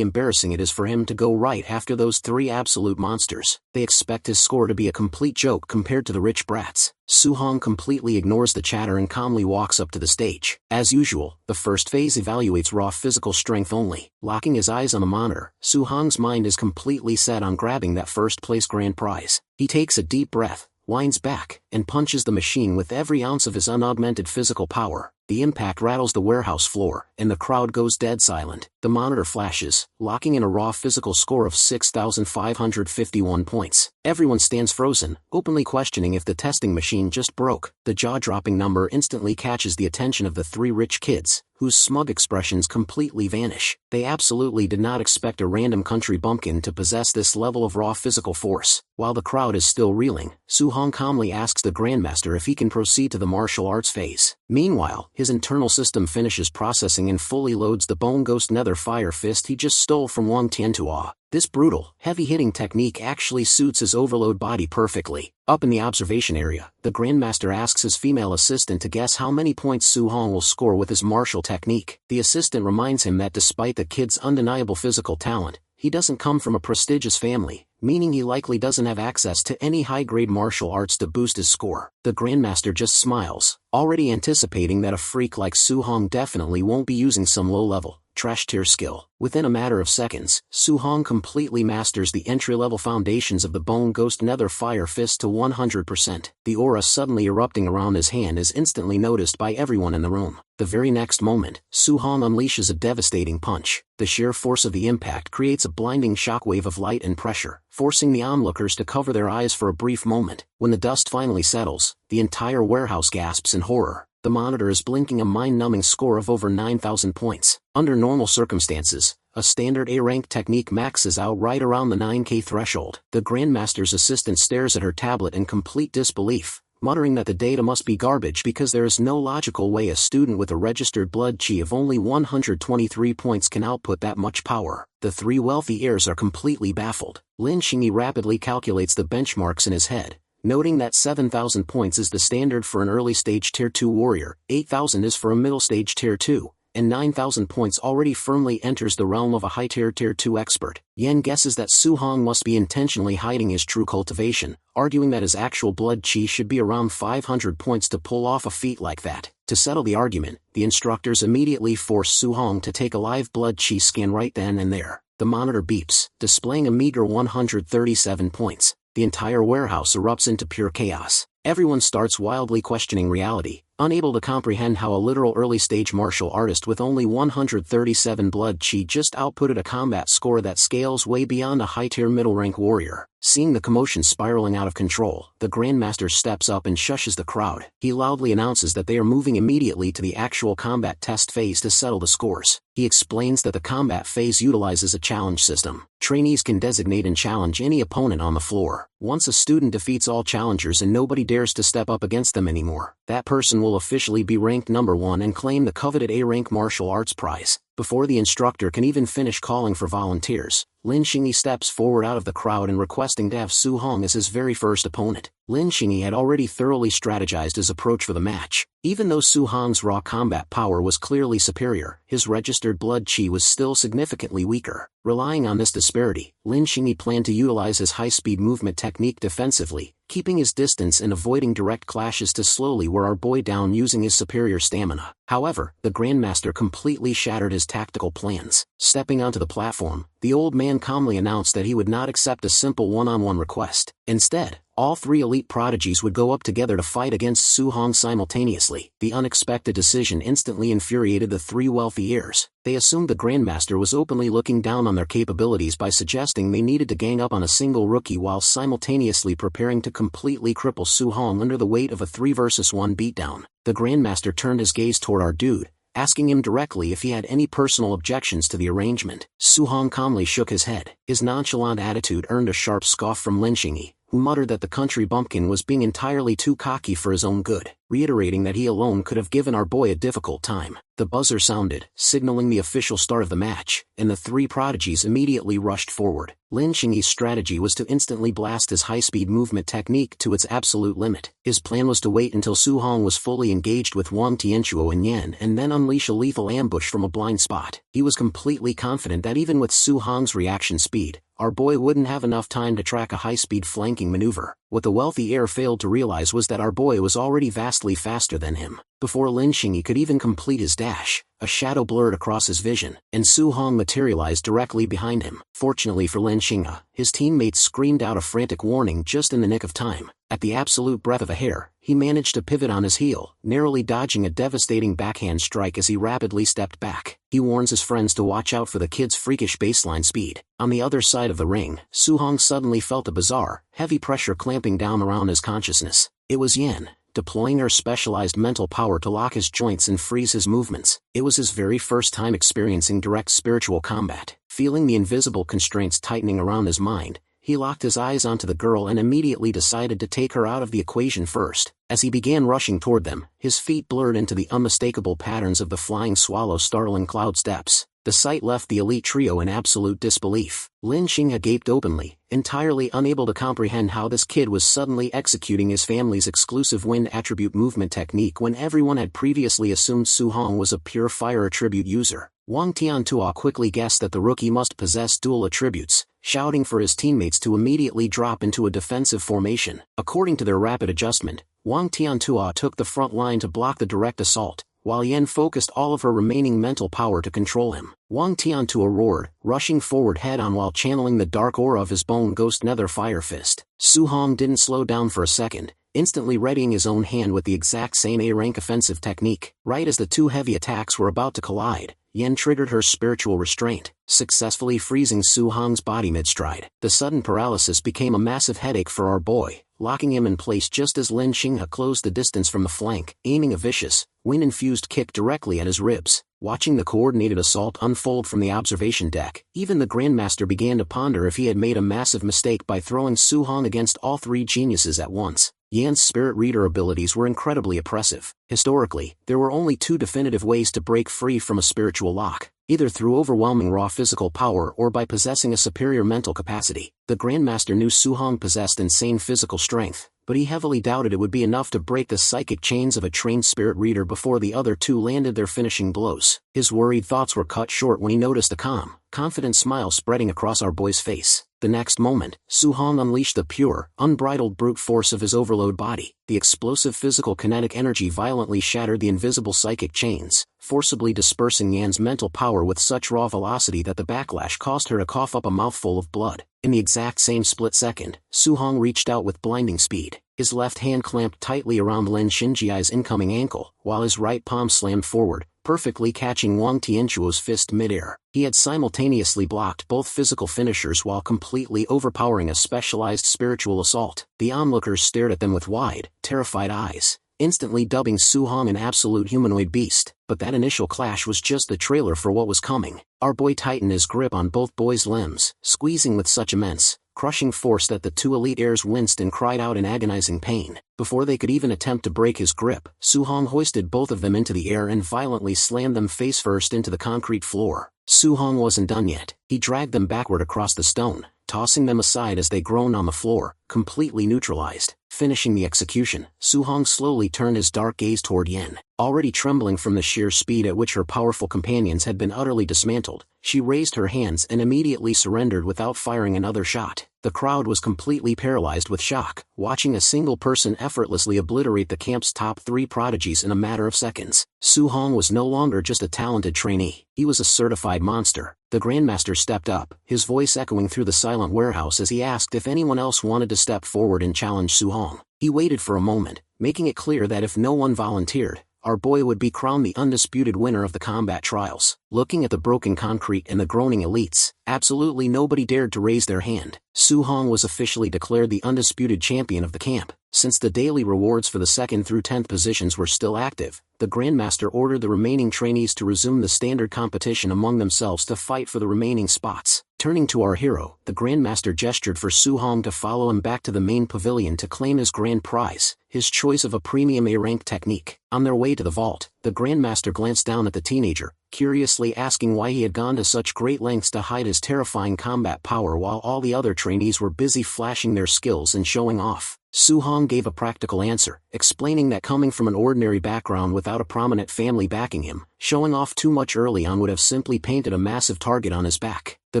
embarrassing it is for him to go right after those three absolute monsters. They expect his score to be a complete joke compared to the rich brats. Su-hong completely ignores the chatter and calmly walks up to the stage. As usual, the first phase evaluates raw physical strength only. Locking his eyes on the monitor, Su-hong's mind is completely set on grabbing that first place grand prize. He takes a deep breath, winds back, and punches the machine with every ounce of his unaugmented physical power. The impact rattles the warehouse floor, and the crowd goes dead silent. The monitor flashes, locking in a raw physical score of 6,551 points. Everyone stands frozen, openly questioning if the testing machine just broke. The jaw-dropping number instantly catches the attention of the three rich kids, whose smug expressions completely vanish. They absolutely did not expect a random country bumpkin to possess this level of raw physical force. While the crowd is still reeling, Su-hong calmly asks the Grandmaster if he can proceed to the martial arts phase. Meanwhile, his internal system finishes processing and fully loads the Bone Ghost Nether Fire Fist he just stole from Wang Tiantua. This brutal, heavy-hitting technique actually suits his overload body perfectly. Up in the observation area, the Grandmaster asks his female assistant to guess how many points Su Hong will score with his martial technique. The assistant reminds him that despite the kid's undeniable physical talent, he doesn't come from a prestigious family, meaning he likely doesn't have access to any high-grade martial arts to boost his score. The Grandmaster just smiles, already anticipating that a freak like Su Hong definitely won't be using some low-level, trash-tier skill. Within a matter of seconds, Su Hong completely masters the entry-level foundations of the Bone Ghost Nether Fire Fist to 100%. The aura suddenly erupting around his hand is instantly noticed by everyone in the room. The very next moment, Su Hong unleashes a devastating punch. The sheer force of the impact creates a blinding shockwave of light and pressure, forcing the onlookers to cover their eyes for a brief moment. When the dust finally settles, the entire warehouse gasps in horror. The monitor is blinking a mind-numbing score of over 9,000 points. Under normal circumstances, a standard A-rank technique maxes out right around the 9K threshold. The Grandmaster's assistant stares at her tablet in complete disbelief, muttering that the data must be garbage because there is no logical way a student with a registered blood chi of only 123 points can output that much power. The three wealthy heirs are completely baffled. Lin Xingyi rapidly calculates the benchmarks in his head, noting that 7,000 points is the standard for an early-stage Tier 2 warrior, 8,000 is for a middle-stage Tier 2, and 9,000 points already firmly enters the realm of a high-tier Tier 2 expert. Yen guesses that Su Hong must be intentionally hiding his true cultivation, arguing that his actual blood chi should be around 500 points to pull off a feat like that. To settle the argument, the instructors immediately force Su Hong to take a live blood chi scan right then and there. The monitor beeps, displaying a meager 137 points. The entire warehouse erupts into pure chaos. Everyone starts wildly questioning reality, unable to comprehend how a literal early-stage martial artist with only 137 blood chi just outputted a combat score that scales way beyond a high-tier middle-rank warrior. Seeing the commotion spiraling out of control, the Grandmaster steps up and shushes the crowd. He loudly announces that they are moving immediately to the actual combat test phase to settle the scores. He explains that the combat phase utilizes a challenge system. Trainees can designate and challenge any opponent on the floor. Once a student defeats all challengers and nobody dares to step up against them anymore, that person will officially be ranked number 1 and claim the coveted A-rank martial arts prize. Before the instructor can even finish calling for volunteers, Lin Xingyi steps forward out of the crowd and requesting to have Su Hong as his very first opponent. Lin Xingyi had already thoroughly strategized his approach for the match. Even though Su Hong's raw combat power was clearly superior, his registered blood chi was still significantly weaker. Relying on this disparity, Lin Xingyi planned to utilize his high-speed movement technique defensively, keeping his distance and avoiding direct clashes to slowly wear our boy down using his superior stamina. However, the Grandmaster completely shattered his tactical plans. Stepping onto the platform, the old man calmly announced that he would not accept a simple one-on-one request. Instead, all three elite prodigies would go up together to fight against Su Hong simultaneously. The unexpected decision instantly infuriated the three wealthy heirs. They assumed the Grandmaster was openly looking down on their capabilities by suggesting they needed to gang up on a single rookie while simultaneously preparing to completely cripple Su Hong under the weight of a 3 versus 1 beatdown. The Grandmaster turned his gaze toward our dude, asking him directly if he had any personal objections to the arrangement. Su Hong calmly shook his head. His nonchalant attitude earned a sharp scoff from Lin Xingyi, who muttered that the country bumpkin was being entirely too cocky for his own good, reiterating that he alone could have given our boy a difficult time. The buzzer sounded, signaling the official start of the match, and the three prodigies immediately rushed forward. Lin Xingyi's strategy was to instantly blast his high-speed movement technique to its absolute limit. His plan was to wait until Su Hong was fully engaged with Wang Tianchuo and Yan and then unleash a lethal ambush from a blind spot. He was completely confident that even with Su Hong's reaction speed, our boy wouldn't have enough time to track a high-speed flanking maneuver. What the wealthy heir failed to realize was that our boy was already vastly faster than him. Before Lin Xingyi could even complete his dash, a shadow blurred across his vision, and Su Hong materialized directly behind him. Fortunately for Lin Xingyi, his teammates screamed out a frantic warning just in the nick of time. At the absolute breath of a hair, he managed to pivot on his heel, narrowly dodging a devastating backhand strike as he rapidly stepped back. He warns his friends to watch out for the kid's freakish baseline speed. On the other side of the ring, Su Hong suddenly felt a bizarre, heavy pressure clamping down around his consciousness. It was Yan, deploying her specialized mental power to lock his joints and freeze his movements. It was his very first time experiencing direct spiritual combat. Feeling the invisible constraints tightening around his mind, he locked his eyes onto the girl and immediately decided to take her out of the equation first. As he began rushing toward them, his feet blurred into the unmistakable patterns of the flying swallow startling cloud steps. The sight left the elite trio in absolute disbelief. Lin Xinghe gaped openly, entirely unable to comprehend how this kid was suddenly executing his family's exclusive wind attribute movement technique when everyone had previously assumed Su Hong was a pure fire attribute user. Wang Tiantua quickly guessed that the rookie must possess dual attributes, shouting for his teammates to immediately drop into a defensive formation. According to their rapid adjustment, Wang Tiantua took the front line to block the direct assault, while Yen focused all of her remaining mental power to control him. Wang Tiantua roared, rushing forward head-on while channeling the dark aura of his bone ghost nether fire fist. Su Hong didn't slow down for a second, instantly readying his own hand with the exact same A-rank offensive technique. Right as the two heavy attacks were about to collide, Yen triggered her spiritual restraint, successfully freezing Su Hong's body mid-stride. The sudden paralysis became a massive headache for our boy, locking him in place just as Lin Xinghe closed the distance from the flank, aiming a vicious, wind-infused kick directly at his ribs. Watching the coordinated assault unfold from the observation deck, even the Grandmaster began to ponder if he had made a massive mistake by throwing Su Hong against all three geniuses at once. Yan's spirit reader abilities were incredibly oppressive. Historically, there were only two definitive ways to break free from a spiritual lock, either through overwhelming raw physical power or by possessing a superior mental capacity. The Grandmaster knew Su Hong possessed insane physical strength, but he heavily doubted it would be enough to break the psychic chains of a trained spirit reader before the other two landed their finishing blows. His worried thoughts were cut short when he noticed a calm, confident smile spreading across our boy's face. The next moment, Su Hong unleashed the pure, unbridled brute force of his overload body. The explosive physical kinetic energy violently shattered the invisible psychic chains, forcibly dispersing Yan's mental power with such raw velocity that the backlash caused her to cough up a mouthful of blood. In the exact same split second, Su Hong reached out with blinding speed. His left hand clamped tightly around Lin Xingji's incoming ankle, while his right palm slammed forward, perfectly catching Wang Tianchuo's fist mid-air. He had simultaneously blocked both physical finishers while completely overpowering a specialized spiritual assault. The onlookers stared at them with wide, terrified eyes, instantly dubbing Su Hong an absolute humanoid beast. But that initial clash was just the trailer for what was coming. Our boy tightened his grip on both boys' limbs, squeezing with such immense, crushing force that the two elite heirs winced and cried out in agonizing pain. Before they could even attempt to break his grip, Su Hong hoisted both of them into the air and violently slammed them face first into the concrete floor. Su Hong wasn't done yet. He dragged them backward across the stone, tossing them aside as they groaned on the floor, completely neutralized. Finishing the execution, Su Hong slowly turned his dark gaze toward Yen. Already trembling from the sheer speed at which her powerful companions had been utterly dismantled, she raised her hands and immediately surrendered without firing another shot. The crowd was completely paralyzed with shock, watching a single person effortlessly obliterate the camp's top three prodigies in a matter of seconds. Su Hong was no longer just a talented trainee, he was a certified monster. The Grandmaster stepped up, his voice echoing through the silent warehouse as he asked if anyone else wanted to step forward and challenge Su Hong. He waited for a moment, making it clear that if no one volunteered, our boy would be crowned the undisputed winner of the combat trials. Looking at the broken concrete and the groaning elites, absolutely nobody dared to raise their hand. Su Hong was officially declared the undisputed champion of the camp. Since the daily rewards for the 2nd through 10th positions were still active, the Grandmaster ordered the remaining trainees to resume the standard competition among themselves to fight for the remaining spots. Turning to our hero, the Grandmaster gestured for Su Hong to follow him back to the main pavilion to claim his grand prize, his choice of a premium A-rank technique. On their way to the vault, the Grandmaster glanced down at the teenager, curiously asking why he had gone to such great lengths to hide his terrifying combat power while all the other trainees were busy flashing their skills and showing off. Su Hong gave a practical answer, explaining that coming from an ordinary background without a prominent family backing him, showing off too much early on would have simply painted a massive target on his back. The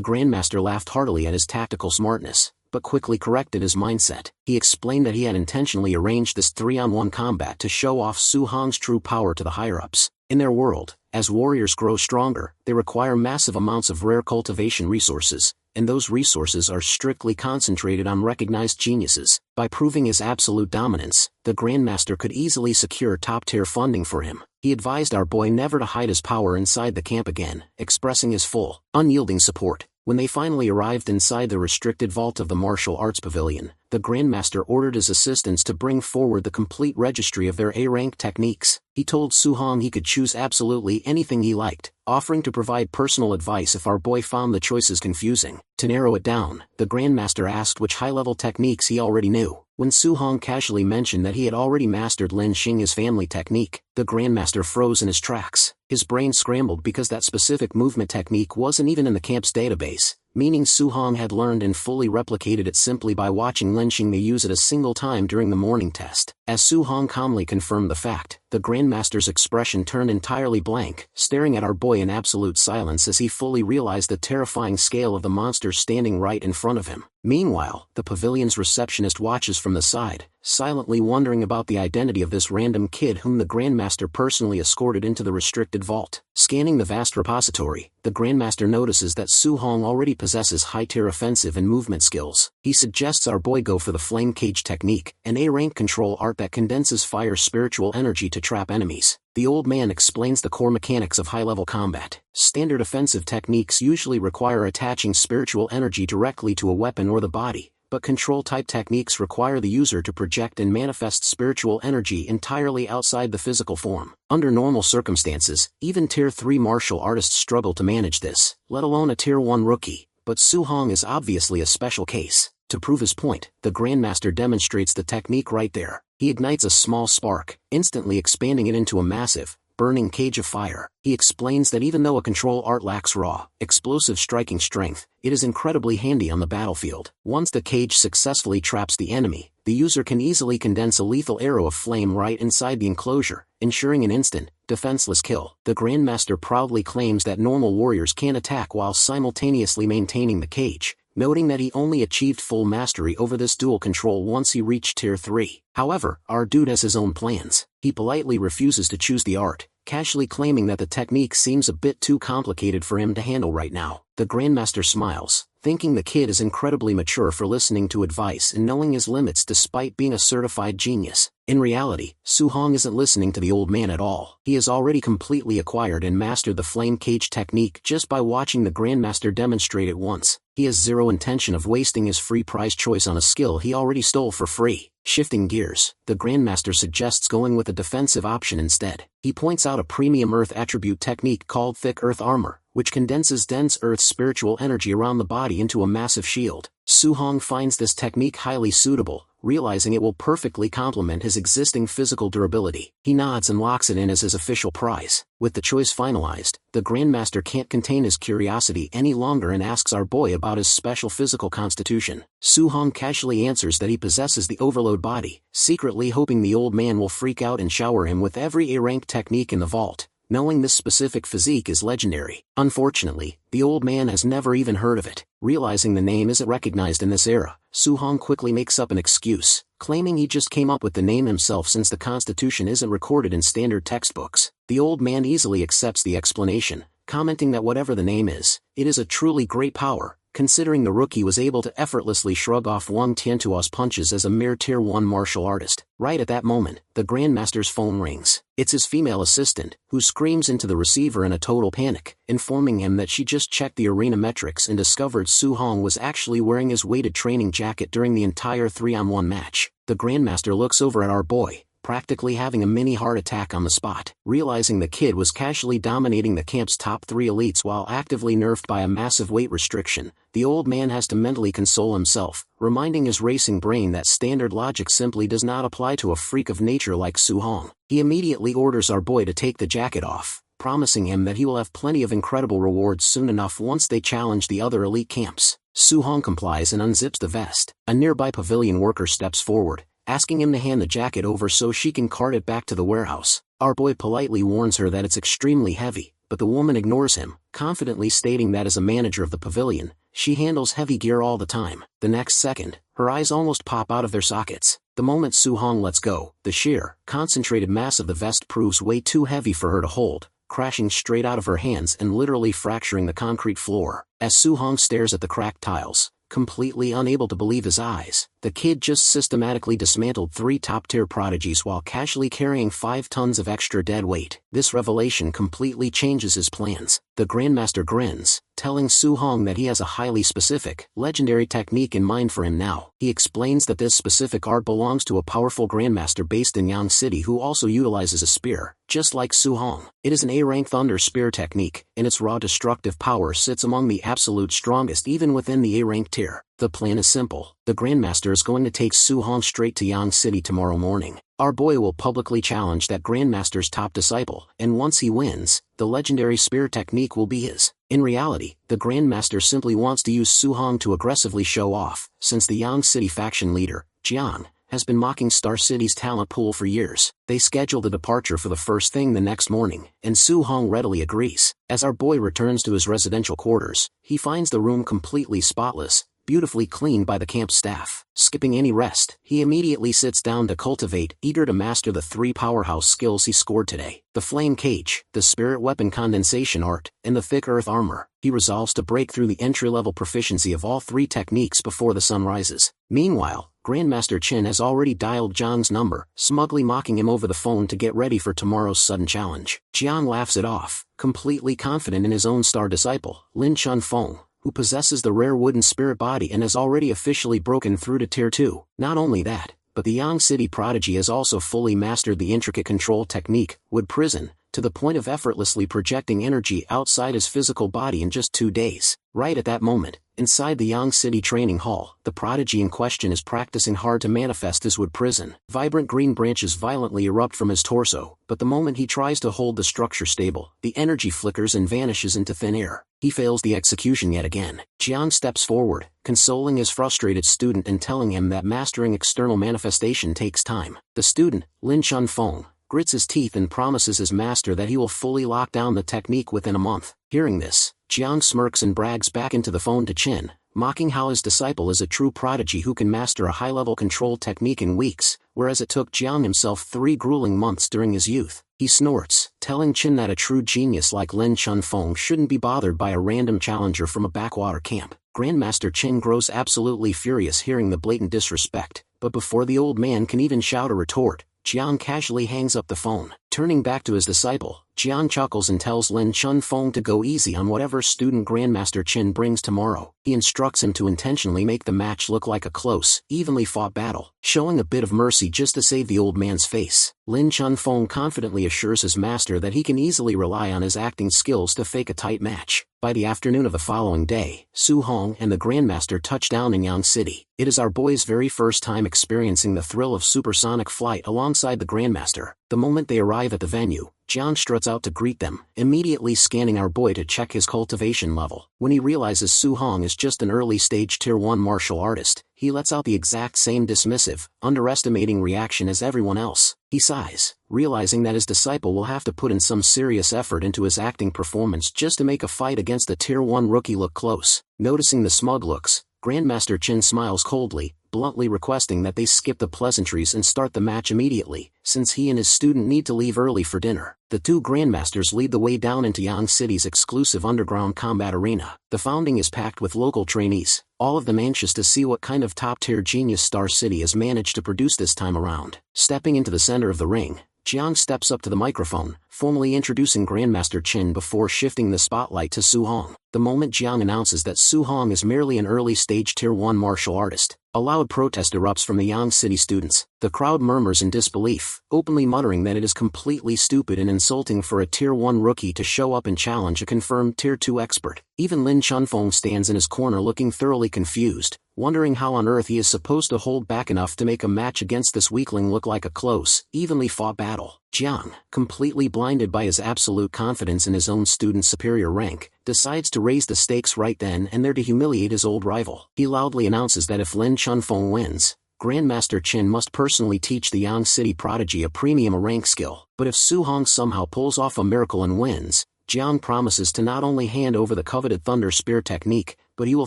Grandmaster laughed heartily at his tactical smartness, but quickly corrected his mindset. He explained that he had intentionally arranged this 3-on-1 combat to show off Su Hong's true power to the higher-ups. In their world, as warriors grow stronger, they require massive amounts of rare cultivation resources, and those resources are strictly concentrated on recognized geniuses. By proving his absolute dominance, the Grandmaster could easily secure top-tier funding for him. He advised our boy never to hide his power inside the camp again, expressing his full, unyielding support. When they finally arrived inside the restricted vault of the martial arts pavilion, the Grandmaster ordered his assistants to bring forward the complete registry of their A-rank techniques. He told Su Hong he could choose absolutely anything he liked, offering to provide personal advice if our boy found the choices confusing. To narrow it down, the Grandmaster asked which high-level techniques he already knew. When Su-hong casually mentioned that he had already mastered Lin Xing's family technique, the Grandmaster froze in his tracks. His brain scrambled because that specific movement technique wasn't even in the camp's database, meaning Su-hong had learned and fully replicated it simply by watching Lin Xing use it a single time during the morning test. As Su-hong calmly confirmed the fact, the Grandmaster's expression turned entirely blank, staring at our boy in absolute silence as he fully realized the terrifying scale of the monster standing right in front of him. Meanwhile, the pavilion's receptionist watches from the side, silently wondering about the identity of this random kid whom the Grandmaster personally escorted into the restricted vault. Scanning the vast repository, the Grandmaster notices that Su-hong already possesses high-tier offensive and movement skills. He suggests our boy go for the Flame Cage technique, an A-rank control art that condenses fire spiritual energy to trap enemies. The old man explains the core mechanics of high-level combat. Standard offensive techniques usually require attaching spiritual energy directly to a weapon or the body, but control-type techniques require the user to project and manifest spiritual energy entirely outside the physical form. Under normal circumstances, even Tier 3 martial artists struggle to manage this, let alone a Tier 1 rookie, but Su-hong is obviously a special case. To prove his point, the Grandmaster demonstrates the technique right there. He ignites a small spark, instantly expanding it into a massive, burning cage of fire. He explains that even though a control art lacks raw, explosive striking strength, it is incredibly handy on the battlefield. Once the cage successfully traps the enemy, the user can easily condense a lethal arrow of flame right inside the enclosure, ensuring an instant, defenseless kill. The Grandmaster proudly claims that normal warriors can attack while simultaneously maintaining the cage, noting that he only achieved full mastery over this dual control once he reached Tier 3. However, our dude has his own plans. He politely refuses to choose the art, casually claiming that the technique seems a bit too complicated for him to handle right now. The Grandmaster smiles, thinking the kid is incredibly mature for listening to advice and knowing his limits despite being a certified genius. In reality, Su-hong isn't listening to the old man at all. He has already completely acquired and mastered the Flame Cage technique just by watching the Grandmaster demonstrate it once. He has zero intention of wasting his free prize choice on a skill he already stole for free. Shifting gears, the Grandmaster suggests going with a defensive option instead. He points out a premium Earth attribute technique called Thick Earth Armor, which condenses dense Earth spiritual energy around the body into a massive shield. Su-hong finds this technique highly suitable, realizing it will perfectly complement his existing physical durability. He nods and locks it in as his official prize. With the choice finalized, the Grandmaster can't contain his curiosity any longer and asks our boy about his special physical constitution. Su-hong casually answers that he possesses the Overload body, secretly hoping the old man will freak out and shower him with every A-rank technique in the vault, knowing this specific physique is legendary. Unfortunately, the old man has never even heard of it. Realizing the name isn't recognized in this era, Su-hong quickly makes up an excuse, claiming he just came up with the name himself since the constitution isn't recorded in standard textbooks. The old man easily accepts the explanation, commenting that whatever the name is, it is a truly great power, considering the rookie was able to effortlessly shrug off Wang Tiantuo's punches as a mere Tier 1 martial artist. Right at that moment, the Grandmaster's phone rings. It's his female assistant, who screams into the receiver in a total panic, informing him that she just checked the arena metrics and discovered Su-hong was actually wearing his weighted training jacket during the entire 3-on-1 match. The Grandmaster looks over at our boy, practically having a mini heart attack on the spot, realizing the kid was casually dominating the camp's top 3 elites while actively nerfed by a massive weight restriction. The old man has to mentally console himself, reminding his racing brain that standard logic simply does not apply to a freak of nature like Su-hong. He immediately orders our boy to take the jacket off, promising him that he will have plenty of incredible rewards soon enough once they challenge the other elite camps. Su-hong complies and unzips the vest. A nearby pavilion worker steps forward, asking him to hand the jacket over so she can cart it back to the warehouse. Our boy politely warns her that it's extremely heavy, but the woman ignores him, confidently stating that as a manager of the pavilion, she handles heavy gear all the time. The next second, her eyes almost pop out of their sockets. The moment Su-hong lets go, the sheer, concentrated mass of the vest proves way too heavy for her to hold, crashing straight out of her hands and literally fracturing the concrete floor. As Su-hong stares at the cracked tiles, completely unable to believe his eyes, The kid just systematically dismantled 3 top-tier prodigies while casually carrying 5 tons of extra dead weight. This revelation completely changes his plans. The Grandmaster grins, telling Su Hong that he has a highly specific, legendary technique in mind for him now. He explains that this specific art belongs to a powerful Grandmaster based in Yang City who also utilizes a spear, just like Su Hong. It is an A-rank Thunder Spear technique, and its raw destructive power sits among the absolute strongest even within the A-rank tier. The plan is simple. The Grandmaster is going to take Su Hong straight to Yang City tomorrow morning. Our boy will publicly challenge that Grandmaster's top disciple, and once he wins, the legendary spear technique will be his. In reality, the Grandmaster simply wants to use Su Hong to aggressively show off, since the Yang City faction leader, Jiang, has been mocking Star City's talent pool for years. They scheduled a departure for the first thing the next morning, and Su Hong readily agrees. As our boy returns to his residential quarters, he finds the room completely spotless, beautifully cleaned by the camp staff. Skipping any rest, he immediately sits down to cultivate, eager to master the 3 powerhouse skills he scored today: the flame cage, the spirit weapon condensation art, and the thick earth armor. He resolves to break through the entry-level proficiency of all 3 techniques before the sun rises. Meanwhile, Grandmaster Qin has already dialed Jiang's number, smugly mocking him over the phone to get ready for tomorrow's sudden challenge. Jiang laughs it off, completely confident in his own star disciple, Lin Chunfeng, who possesses the rare wooden spirit body and has already officially broken through to Tier 2. Not only that, but the Yang City prodigy has also fully mastered the intricate control technique, Wood Prison, to the point of effortlessly projecting energy outside his physical body in just 2 days. Right at that moment, inside the Yang City training hall, the prodigy in question is practicing hard to manifest his wood prison. Vibrant green branches violently erupt from his torso, but the moment he tries to hold the structure stable, the energy flickers and vanishes into thin air. He fails the execution yet again. Jiang steps forward, consoling his frustrated student and telling him that mastering external manifestation takes time. The student, Lin Chunfeng, grits his teeth and promises his master that he will fully lock down the technique within a month. Hearing this, Jiang smirks and brags back into the phone to Qin, mocking how his disciple is a true prodigy who can master a high-level control technique in weeks, whereas it took Jiang himself 3 grueling months during his youth. He snorts, telling Qin that a true genius like Lin Chunfeng shouldn't be bothered by a random challenger from a backwater camp. Grandmaster Qin grows absolutely furious hearing the blatant disrespect, but before the old man can even shout a retort, Jiang casually hangs up the phone. Turning back to his disciple, Jiang chuckles and tells Lin Chunfeng to go easy on whatever student Grandmaster Qin brings tomorrow. He instructs him to intentionally make the match look like a close, evenly fought battle, showing a bit of mercy just to save the old man's face. Lin Chunfeng confidently assures his master that he can easily rely on his acting skills to fake a tight match. By the afternoon of the following day, Su Hong and the Grandmaster touch down in Yang City. It is our boy's very first time experiencing the thrill of supersonic flight alongside the Grandmaster. The moment they arrive at the venue, Jiang struts out to greet them, immediately scanning our boy to check his cultivation level. When he realizes Su Hong is just an early-stage Tier 1 martial artist, he lets out the exact same dismissive, underestimating reaction as everyone else. He sighs, realizing that his disciple will have to put in some serious effort into his acting performance just to make a fight against a Tier 1 rookie look close. Noticing the smug looks, Grandmaster Qin smiles coldly, bluntly requesting that they skip the pleasantries and start the match immediately, since he and his student need to leave early for dinner. The 2 Grandmasters lead the way down into Yang City's exclusive underground combat arena. The founding is packed with local trainees, all of them anxious to see what kind of top-tier genius Star City has managed to produce this time around. Stepping into the center of the ring, Jiang steps up to the microphone, formally introducing Grandmaster Qin before shifting the spotlight to Su Hong. The moment Jiang announces that Su Hong is merely an early-stage Tier 1 martial artist, a loud protest erupts from the Yang City students. The crowd murmurs in disbelief, openly muttering that it is completely stupid and insulting for a Tier 1 rookie to show up and challenge a confirmed Tier 2 expert. Even Lin Chunfeng stands in his corner looking thoroughly confused, wondering how on earth he is supposed to hold back enough to make a match against this weakling look like a close, evenly fought battle. Jiang, completely blinded by his absolute confidence in his own student's superior rank, decides to raise the stakes right then and there to humiliate his old rival. He loudly announces that if Lin Chunfeng wins, Grandmaster Qin must personally teach the Yang City prodigy a premium rank skill. But if Su Hong somehow pulls off a miracle and wins, Jiang promises to not only hand over the coveted Thunder Spear technique, but he will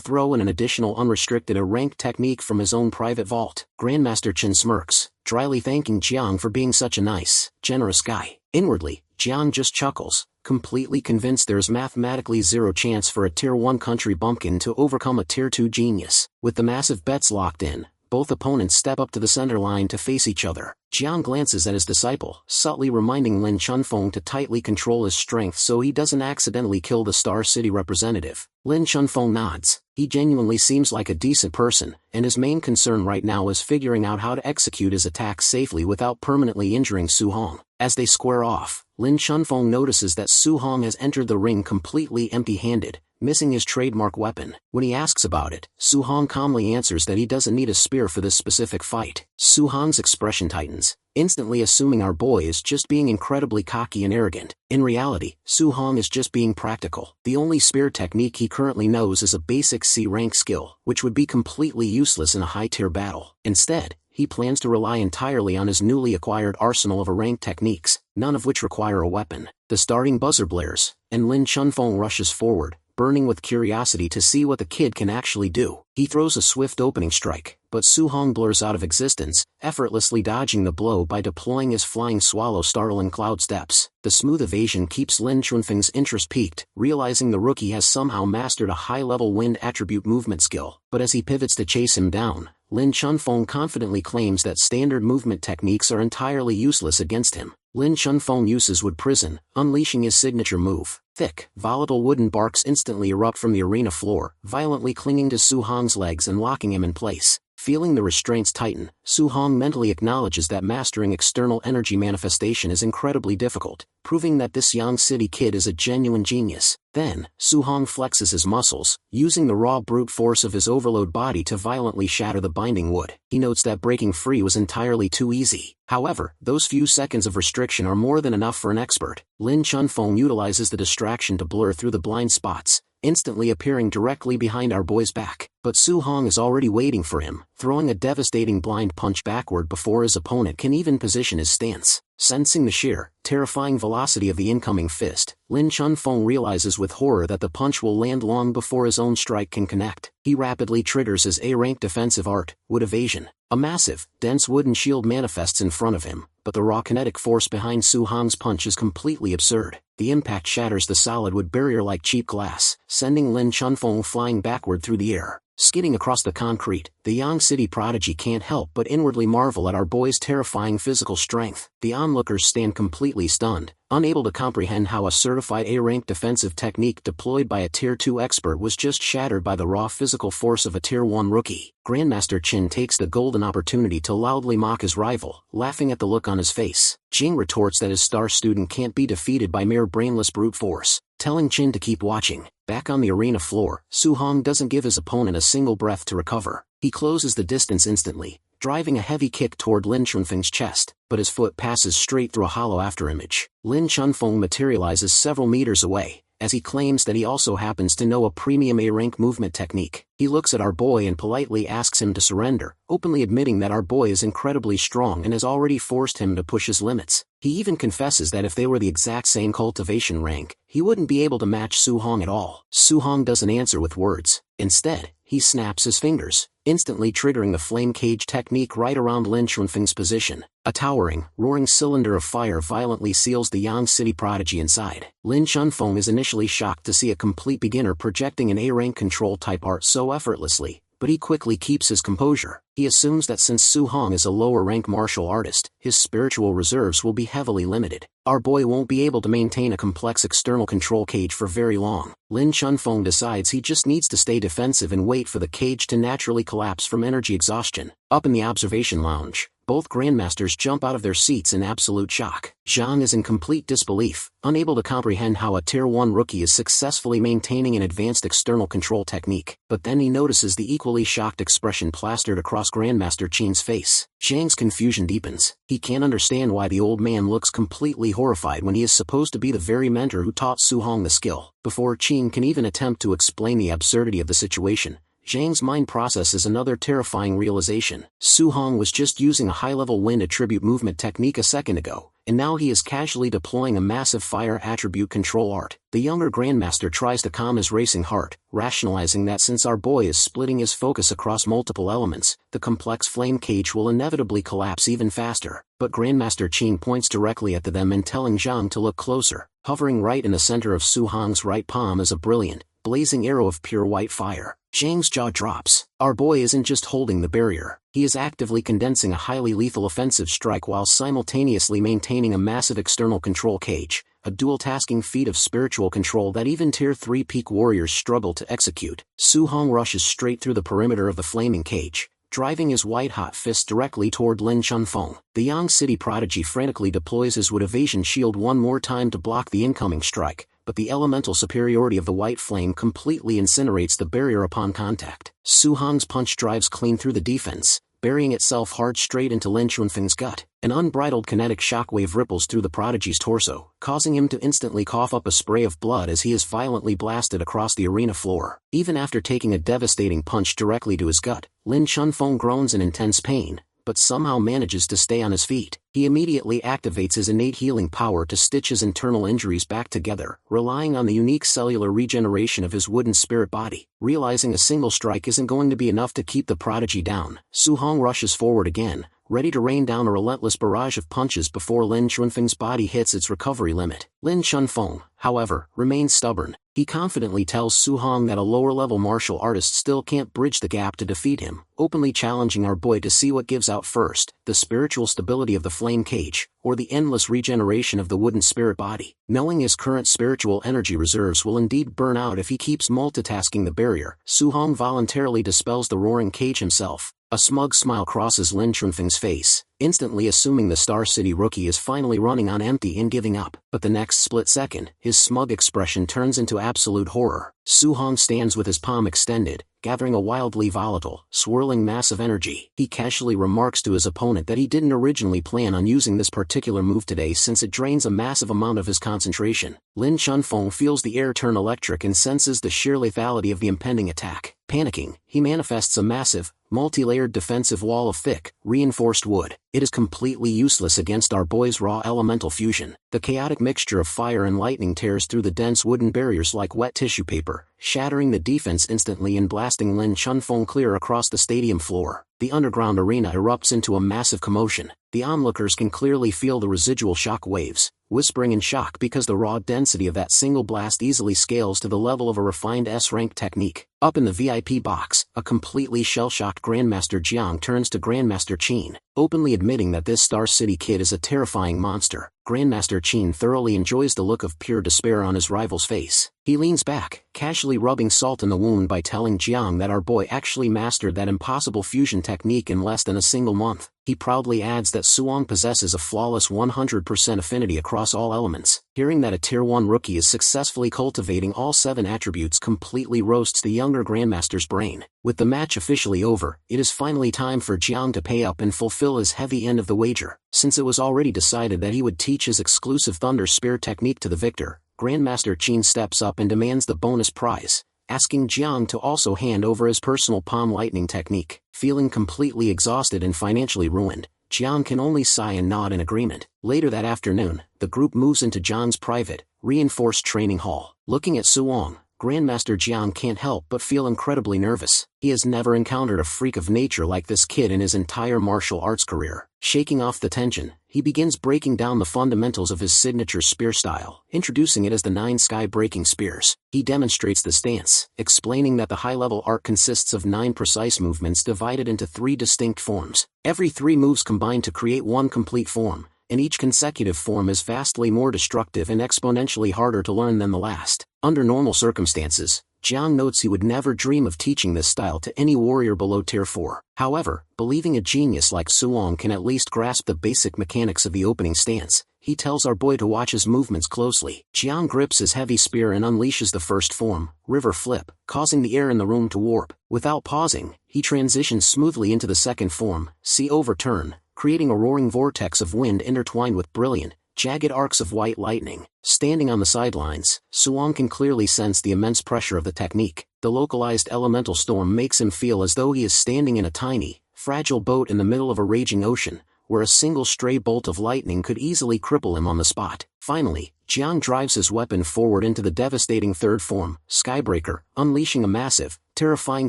throw in an additional unrestricted rank technique from his own private vault. Grandmaster Qin smirks, dryly thanking Jiang for being such a nice, generous guy. Inwardly, Jiang just chuckles, completely convinced there is mathematically zero chance for a Tier 1 country bumpkin to overcome a Tier 2 genius. With the massive bets locked in, both opponents step up to the center line to face each other. Jiang glances at his disciple, subtly reminding Lin Chunfeng to tightly control his strength so he doesn't accidentally kill the Star City representative. Lin Chunfeng nods. He genuinely seems like a decent person, and his main concern right now is figuring out how to execute his attacks safely without permanently injuring Su Hong. As they square off, Lin Chunfeng notices that Su Hong has entered the ring completely empty-handed, missing his trademark weapon. When he asks about it, Su Hong calmly answers that he doesn't need a spear for this specific fight. Su Hong's expression tightens, instantly assuming our boy is just being incredibly cocky and arrogant. In reality, Su Hong is just being practical. The only spear technique he currently knows is a basic C-rank skill, which would be completely useless in a high-tier battle. Instead, he plans to rely entirely on his newly acquired arsenal of rank techniques, none of which require a weapon. The starting buzzer blares, and Lin Chunfeng rushes forward, burning with curiosity to see what the kid can actually do. He throws a swift opening strike, but Su Hong blurs out of existence, effortlessly dodging the blow by deploying his flying swallow startle in cloud steps. The smooth evasion keeps Lin Chunfeng's interest piqued, realizing the rookie has somehow mastered a high-level wind attribute movement skill. But as he pivots to chase him down, Lin Chunfeng confidently claims that standard movement techniques are entirely useless against him. Lin Chunfeng uses Wood Prison, unleashing his signature move. Thick, volatile wooden barks instantly erupt from the arena floor, violently clinging to Su Hong's legs and locking him in place. Feeling the restraints tighten, Su Hong mentally acknowledges that mastering external energy manifestation is incredibly difficult, proving that this young city kid is a genuine genius. Then, Su Hong flexes his muscles, using the raw brute force of his overload body to violently shatter the binding wood. He notes that breaking free was entirely too easy. However, those few seconds of restriction are more than enough for an expert. Lin Chunfeng utilizes the distraction to blur through the blind spots, instantly appearing directly behind our boy's back. But Su Hong is already waiting for him, throwing a devastating blind punch backward before his opponent can even position his stance. Sensing the sheer, terrifying velocity of the incoming fist, Lin Chunfeng realizes with horror that the punch will land long before his own strike can connect. He rapidly triggers his A-rank defensive art, Wood Evasion. A massive, dense wooden shield manifests in front of him, but the raw kinetic force behind Su Hong's punch is completely absurd. The impact shatters the solid wood barrier like cheap glass, sending Lin Chunfeng flying backward through the air. Skidding across the concrete, the young city prodigy can't help but inwardly marvel at our boy's terrifying physical strength. The onlookers stand completely stunned, unable to comprehend how a certified A-rank defensive technique deployed by a Tier 2 expert was just shattered by the raw physical force of a Tier 1 rookie. Grandmaster Qin takes the golden opportunity to loudly mock his rival, laughing at the look on his face. Jing retorts that his star student can't be defeated by mere brainless brute force, telling Qin to keep watching. Back on the arena floor, Su Hong doesn't give his opponent a single breath to recover. He closes the distance instantly, driving a heavy kick toward Lin Chunfeng's chest, but his foot passes straight through a hollow afterimage. Lin Chunfeng materializes several meters away, as he claims that he also happens to know a premium A-rank movement technique. He looks at our boy and politely asks him to surrender, openly admitting that our boy is incredibly strong and has already forced him to push his limits. He even confesses that if they were the exact same cultivation rank, he wouldn't be able to match Su Hong at all. Su Hong doesn't answer with words. Instead, he snaps his fingers, instantly triggering the flame cage technique right around Lin Chunfeng's position. A towering, roaring cylinder of fire violently seals the young city prodigy inside. Lin Chunfeng is initially shocked to see a complete beginner projecting an A-rank control type art so effortlessly, but he quickly keeps his composure. He assumes that since Su Hong is a lower-rank martial artist, his spiritual reserves will be heavily limited. Our boy won't be able to maintain a complex external control cage for very long. Lin Chunfeng decides he just needs to stay defensive and wait for the cage to naturally collapse from energy exhaustion. Up in the observation lounge, both grandmasters jump out of their seats in absolute shock. Zhang is in complete disbelief, unable to comprehend how a Tier 1 rookie is successfully maintaining an advanced external control technique. But then he notices the equally shocked expression plastered across Grandmaster Qin's face. Zhang's confusion deepens. He can't understand why the old man looks completely horrified when he is supposed to be the very mentor who taught Su Hong the skill. Before Qin can even attempt to explain the absurdity of the situation, Zhang's mind processes another terrifying realization. Su Hong was just using a high-level wind attribute movement technique a second ago, and now he is casually deploying a massive fire attribute control art. The younger Grandmaster tries to calm his racing heart, rationalizing that since our boy is splitting his focus across multiple elements, the complex flame cage will inevitably collapse even faster. But Grandmaster Qin points directly at them and telling Zhang to look closer. Hovering right in the center of Su Hong's right palm is a brilliant, blazing arrow of pure white fire. Zhang's jaw drops. Our boy isn't just holding the barrier, he is actively condensing a highly lethal offensive strike while simultaneously maintaining a massive external control cage, a dual-tasking feat of spiritual control that even Tier 3 peak warriors struggle to execute. Su Hong rushes straight through the perimeter of the flaming cage, driving his white-hot fist directly toward Lin Chunfeng. The Yang City prodigy frantically deploys his wood evasion shield one more time to block the incoming strike, but the elemental superiority of the white flame completely incinerates the barrier upon contact. Su Hong's punch drives clean through the defense, burying itself hard straight into Lin Chunfeng's gut. An unbridled kinetic shockwave ripples through the prodigy's torso, causing him to instantly cough up a spray of blood as he is violently blasted across the arena floor. Even after taking a devastating punch directly to his gut, Lin Chunfeng groans in intense pain, but somehow manages to stay on his feet. He immediately activates his innate healing power to stitch his internal injuries back together, relying on the unique cellular regeneration of his wooden spirit body. Realizing a single strike isn't going to be enough to keep the prodigy down, Su Hong rushes forward again, ready to rain down a relentless barrage of punches before Lin Chunfeng's body hits its recovery limit. Lin Chunfeng, however, remains stubborn. He confidently tells Su Hong that a lower-level martial artist still can't bridge the gap to defeat him, openly challenging our boy to see what gives out first, the spiritual stability of the flame cage, or the endless regeneration of the wooden spirit body. Knowing his current spiritual energy reserves will indeed burn out if he keeps multitasking the barrier, Su Hong voluntarily dispels the roaring cage himself. A smug smile crosses Lin Chunfeng's face, instantly assuming the Star City rookie is finally running on empty and giving up. But the next split second, his smug expression turns into absolute horror. Su Hong stands with his palm extended, gathering a wildly volatile, swirling mass of energy. He casually remarks to his opponent that he didn't originally plan on using this particular move today since it drains a massive amount of his concentration. Lin Chunfeng feels the air turn electric and senses the sheer lethality of the impending attack. Panicking, he manifests a massive, multi-layered defensive wall of thick, reinforced wood. It is completely useless against our boy's raw elemental fusion. The chaotic mixture of fire and lightning tears through the dense wooden barriers like wet tissue paper, shattering the defense instantly and blasting Lin Chunfeng clear across the stadium floor. The underground arena erupts into a massive commotion. The onlookers can clearly feel the residual shock waves, whispering in shock because the raw density of that single blast easily scales to the level of a refined S-rank technique. Up in the VIP box, a completely shell-shocked Grandmaster Jiang turns to Grandmaster Qin, openly admitting that this Star City kid is a terrifying monster. Grandmaster Qin thoroughly enjoys the look of pure despair on his rival's face. He leans back, casually rubbing salt in the wound by telling Jiang that our boy actually mastered that impossible fusion technique in less than a single month. He proudly adds that Suong possesses a flawless 100% affinity across all elements. Hearing that a Tier 1 rookie is successfully cultivating all 7 attributes completely roasts the younger Grandmaster's brain. With the match officially over, it is finally time for Jiang to pay up and fulfill his heavy end of the wager. Since it was already decided that he would teach his exclusive Thunder Spear technique to the victor, Grandmaster Qin steps up and demands the bonus prize, asking Jiang to also hand over his personal palm lightning technique. Feeling completely exhausted and financially ruined, Jiang can only sigh and nod in agreement. Later that afternoon, the group moves into Jiang's private, reinforced training hall. Looking at Suong, Grandmaster Jiang can't help but feel incredibly nervous. He has never encountered a freak of nature like this kid in his entire martial arts career. Shaking off the tension, he begins breaking down the fundamentals of his signature spear style, introducing it as the 9 sky-breaking spears. He demonstrates the stance, explaining that the high-level art consists of 9 precise movements divided into 3 distinct forms. Every 3 moves combine to create one complete form, and each consecutive form is vastly more destructive and exponentially harder to learn than the last. Under normal circumstances, Jiang notes he would never dream of teaching this style to any warrior below Tier 4. However, believing a genius like Suong can at least grasp the basic mechanics of the opening stance, he tells our boy to watch his movements closely. Jiang grips his heavy spear and unleashes the first form, River Flip, causing the air in the room to warp. Without pausing, he transitions smoothly into the second form, Sea Overturn, creating a roaring vortex of wind intertwined with brilliant, jagged arcs of white lightning. Standing on the sidelines, Suong can clearly sense the immense pressure of the technique. The localized elemental storm makes him feel as though he is standing in a tiny, fragile boat in the middle of a raging ocean, where a single stray bolt of lightning could easily cripple him on the spot. Finally, Jiang drives his weapon forward into the devastating third form, Skybreaker, unleashing a massive, terrifying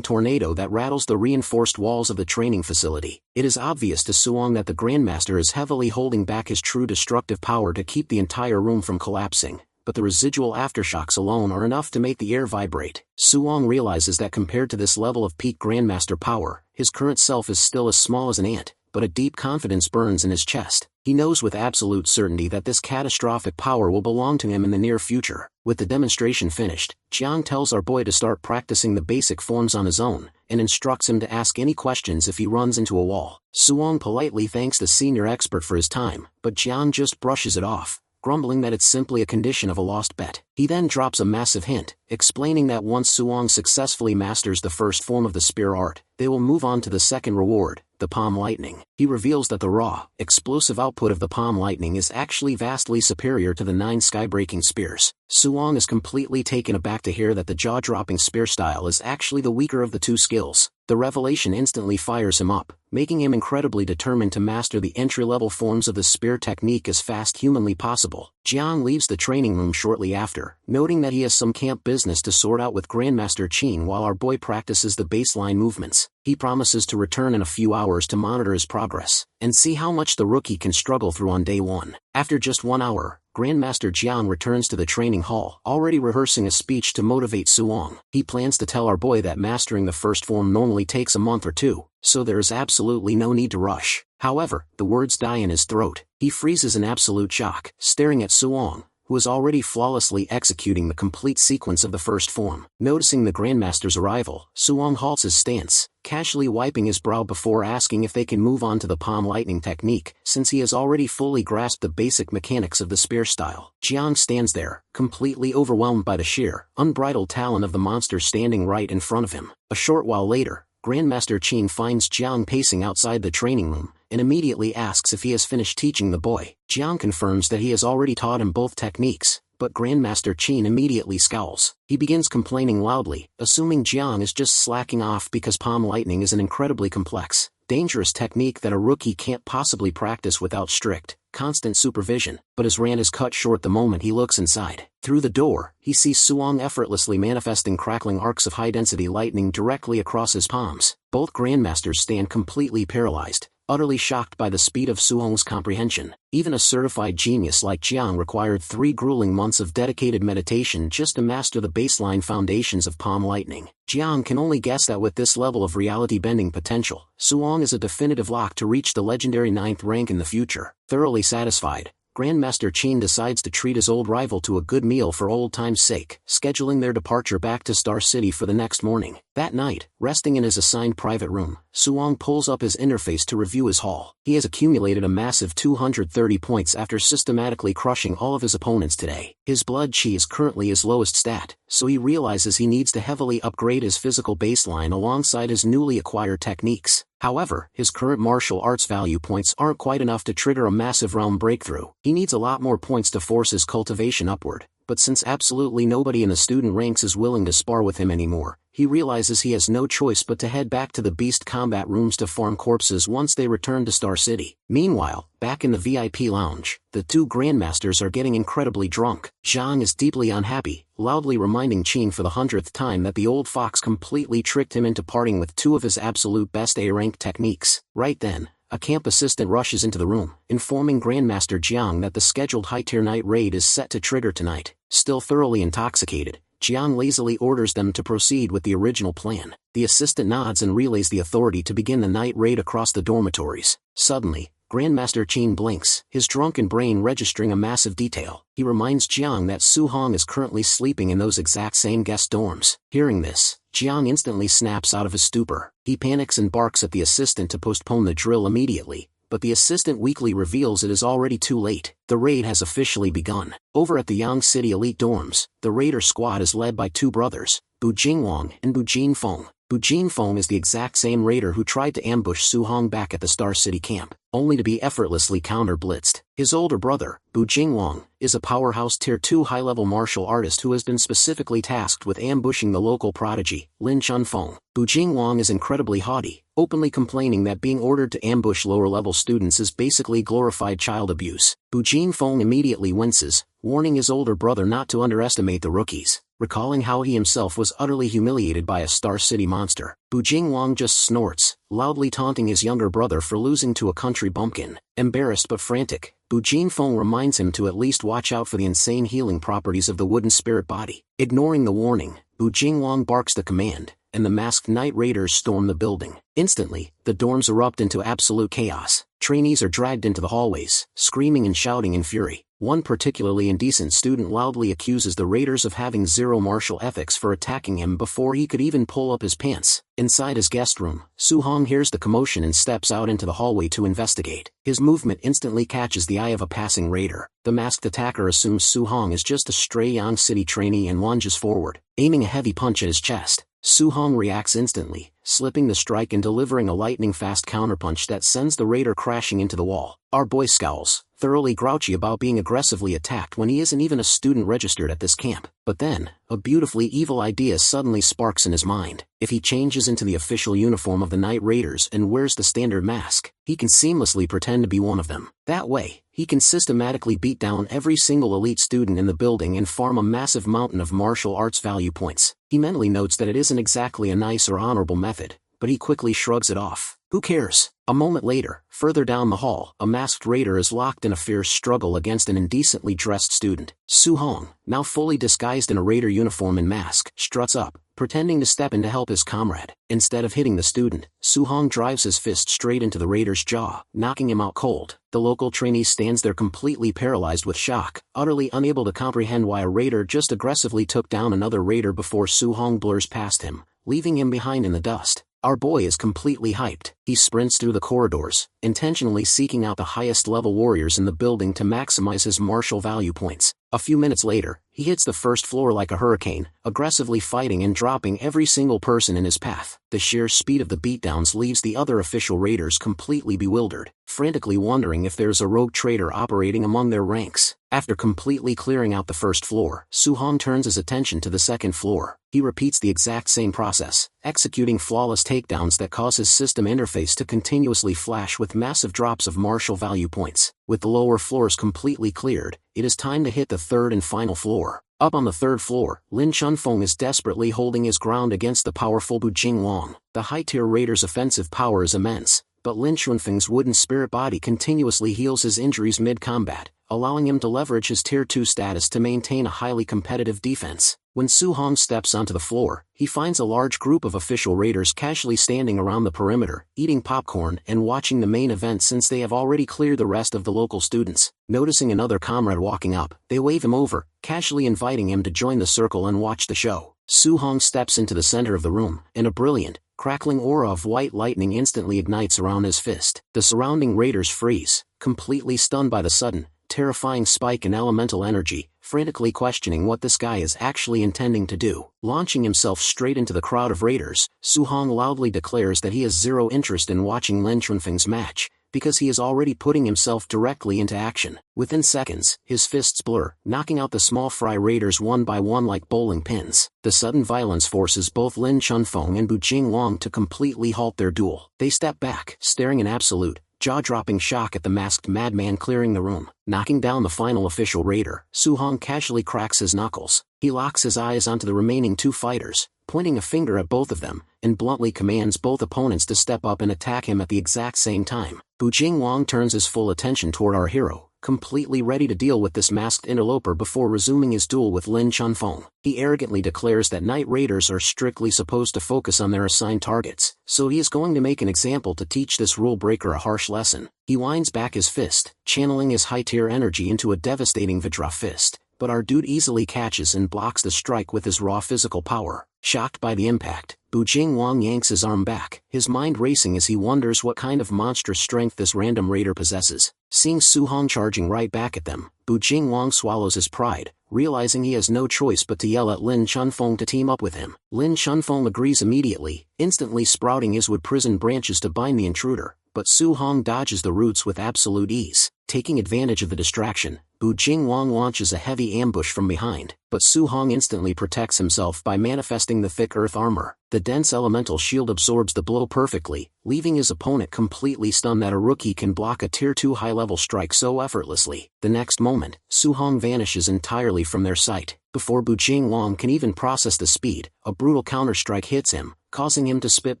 tornado that rattles the reinforced walls of the training facility. It is obvious to Suong that the Grandmaster is heavily holding back his true destructive power to keep the entire room from collapsing. but the residual aftershocks alone are enough to make the air vibrate. Suong realizes that compared to this level of peak Grandmaster power, his current self is still as small as an ant, but a deep confidence burns in his chest. He knows with absolute certainty that this catastrophic power will belong to him in the near future. With the demonstration finished, Jiang tells our boy to start practicing the basic forms on his own, and instructs him to ask any questions if he runs into a wall. Suong politely thanks the senior expert for his time, but Jiang just brushes it off, grumbling that it's simply a condition of a lost bet. He then drops a massive hint, explaining that once Suong successfully masters the first form of the spear art, they will move on to the second reward, the palm lightning. He reveals that the raw, explosive output of the palm lightning is actually vastly superior to the 9 sky-breaking spears. Suong is completely taken aback to hear that the jaw-dropping spear style is actually the weaker of the two skills. The revelation instantly fires him up, making him incredibly determined to master the entry-level forms of the spear technique as fast humanly possible. Jiang leaves the training room shortly after, noting that he has some camp business to sort out with Grandmaster Qin while our boy practices the baseline movements. He promises to return in a few hours to monitor his progress, and see how much the rookie can struggle through on day 1. After just 1 hour, Grandmaster Jiang returns to the training hall, already rehearsing a speech to motivate Suong. He plans to tell our boy that mastering the first form normally takes a month or 2, so there is absolutely no need to rush. However, the words die in his throat. He freezes in absolute shock, staring at Suong, who is already flawlessly executing the complete sequence of the first form. Noticing the Grandmaster's arrival, Suong halts his stance, casually wiping his brow before asking if they can move on to the palm lightning technique, since he has already fully grasped the basic mechanics of the spear style. Jiang stands there, completely overwhelmed by the sheer, unbridled talent of the monster standing right in front of him. A short while later, Grandmaster Qin finds Jiang pacing outside the training room, and immediately asks if he has finished teaching the boy. Jiang confirms that he has already taught him both techniques, but Grandmaster Qin immediately scowls. He begins complaining loudly, assuming Jiang is just slacking off because palm lightning is an incredibly complex, dangerous technique that a rookie can't possibly practice without strict, constant supervision. But his rant is cut short the moment he looks inside. Through the door, he sees Suong effortlessly manifesting crackling arcs of high-density lightning directly across his palms. Both Grandmasters stand completely paralyzed, utterly shocked by the speed of Suong's comprehension. Even a certified genius like Jiang required 3 grueling months of dedicated meditation just to master the baseline foundations of palm lightning. Jiang can only guess that with this level of reality-bending potential, Suong is a definitive lock to reach the legendary 9th rank in the future. Thoroughly satisfied, Grandmaster Qin decides to treat his old rival to a good meal for old time's sake, scheduling their departure back to Star City for the next morning. That night, resting in his assigned private room, Suong pulls up his interface to review his haul. He has accumulated a massive 230 points after systematically crushing all of his opponents today. His blood chi is currently his lowest stat, so he realizes he needs to heavily upgrade his physical baseline alongside his newly acquired techniques. However, his current martial arts value points aren't quite enough to trigger a massive realm breakthrough. He needs a lot more points to force his cultivation upward, but since absolutely nobody in the student ranks is willing to spar with him anymore, he realizes he has no choice but to head back to the beast combat rooms to farm corpses once they return to Star City. Meanwhile, back in the VIP lounge, the 2 Grandmasters are getting incredibly drunk. Zhang is deeply unhappy, loudly reminding Qin for the 100th time that the old fox completely tricked him into parting with 2 of his absolute best A-rank techniques. Right then, a camp assistant rushes into the room, informing Grandmaster Jiang that the scheduled high-tier night raid is set to trigger tonight. Still thoroughly intoxicated, Jiang lazily orders them to proceed with the original plan. The assistant nods and relays the authority to begin the night raid across the dormitories. Suddenly, Grandmaster Qin blinks, his drunken brain registering a massive detail. He reminds Jiang that Su Hong is currently sleeping in those exact same guest dorms. Hearing this, Jiang instantly snaps out of his stupor. He panics and barks at the assistant to postpone the drill immediately, but the assistant weakly reveals it is already too late. The raid has officially begun. Over at the Yang City Elite dorms, the raider squad is led by 2 brothers, Bu Jingwang and Bu Jinfeng. Bu Jinfeng is the exact same raider who tried to ambush Su Hong back at the Star City camp, only to be effortlessly counter-blitzed. His older brother, Bu Jingwang, is a powerhouse Tier 2 high-level martial artist who has been specifically tasked with ambushing the local prodigy, Lin Chunfeng. Bu Jingwang is incredibly haughty, openly complaining that being ordered to ambush lower-level students is basically glorified child abuse. Bu Jinfeng immediately winces, warning his older brother not to underestimate the rookies. recalling how he himself was utterly humiliated by a Star City monster. Bu Jingwang just snorts, loudly taunting his younger brother for losing to a country bumpkin. Embarrassed but frantic, Bu Jingfeng reminds him to at least watch out for the insane healing properties of the wooden spirit body. Ignoring the warning, Bu Jingwang barks the command, and the masked night raiders storm the building. Instantly, the dorms erupt into absolute chaos. Trainees are dragged into the hallways, screaming and shouting in fury. One particularly indecent student loudly accuses the raiders of having zero martial ethics for attacking him before he could even pull up his pants. Inside his guest room, Su Hong hears the commotion and steps out into the hallway to investigate. His movement instantly catches the eye of a passing raider. The masked attacker assumes Su Hong is just a stray Yang City trainee and lunges forward, aiming a heavy punch at his chest. Su Hong reacts instantly, slipping the strike and delivering a lightning-fast counterpunch that sends the raider crashing into the wall. Our boy scowls, thoroughly grouchy about being aggressively attacked when he isn't even a student registered at this camp. But then, a beautifully evil idea suddenly sparks in his mind. If he changes into the official uniform of the Night Raiders and wears the standard mask, he can seamlessly pretend to be one of them. That way, he can systematically beat down every single elite student in the building and farm a massive mountain of martial arts value points. He mentally notes that it isn't exactly a nice or honorable method, but he quickly shrugs it off. Who cares? A moment later, further down the hall, a masked raider is locked in a fierce struggle against an indecently dressed student. Su Hong, now fully disguised in a raider uniform and mask, struts up, pretending to step in to help his comrade. Instead of hitting the student, Su Hong drives his fist straight into the raider's jaw, knocking him out cold. The local trainee stands there completely paralyzed with shock, utterly unable to comprehend why a raider just aggressively took down another raider before Su Hong blurs past him, leaving him behind in the dust. Our boy is completely hyped. He sprints through the corridors, intentionally seeking out the highest level warriors in the building to maximize his martial value points. A few minutes later, he hits the first floor like a hurricane, aggressively fighting and dropping every single person in his path. The sheer speed of the beatdowns leaves the other official raiders completely bewildered, frantically wondering if there's a rogue traitor operating among their ranks. After completely clearing out the first floor, Su Hong turns his attention to the second floor. He repeats the exact same process, executing flawless takedowns that cause his system interface to continuously flash with massive drops of martial value points. With the lower floors completely cleared, it is time to hit the third and final floor. Up on the third floor, Lin Chunfeng is desperately holding his ground against the powerful Bu Jingwang. The high-tier raider's offensive power is immense, but Lin Chunfeng's wooden spirit body continuously heals his injuries mid-combat, allowing him to leverage his Tier 2 status to maintain a highly competitive defense. When Su Hong steps onto the floor, he finds a large group of official raiders casually standing around the perimeter, eating popcorn and watching the main event since they have already cleared the rest of the local students. Noticing another comrade walking up, they wave him over, casually inviting him to join the circle and watch the show. Su Hong steps into the center of the room, and a brilliant, crackling aura of white lightning instantly ignites around his fist. The surrounding raiders freeze, completely stunned by the sudden, terrifying spike in elemental energy, frantically questioning what this guy is actually intending to do. Launching himself straight into the crowd of raiders, Su Hong loudly declares that he has zero interest in watching Lin Chunfeng's match, because he is already putting himself directly into action. Within seconds, his fists blur, knocking out the small fry raiders one by one like bowling pins. The sudden violence forces both Lin Chunfeng and Bu Jingwang to completely halt their duel. They step back, staring in absolute, jaw-dropping shock at the masked madman clearing the room. Knocking down the final official raider, Su Hong casually cracks his knuckles. He locks his eyes onto the remaining two fighters, pointing a finger at both of them, and bluntly commands both opponents to step up and attack him at the exact same time. Bu Jingwang turns his full attention toward our hero, completely ready to deal with this masked interloper before resuming his duel with Lin Chunfeng. He arrogantly declares that Night Raiders are strictly supposed to focus on their assigned targets, so he is going to make an example to teach this rule breaker a harsh lesson. He winds back his fist, channeling his high-tier energy into a devastating Vajra fist, but our dude easily catches and blocks the strike with his raw physical power. Shocked by the impact, Bu Jingwang yanks his arm back, his mind racing as he wonders what kind of monstrous strength this random raider possesses. Seeing Su Hong charging right back at them, Bu Jingwang swallows his pride, realizing he has no choice but to yell at Lin Chunfeng to team up with him. Lin Chunfeng agrees immediately, instantly sprouting his wood prison branches to bind the intruder, but Su Hong dodges the roots with absolute ease. Taking advantage of the distraction, Bu Jingwang launches a heavy ambush from behind, but Su Hong instantly protects himself by manifesting the thick earth armor. The dense elemental shield absorbs the blow perfectly, leaving his opponent completely stunned that a rookie can block a tier 2 high-level strike so effortlessly. The next moment, Su Hong vanishes entirely from their sight. Before Bu Jingwang can even process the speed, a brutal counter-strike hits him, causing him to spit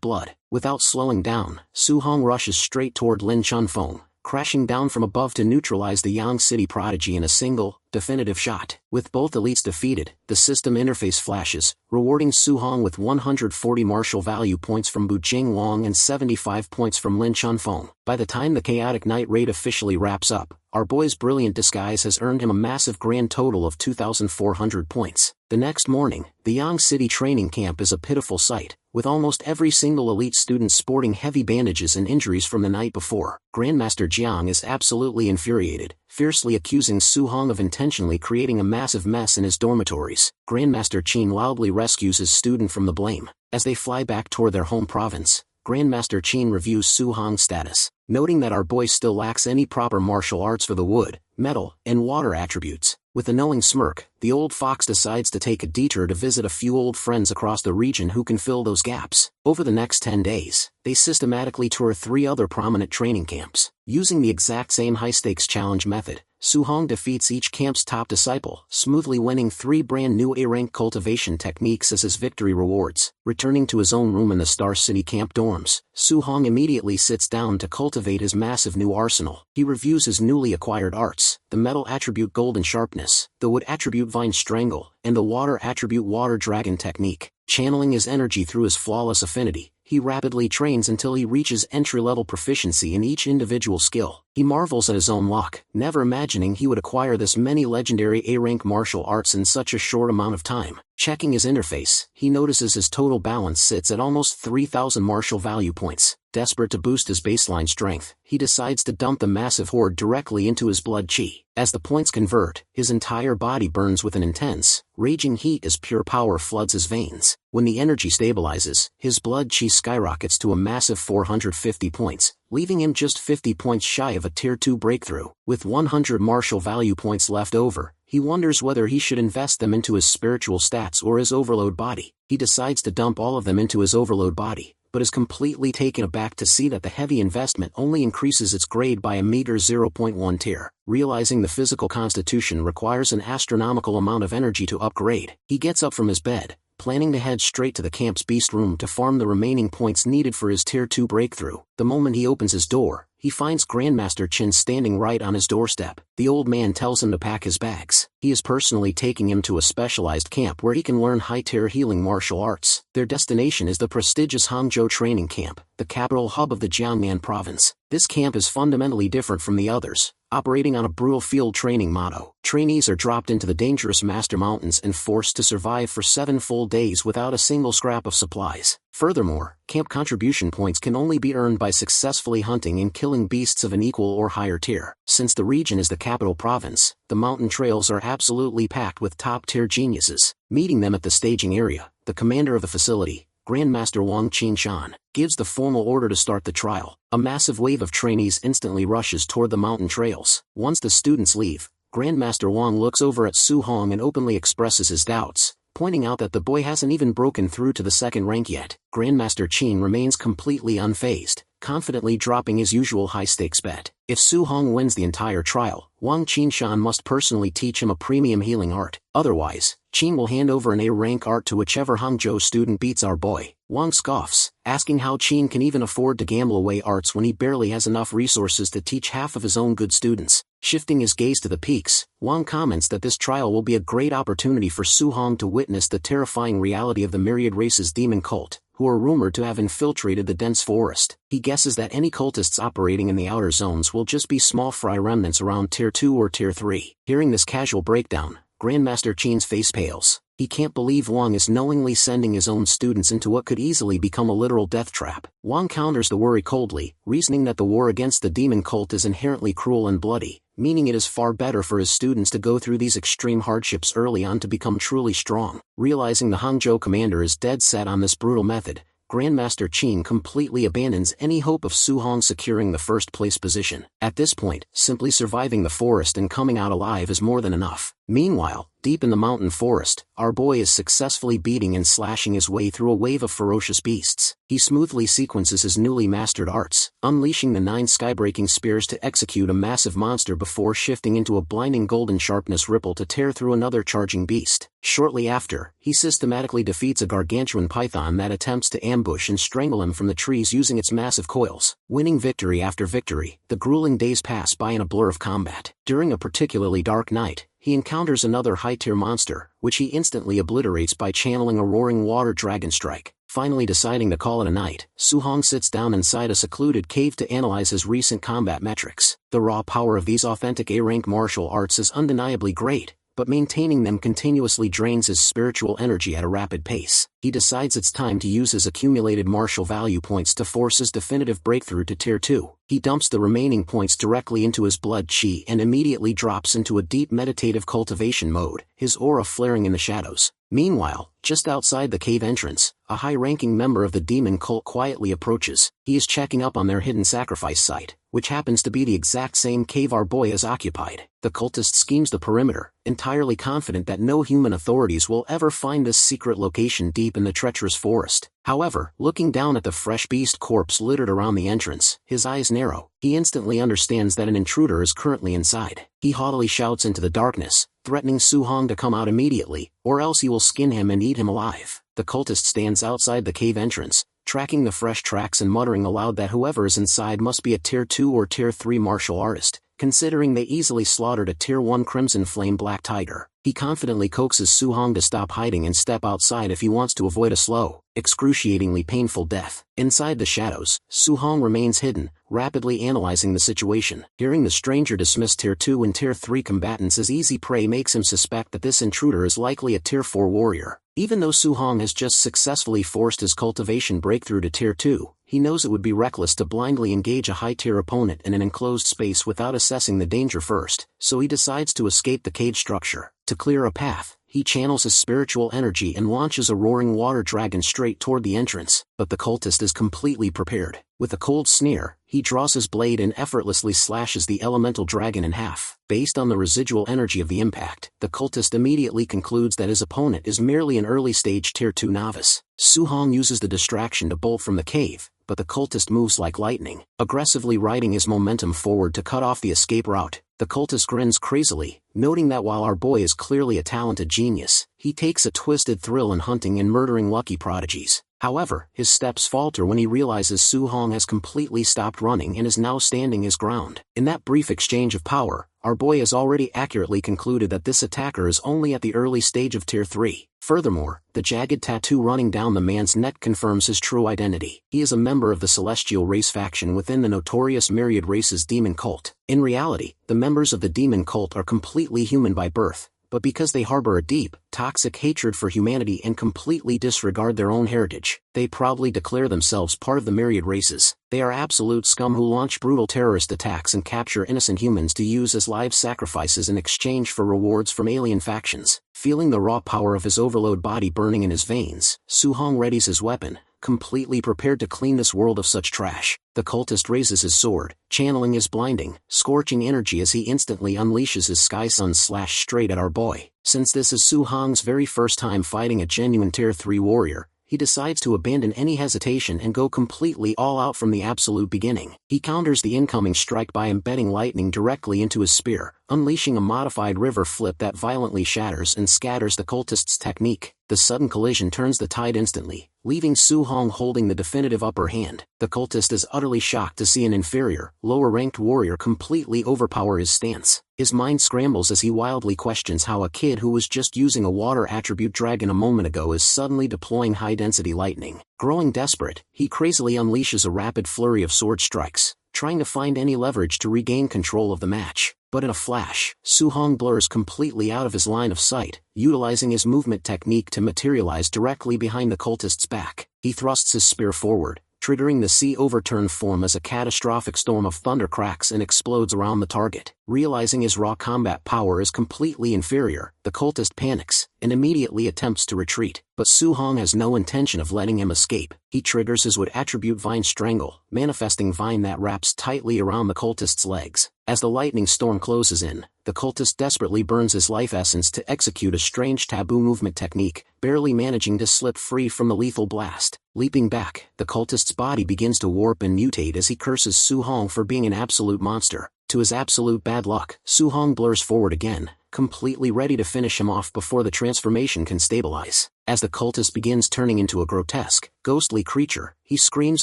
blood. Without slowing down, Su Hong rushes straight toward Lin Chunfeng, crashing down from above to neutralize the Yang City prodigy in a single, definitive shot. With both elites defeated, the system interface flashes, rewarding Su Hong with 140 martial value points from Bu Jingwang and 75 points from Lin Chunfeng. By the time the Chaotic Night raid officially wraps up, our boy's brilliant disguise has earned him a massive grand total of 2,400 points. The next morning, the Yang City training camp is a pitiful sight, with almost every single elite student sporting heavy bandages and injuries from the night before. Grandmaster Jiang is absolutely infuriated, fiercely accusing Su Hong of intentionally creating a massive mess in his dormitories. Grandmaster Qin loudly rescues his student from the blame. As they fly back toward their home province, Grandmaster Qin reviews Su Hong's status, noting that our boy still lacks any proper martial arts for the wood, metal, and water attributes. With a knowing smirk, the old fox decides to take a detour to visit a few old friends across the region who can fill those gaps. Over the next 10 days, they systematically tour 3 other prominent training camps. Using the exact same high-stakes challenge method, Su Hong defeats each camp's top disciple, smoothly winning 3 brand new A-rank cultivation techniques as his victory rewards. Returning to his own room in the Star City camp dorms, Su Hong immediately sits down to cultivate his massive new arsenal. He reviews his newly acquired arts, the metal attribute Golden Sharpness, the wood attribute Vine Strangle, and the water attribute Water Dragon technique. Channeling his energy through his flawless affinity, he rapidly trains until he reaches entry-level proficiency in each individual skill. He marvels at his own luck, never imagining he would acquire this many legendary A-rank martial arts in such a short amount of time. Checking his interface, he notices his total balance sits at almost 3,000 martial value points. Desperate to boost his baseline strength, he decides to dump the massive horde directly into his blood chi. As the points convert, his entire body burns with an intense, raging heat as pure power floods his veins. When the energy stabilizes, his blood chi skyrockets to a massive 450 points, leaving him just 50 points shy of a tier 2 breakthrough. With 100 martial value points left over, he wonders whether he should invest them into his spiritual stats or his overload body. He decides to dump all of them into his overload body, but is completely taken aback to see that the heavy investment only increases its grade by a meager 0.1 tier. Realizing the physical constitution requires an astronomical amount of energy to upgrade, he gets up from his bed, planning to head straight to the camp's beast room to farm the remaining points needed for his tier 2 breakthrough. The moment he opens his door, he finds Grandmaster Qin standing right on his doorstep. The old man tells him to pack his bags. He is personally taking him to a specialized camp where he can learn high-tier healing martial arts. Their destination is the prestigious Hangzhou Training Camp, the capital hub of the Jiangnan province. This camp is fundamentally different from the others, operating on a brutal field training motto. Trainees are dropped into the dangerous Master Mountains and forced to survive for 7 full days without a single scrap of supplies. Furthermore, camp contribution points can only be earned by successfully hunting and killing beasts of an equal or higher tier. Since the region is the capital province, the mountain trails are absolutely packed with top-tier geniuses. Meeting them at the staging area, the commander of the facility, Grandmaster Wang Qinshan, gives the formal order to start the trial. A massive wave of trainees instantly rushes toward the mountain trails. Once the students leave, Grandmaster Wang looks over at Su Hong and openly expresses his doubts, pointing out that the boy hasn't even broken through to the 2nd rank yet. Grandmaster Qin remains completely unfazed, confidently dropping his usual high-stakes bet. If Su Hong wins the entire trial, Wang Qinshan must personally teach him a premium healing art. Otherwise, Qin will hand over an A-rank art to whichever Hangzhou student beats our boy. Wang scoffs, asking how Qin can even afford to gamble away arts when he barely has enough resources to teach half of his own good students. Shifting his gaze to the peaks, Wang comments that this trial will be a great opportunity for Su Hong to witness the terrifying reality of the myriad races demon cult, who are rumored to have infiltrated the dense forest. He guesses that any cultists operating in the outer zones will just be small fry remnants around tier 2 or tier 3. Hearing this casual breakdown, Grandmaster Qin's face pales. He can't believe Wang is knowingly sending his own students into what could easily become a literal death trap. Wang counters the worry coldly, reasoning that the war against the demon cult is inherently cruel and bloody, meaning it is far better for his students to go through these extreme hardships early on to become truly strong. Realizing the Hangzhou commander is dead set on this brutal method, Grandmaster Qin completely abandons any hope of Su Hong securing the first place position. At this point, simply surviving the forest and coming out alive is more than enough. Meanwhile, deep in the mountain forest, our boy is successfully beating and slashing his way through a wave of ferocious beasts. He smoothly sequences his newly mastered arts, unleashing the 9 skybreaking spears to execute a massive monster before shifting into a blinding golden sharpness ripple to tear through another charging beast. Shortly after, he systematically defeats a gargantuan python that attempts to ambush and strangle him from the trees using its massive coils. Winning victory after victory, the grueling days pass by in a blur of combat. During a particularly dark night, he encounters another high-tier monster, which he instantly obliterates by channeling a roaring water dragon strike. Finally deciding to call it a night, Su Hong sits down inside a secluded cave to analyze his recent combat metrics. The raw power of these authentic A-rank martial arts is undeniably great, but maintaining them continuously drains his spiritual energy at a rapid pace. He decides it's time to use his accumulated martial value points to force his definitive breakthrough to Tier 2. He dumps the remaining points directly into his blood chi and immediately drops into a deep meditative cultivation mode, his aura flaring in the shadows. Meanwhile, just outside the cave entrance, a high-ranking member of the demon cult quietly approaches. He is checking up on their hidden sacrifice site, which happens to be the exact same cave our boy has occupied. The cultist schemes the perimeter, entirely confident that no human authorities will ever find this secret location deep in the treacherous forest. However, looking down at the fresh beast corpse littered around the entrance, his eyes narrow. He instantly understands that an intruder is currently inside. He haughtily shouts into the darkness, threatening Su Hong to come out immediately, or else he will skin him and eat him alive. The cultist stands outside the cave entrance, tracking the fresh tracks and muttering aloud that whoever is inside must be a Tier 2 or Tier 3 martial artist, considering they easily slaughtered a Tier 1 Crimson Flame Black Tiger. He confidently coaxes Su Hong to stop hiding and step outside if he wants to avoid a slow, excruciatingly painful death. Inside the shadows, Su Hong remains hidden, rapidly analyzing the situation. Hearing the stranger dismiss Tier 2 and Tier 3 combatants as easy prey makes him suspect that this intruder is likely a Tier 4 warrior. Even though Su Hong has just successfully forced his cultivation breakthrough to Tier 2, he knows it would be reckless to blindly engage a high-tier opponent in an enclosed space without assessing the danger first, so he decides to escape the cage structure. To clear a path, he channels his spiritual energy and launches a roaring water dragon straight toward the entrance, but the cultist is completely prepared. With a cold sneer, he draws his blade and effortlessly slashes the elemental dragon in half. Based on the residual energy of the impact, the cultist immediately concludes that his opponent is merely an early-stage Tier 2 novice. Su Hong uses the distraction to bolt from the cave, but the cultist moves like lightning, aggressively riding his momentum forward to cut off the escape route. The cultist grins crazily, noting that while our boy is clearly a talented genius, he takes a twisted thrill in hunting and murdering lucky prodigies. However, his steps falter when he realizes Su Hong has completely stopped running and is now standing his ground. In that brief exchange of power, our boy has already accurately concluded that this attacker is only at the early stage of Tier 3. Furthermore, the jagged tattoo running down the man's neck confirms his true identity. He is a member of the Celestial Race faction within the notorious Myriad Races demon cult. In reality, the members of the demon cult are completely human by birth, but because they harbor a deep, toxic hatred for humanity and completely disregard their own heritage, they proudly declare themselves part of the Myriad Races. They are absolute scum who launch brutal terrorist attacks and capture innocent humans to use as live sacrifices in exchange for rewards from alien factions. Feeling the raw power of his overload body burning in his veins, Su Hong readies his weapon, completely prepared to clean this world of such trash. The cultist raises his sword, channeling his blinding, scorching energy as he instantly unleashes his Sky Sun slash straight at our boy. Since this is Su Hong's very first time fighting a genuine Tier 3 warrior, he decides to abandon any hesitation and go completely all out from the absolute beginning. He counters the incoming strike by embedding lightning directly into his spear, unleashing a modified river flip that violently shatters and scatters the cultist's technique. The sudden collision turns the tide instantly, leaving Su Hong holding the definitive upper hand. The cultist is utterly shocked to see an inferior, lower-ranked warrior completely overpower his stance. His mind scrambles as he wildly questions how a kid who was just using a water attribute dragon a moment ago is suddenly deploying high-density lightning. Growing desperate, he crazily unleashes a rapid flurry of sword strikes, trying to find any leverage to regain control of the match. But in a flash, Su Hong blurs completely out of his line of sight, utilizing his movement technique to materialize directly behind the cultist's back. He thrusts his spear forward, triggering the sea overturn form as a catastrophic storm of thunder cracks and explodes around the target. Realizing his raw combat power is completely inferior, the cultist panics and immediately attempts to retreat, but Su-hong has no intention of letting him escape. He triggers his would attribute Vine Strangle, manifesting vine that wraps tightly around the cultist's legs. As the lightning storm closes in, the cultist desperately burns his life essence to execute a strange taboo movement technique, barely managing to slip free from the lethal blast. Leaping back, the cultist's body begins to warp and mutate as he curses Su-hong for being an absolute monster. To his absolute bad luck, Su-hong blurs forward again, completely ready to finish him off before the transformation can stabilize. As the cultist begins turning into a grotesque, ghostly creature, he screams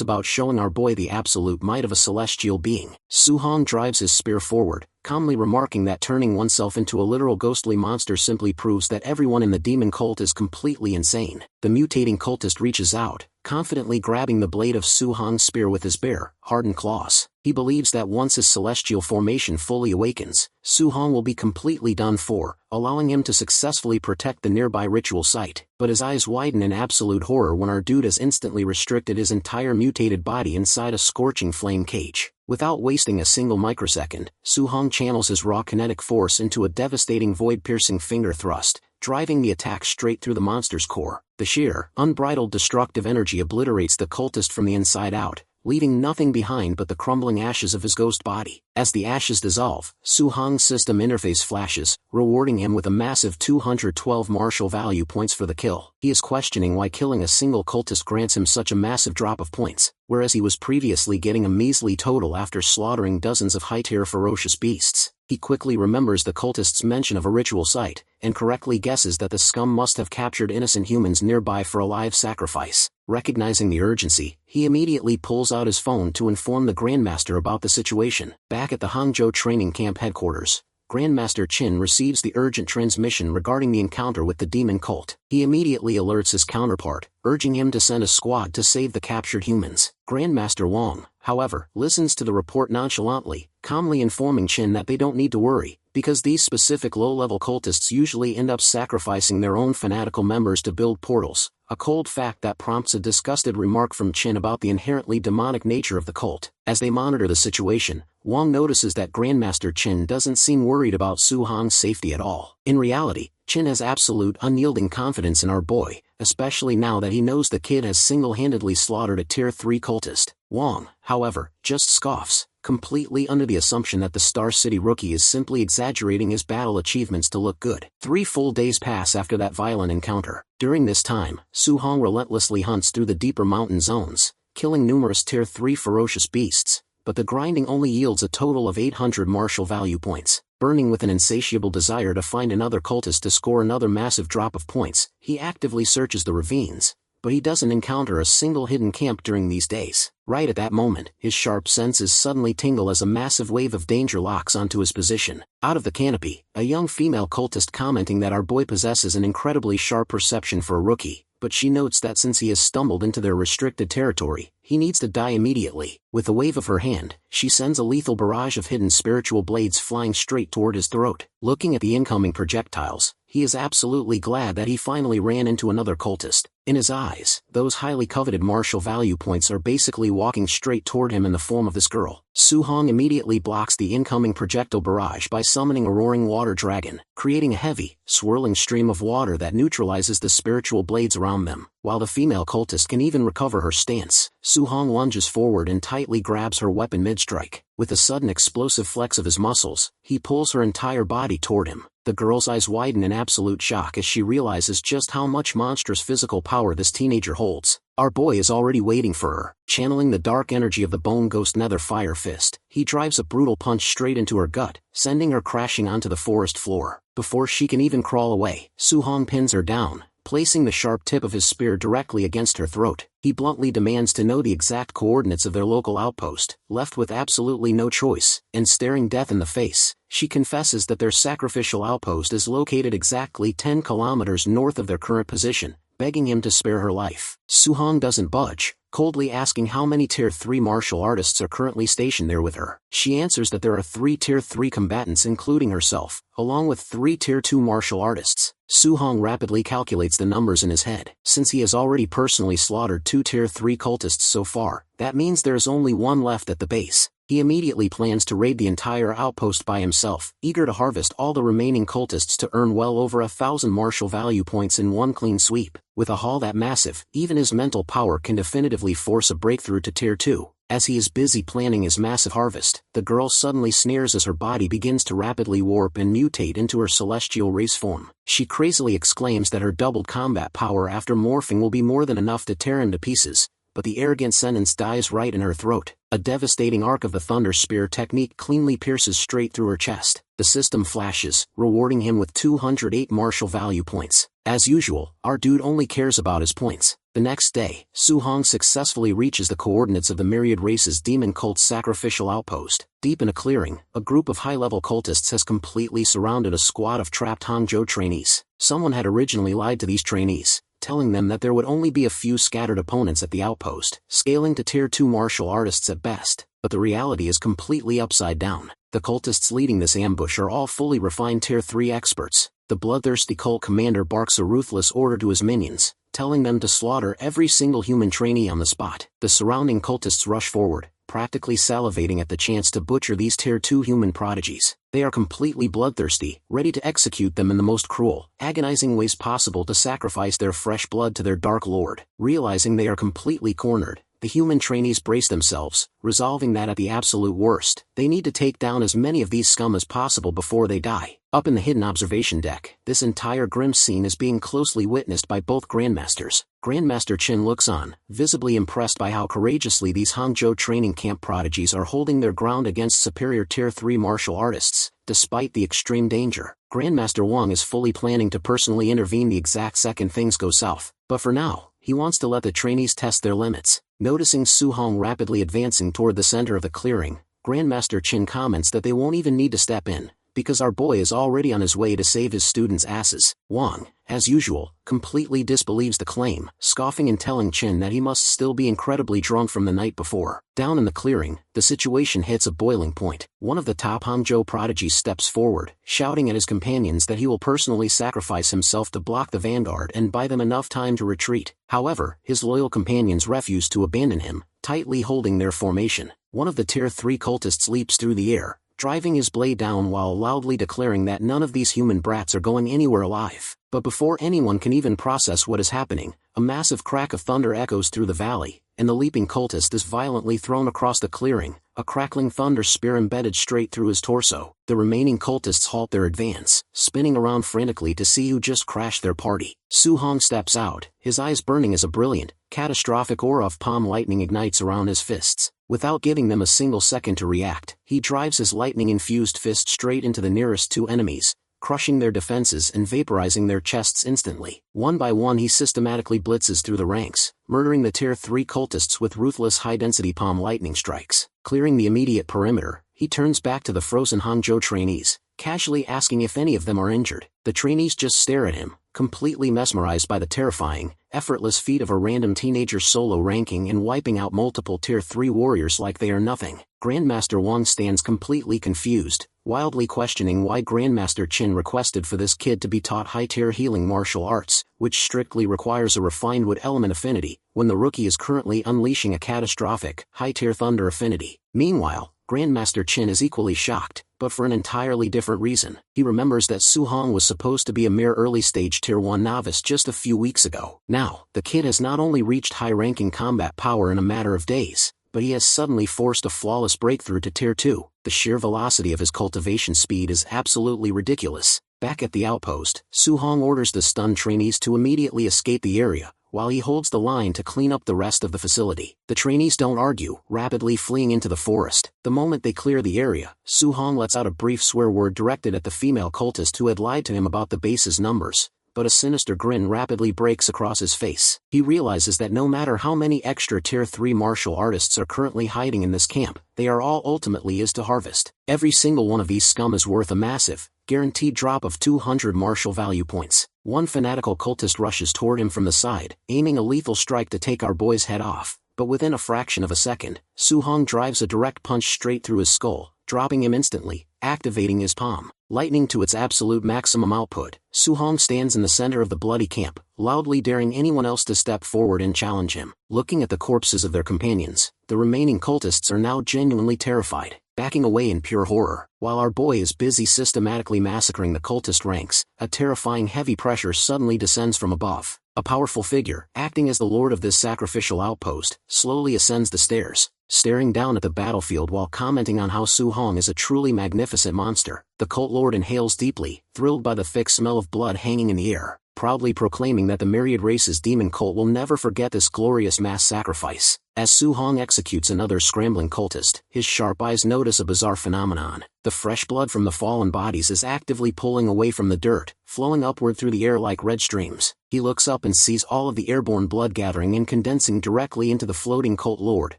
about showing our boy the absolute might of a celestial being. Su-hong drives his spear forward, calmly remarking that turning oneself into a literal ghostly monster simply proves that everyone in the demon cult is completely insane. The mutating cultist reaches out, confidently grabbing the blade of Su-hong's spear with his bare, hardened claws. He believes that once his celestial formation fully awakens, Su-hong will be completely done for, allowing him to successfully protect the nearby ritual site. But his eyes widen in absolute horror when our dude has instantly restricted his entire mutated body inside a scorching flame cage. Without wasting a single microsecond, Su-hong channels his raw kinetic force into a devastating void-piercing finger thrust, driving the attack straight through the monster's core. The sheer, unbridled destructive energy obliterates the cultist from the inside out, leaving nothing behind but the crumbling ashes of his ghost body. As the ashes dissolve, Su-hong's system interface flashes, rewarding him with a massive 212 martial value points for the kill. He is questioning why killing a single cultist grants him such a massive drop of points, whereas he was previously getting a measly total after slaughtering dozens of high-tier ferocious beasts. He quickly remembers the cultist's mention of a ritual site, and correctly guesses that the scum must have captured innocent humans nearby for a live sacrifice. Recognizing the urgency, he immediately pulls out his phone to inform the Grandmaster about the situation. Back at the Hangzhou training camp headquarters, Grandmaster Qin receives the urgent transmission regarding the encounter with the demon cult. He immediately alerts his counterpart, urging him to send a squad to save the captured humans. Grandmaster Wang, however, listens to the report nonchalantly, calmly informing Qin that they don't need to worry, because these specific low-level cultists usually end up sacrificing their own fanatical members to build portals, a cold fact that prompts a disgusted remark from Qin about the inherently demonic nature of the cult. As they monitor the situation, Wang notices that Grandmaster Qin doesn't seem worried about Su-hong's safety at all. In reality, Qin has absolute unyielding confidence in our boy, especially now that he knows the kid has single-handedly slaughtered a Tier 3 cultist. Wang, however, just scoffs, completely under the assumption that the Star City rookie is simply exaggerating his battle achievements to look good. 3 full days pass after that violent encounter. During this time, Su-hong relentlessly hunts through the deeper mountain zones, killing numerous Tier 3 ferocious beasts, but the grinding only yields a total of 800 martial value points. Burning with an insatiable desire to find another cultist to score another massive drop of points, he actively searches the ravines, but he doesn't encounter a single hidden camp during these days. Right at that moment, his sharp senses suddenly tingle as a massive wave of danger locks onto his position. Out of the canopy, a young female cultist commenting that our boy possesses an incredibly sharp perception for a rookie, but she notes that since he has stumbled into their restricted territory, he needs to die immediately. With a wave of her hand, she sends a lethal barrage of hidden spiritual blades flying straight toward his throat. Looking at the incoming projectiles, he is absolutely glad that he finally ran into another cultist. In his eyes, those highly coveted martial value points are basically walking straight toward him in the form of this girl. Su-hong immediately blocks the incoming projectile barrage by summoning a roaring water dragon, creating a heavy, swirling stream of water that neutralizes the spiritual blades around them. While the female cultist can even recover her stance, Su-hong lunges forward and tightly grabs her weapon mid-strike. With a sudden explosive flex of his muscles, he pulls her entire body toward him. The girl's eyes widen in absolute shock as she realizes just how much monstrous physical power this teenager holds. Our boy is already waiting for her. Channeling the dark energy of the Bone Ghost Nether Fire Fist, he drives a brutal punch straight into her gut, sending her crashing onto the forest floor. Before she can even crawl away, Su-hong pins her down, placing the sharp tip of his spear directly against her throat. He bluntly demands to know the exact coordinates of their local outpost. Left with absolutely no choice, and staring death in the face, she confesses that their sacrificial outpost is located exactly 10 kilometers north of their current position, begging him to spare her life. Su-hong doesn't budge, coldly asking how many Tier 3 martial artists are currently stationed there with her. She answers that there are 3 Tier 3 combatants including herself, along with 3 Tier 2 martial artists. Su-hong rapidly calculates the numbers in his head. Since he has already personally slaughtered 2 Tier 3 cultists so far, that means there is only one left at the base. He immediately plans to raid the entire outpost by himself, eager to harvest all the remaining cultists to earn well over 1,000 martial value points in one clean sweep. With a haul that massive, even his mental power can definitively force a breakthrough to Tier 2. As he is busy planning his massive harvest, the girl suddenly sneers as her body begins to rapidly warp and mutate into her celestial race form. She crazily exclaims that her doubled combat power after morphing will be more than enough to tear him to pieces, but the arrogant sentence dies right in her throat. A devastating arc of the Thunder Spear technique cleanly pierces straight through her chest. The system flashes, rewarding him with 208 martial value points. As usual, our dude only cares about his points. The next day, Su-hong successfully reaches the coordinates of the Myriad Race's demon cult's sacrificial outpost. Deep in a clearing, a group of high-level cultists has completely surrounded a squad of trapped Hangzhou trainees. Someone had originally lied to these trainees, telling them that there would only be a few scattered opponents at the outpost, scaling to Tier 2 martial artists at best, but the reality is completely upside down. The cultists leading this ambush are all fully refined Tier 3 experts. The bloodthirsty cult commander barks a ruthless order to his minions, telling them to slaughter every single human trainee on the spot. The surrounding cultists rush forward, practically salivating at the chance to butcher these Tier 2 human prodigies. They are completely bloodthirsty, ready to execute them in the most cruel, agonizing ways possible to sacrifice their fresh blood to their dark lord. Realizing they are completely cornered, the human trainees brace themselves, resolving that at the absolute worst, they need to take down as many of these scum as possible before they die. Up in the hidden observation deck, this entire grim scene is being closely witnessed by both Grandmasters. Grandmaster Qin looks on, visibly impressed by how courageously these Hangzhou training camp prodigies are holding their ground against superior Tier 3 martial artists, despite the extreme danger. Grandmaster Wang is fully planning to personally intervene the exact second things go south, but for now, he wants to let the trainees test their limits. Noticing Su-hong rapidly advancing toward the center of the clearing, Grandmaster Qin comments that they won't even need to step in, because our boy is already on his way to save his students' asses. Wang, as usual, completely disbelieves the claim, scoffing and telling Qin that he must still be incredibly drunk from the night before. Down in the clearing, the situation hits a boiling point. One of the top Hangzhou prodigies steps forward, shouting at his companions that he will personally sacrifice himself to block the vanguard and buy them enough time to retreat. However, his loyal companions refuse to abandon him, tightly holding their formation. One of the Tier 3 cultists leaps through the air, driving his blade down while loudly declaring that none of these human brats are going anywhere alive. But before anyone can even process what is happening, a massive crack of thunder echoes through the valley, and the leaping cultist is violently thrown across the clearing, a crackling thunder spear embedded straight through his torso. The remaining cultists halt their advance, spinning around frantically to see who just crashed their party. Su-hong steps out, his eyes burning as a brilliant, catastrophic aura of palm lightning ignites around his fists. Without giving them a single second to react, he drives his lightning-infused fist straight into the nearest two enemies, crushing their defenses and vaporizing their chests instantly. One by one he systematically blitzes through the ranks, murdering the Tier 3 cultists with ruthless high-density palm lightning strikes. Clearing the immediate perimeter, he turns back to the frozen Hangzhou trainees, casually asking if any of them are injured. The trainees just stare at him, completely mesmerized by the terrifying, effortless feat of a random teenager solo ranking and wiping out multiple Tier 3 warriors like they are nothing. Grandmaster Wang stands completely confused, wildly questioning why Grandmaster Qin requested for this kid to be taught high-tier healing martial arts, which strictly requires a refined wood element affinity, when the rookie is currently unleashing a catastrophic, high-tier thunder affinity. Meanwhile, Grandmaster Qin is equally shocked, but for an entirely different reason. He remembers that Su-hong was supposed to be a mere early-stage Tier 1 novice just a few weeks ago. Now, the kid has not only reached high-ranking combat power in a matter of days, but he has suddenly forced a flawless breakthrough to Tier 2. The sheer velocity of his cultivation speed is absolutely ridiculous. Back at the outpost, Su-hong orders the stunned trainees to immediately escape the area, while he holds the line to clean up the rest of the facility. The trainees don't argue, rapidly fleeing into the forest. The moment they clear the area, Su-hong lets out a brief swear word directed at the female cultist who had lied to him about the base's numbers, but a sinister grin rapidly breaks across his face. He realizes that no matter how many extra Tier 3 martial artists are currently hiding in this camp, they are all ultimately his to harvest. Every single one of these scum is worth a massive, guaranteed drop of 200 martial value points. One fanatical cultist rushes toward him from the side, aiming a lethal strike to take our boy's head off, but within a fraction of a second, Su-hong drives a direct punch straight through his skull, dropping him instantly, activating his palm. Lightning to its absolute maximum output, Su-hong stands in the center of the bloody camp, loudly daring anyone else to step forward and challenge him. Looking at the corpses of their companions, the remaining cultists are now genuinely terrified, backing away in pure horror. While our boy is busy systematically massacring the cultist ranks, a terrifying heavy pressure suddenly descends from above. A powerful figure, acting as the lord of this sacrificial outpost, slowly ascends the stairs, staring down at the battlefield while commenting on how Su-hong is a truly magnificent monster. The cult lord inhales deeply, thrilled by the thick smell of blood hanging in the air, proudly proclaiming that the myriad races demon cult will never forget this glorious mass sacrifice. As Su-hong executes another scrambling cultist, his sharp eyes notice a bizarre phenomenon. The fresh blood from the fallen bodies is actively pulling away from the dirt, flowing upward through the air like red streams. He looks up and sees all of the airborne blood gathering and condensing directly into the floating cult lord,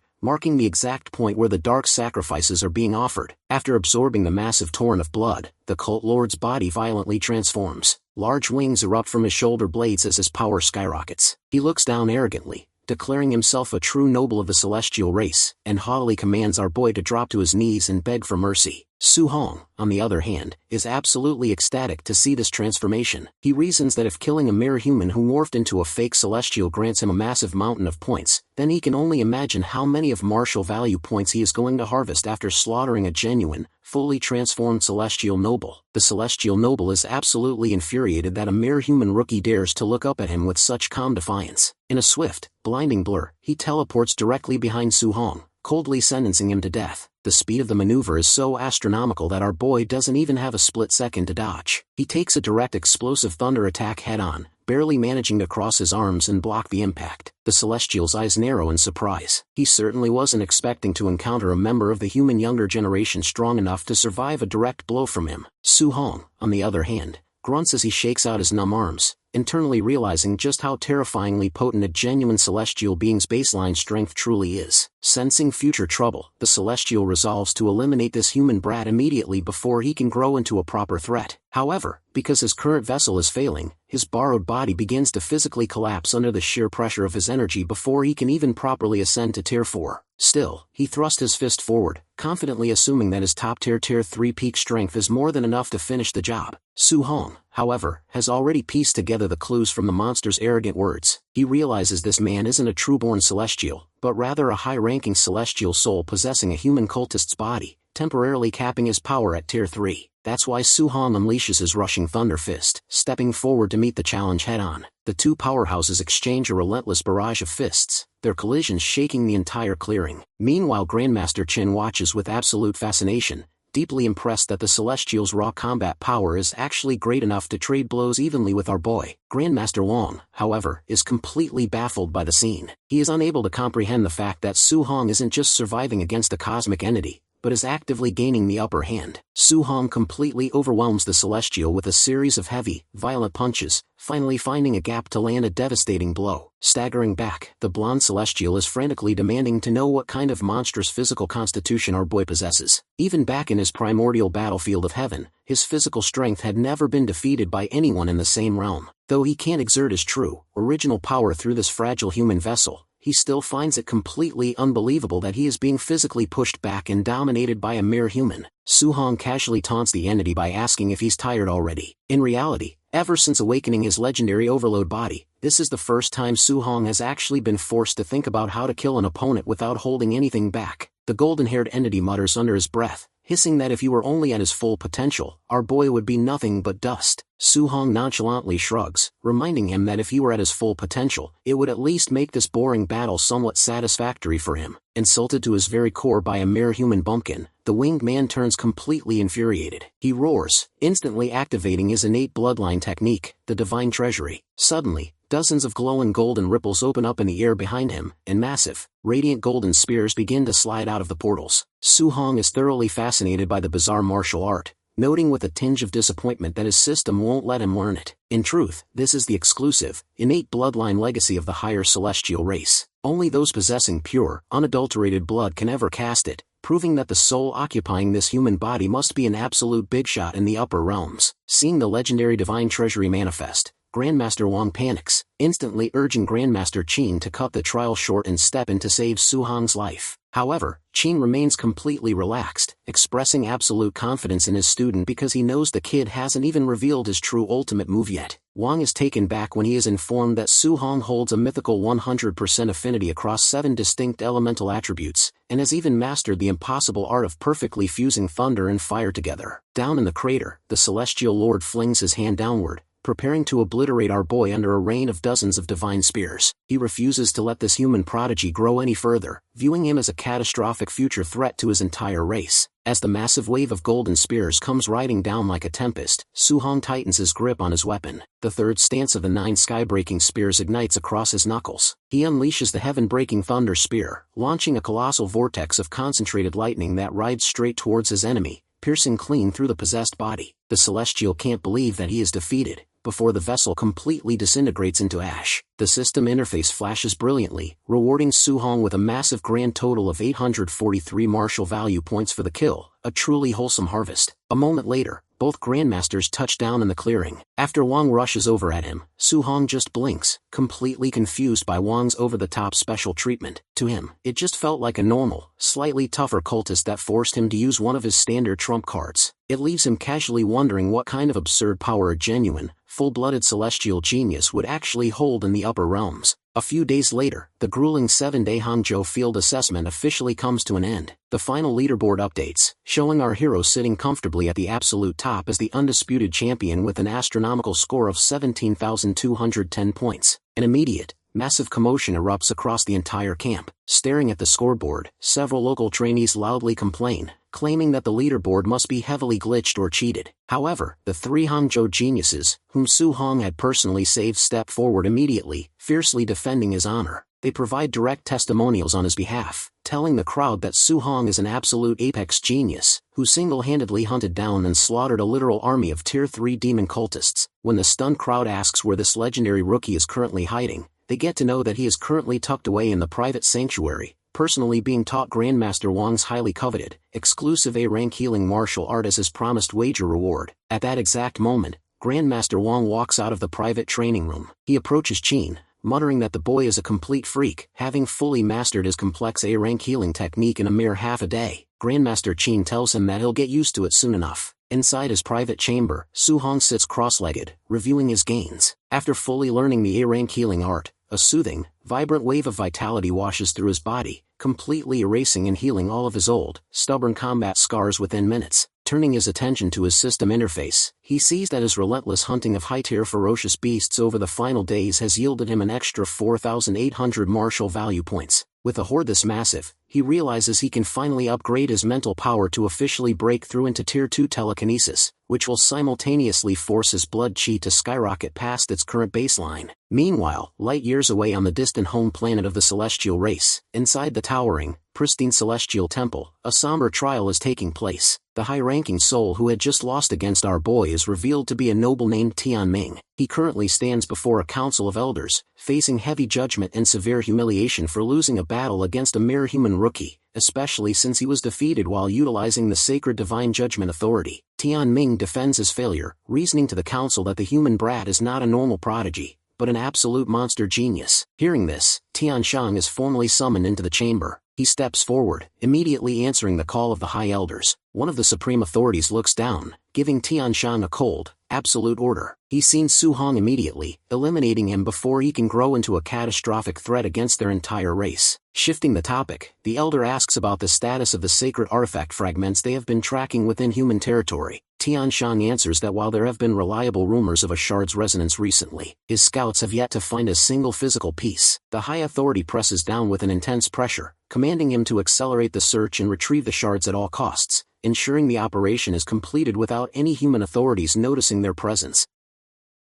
marking the exact point where the dark sacrifices are being offered. After absorbing the massive torrent of blood, the cult lord's body violently transforms. Large wings erupt from his shoulder blades as his power skyrockets. He looks down arrogantly, declaring himself a true noble of the celestial race, and haughtily commands our boy to drop to his knees and beg for mercy. Su-hong, on the other hand, is absolutely ecstatic to see this transformation. He reasons that if killing a mere human who morphed into a fake celestial grants him a massive mountain of points, then he can only imagine how many of martial value points he is going to harvest after slaughtering a genuine, fully transformed celestial noble. The celestial noble is absolutely infuriated that a mere human rookie dares to look up at him with such calm defiance. In a swift, blinding blur, he teleports directly behind Su-hong, coldly sentencing him to death. The speed of the maneuver is so astronomical that our boy doesn't even have a split second to dodge. He takes a direct explosive thunder attack head-on, barely managing to cross his arms and block the impact. The Celestial's eyes narrow in surprise. He certainly wasn't expecting to encounter a member of the human younger generation strong enough to survive a direct blow from him. Su-hong, on the other hand, grunts as he shakes out his numb arms, internally realizing just how terrifyingly potent a genuine celestial being's baseline strength truly is. Sensing future trouble, the celestial resolves to eliminate this human brat immediately before he can grow into a proper threat. However, because his current vessel is failing, his borrowed body begins to physically collapse under the sheer pressure of his energy before he can even properly ascend to Tier 4. Still, he thrusts his fist forward, confidently assuming that his top-tier Tier 3 peak strength is more than enough to finish the job. Su-hong, however, has already pieced together the clues from the monster's arrogant words. He realizes this man isn't a true-born celestial, but rather a high-ranking celestial soul possessing a human cultist's body, temporarily capping his power at Tier 3. That's why Su-hong unleashes his rushing Thunder Fist, stepping forward to meet the challenge head-on. The two powerhouses exchange a relentless barrage of fists, their collisions shaking the entire clearing. Meanwhile, Grandmaster Qin watches with absolute fascination, deeply impressed that the Celestial's raw combat power is actually great enough to trade blows evenly with our boy. Grandmaster Long, however, is completely baffled by the scene. He is unable to comprehend the fact that Su-hong isn't just surviving against a cosmic entity, but is actively gaining the upper hand. Su-hong completely overwhelms the Celestial with a series of heavy, violent punches, finally finding a gap to land a devastating blow. Staggering back, the blonde Celestial is frantically demanding to know what kind of monstrous physical constitution our boy possesses. Even back in his primordial battlefield of heaven, his physical strength had never been defeated by anyone in the same realm. Though he can't exert his true, original power through this fragile human vessel, he still finds it completely unbelievable that he is being physically pushed back and dominated by a mere human. Su-hong casually taunts the entity by asking if he's tired already. In reality, ever since awakening his legendary overload body, this is the first time Su-hong has actually been forced to think about how to kill an opponent without holding anything back. The golden-haired entity mutters under his breath, hissing that if he were only at his full potential, our boy would be nothing but dust. Su-hong nonchalantly shrugs, reminding him that if he were at his full potential, it would at least make this boring battle somewhat satisfactory for him. Insulted to his very core by a mere human bumpkin, the winged man turns completely infuriated. He roars, instantly activating his innate bloodline technique, the Divine Treasury. Suddenly, dozens of glowing golden ripples open up in the air behind him, and massive, radiant golden spears begin to slide out of the portals. Su-hong is thoroughly fascinated by the bizarre martial art, noting with a tinge of disappointment that his system won't let him learn it. In truth, this is the exclusive, innate bloodline legacy of the higher celestial race. Only those possessing pure, unadulterated blood can ever cast it, proving that the soul occupying this human body must be an absolute big shot in the upper realms. Seeing the legendary Divine Treasury manifest, Grandmaster Wang panics, instantly urging Grandmaster Qin to cut the trial short and step in to save Su Hong's life. However, Qin remains completely relaxed, expressing absolute confidence in his student because he knows the kid hasn't even revealed his true ultimate move yet. Wang is taken back when he is informed that Su Hong holds a mythical 100% affinity across 7 distinct elemental attributes, and has even mastered the impossible art of perfectly fusing thunder and fire together. Down in the crater, the Celestial Lord flings his hand downward, preparing to obliterate our boy under a rain of dozens of divine spears. He refuses to let this human prodigy grow any further, viewing him as a catastrophic future threat to his entire race. As the massive wave of golden spears comes riding down like a tempest, Su Hong tightens his grip on his weapon. The third stance of the 9 sky-breaking spears ignites across his knuckles. He unleashes the heaven-breaking thunder spear, launching a colossal vortex of concentrated lightning that rides straight towards his enemy, piercing clean through the possessed body. The Celestial can't believe that he is defeated. Before the vessel completely disintegrates into ash, the system interface flashes brilliantly, rewarding Su Hong with a massive grand total of 843 martial value points for the kill, a truly wholesome harvest. A moment later, both Grandmasters touch down in the clearing. After Wang rushes over at him, Su Hong just blinks, completely confused by Wang's over-the-top special treatment. To him, it just felt like a normal, slightly tougher cultist that forced him to use one of his standard trump cards. It leaves him casually wondering what kind of absurd power a genuine, full-blooded celestial genius would actually hold in the upper realms. A few days later, the grueling 7-day Hangzhou field assessment officially comes to an end. The final leaderboard updates, showing our hero sitting comfortably at the absolute top as the undisputed champion with an astronomical score of 17,210 points. An immediate, massive commotion erupts across the entire camp. Staring at the scoreboard, several local trainees loudly complain, claiming that the leaderboard must be heavily glitched or cheated. However, the 3 Hangzhou geniuses, whom Su Hong had personally saved, step forward immediately, fiercely defending his honor. They provide direct testimonials on his behalf, telling the crowd that Su Hong is an absolute apex genius, who single-handedly hunted down and slaughtered a literal army of Tier 3 demon cultists. When the stunned crowd asks where this legendary rookie is currently hiding, they get to know that he is currently tucked away in the private sanctuary, personally being taught Grandmaster Wang's highly coveted, exclusive A-rank healing martial art as his promised wager reward. At that exact moment, Grandmaster Wang walks out of the private training room. He approaches Qin, muttering that the boy is a complete freak, having fully mastered his complex A-rank healing technique in a mere half a day. Grandmaster Qin tells him that he'll get used to it soon enough. Inside his private chamber, Su Hong sits cross-legged, reviewing his gains. After fully learning the A-rank healing art, a soothing, vibrant wave of vitality washes through his body, completely erasing and healing all of his old, stubborn combat scars within minutes. Turning his attention to his system interface, he sees that his relentless hunting of high-tier ferocious beasts over the final days has yielded him an extra 4,800 martial value points. With a horde this massive, he realizes he can finally upgrade his mental power to officially break through into Tier 2 telekinesis, which will simultaneously force his blood chi to skyrocket past its current baseline. Meanwhile, light years away on the distant home planet of the celestial race, inside the towering, pristine celestial temple, a somber trial is taking place. The high-ranking soul who had just lost against our boy is revealed to be a noble named Tianming. He currently stands before a council of elders, facing heavy judgment and severe humiliation for losing a battle against a mere human rookie, especially since he was defeated while utilizing the sacred divine judgment authority. Tianming defends his failure, reasoning to the council that the human brat is not a normal prodigy, but an absolute monster genius. Hearing this, Tianshang is formally summoned into the chamber. He steps forward, immediately answering the call of the high elders. One of the supreme authorities looks down, giving Tianshang a cold, absolute order. He's seen Su Hong immediately, eliminating him before he can grow into a catastrophic threat against their entire race. Shifting the topic, the elder asks about the status of the sacred artifact fragments they have been tracking within human territory. Tianshang answers that while there have been reliable rumors of a shard's resonance recently, his scouts have yet to find a single physical piece. The high authority presses down with an intense pressure, commanding him to accelerate the search and retrieve the shards at all costs, ensuring the operation is completed without any human authorities noticing their presence.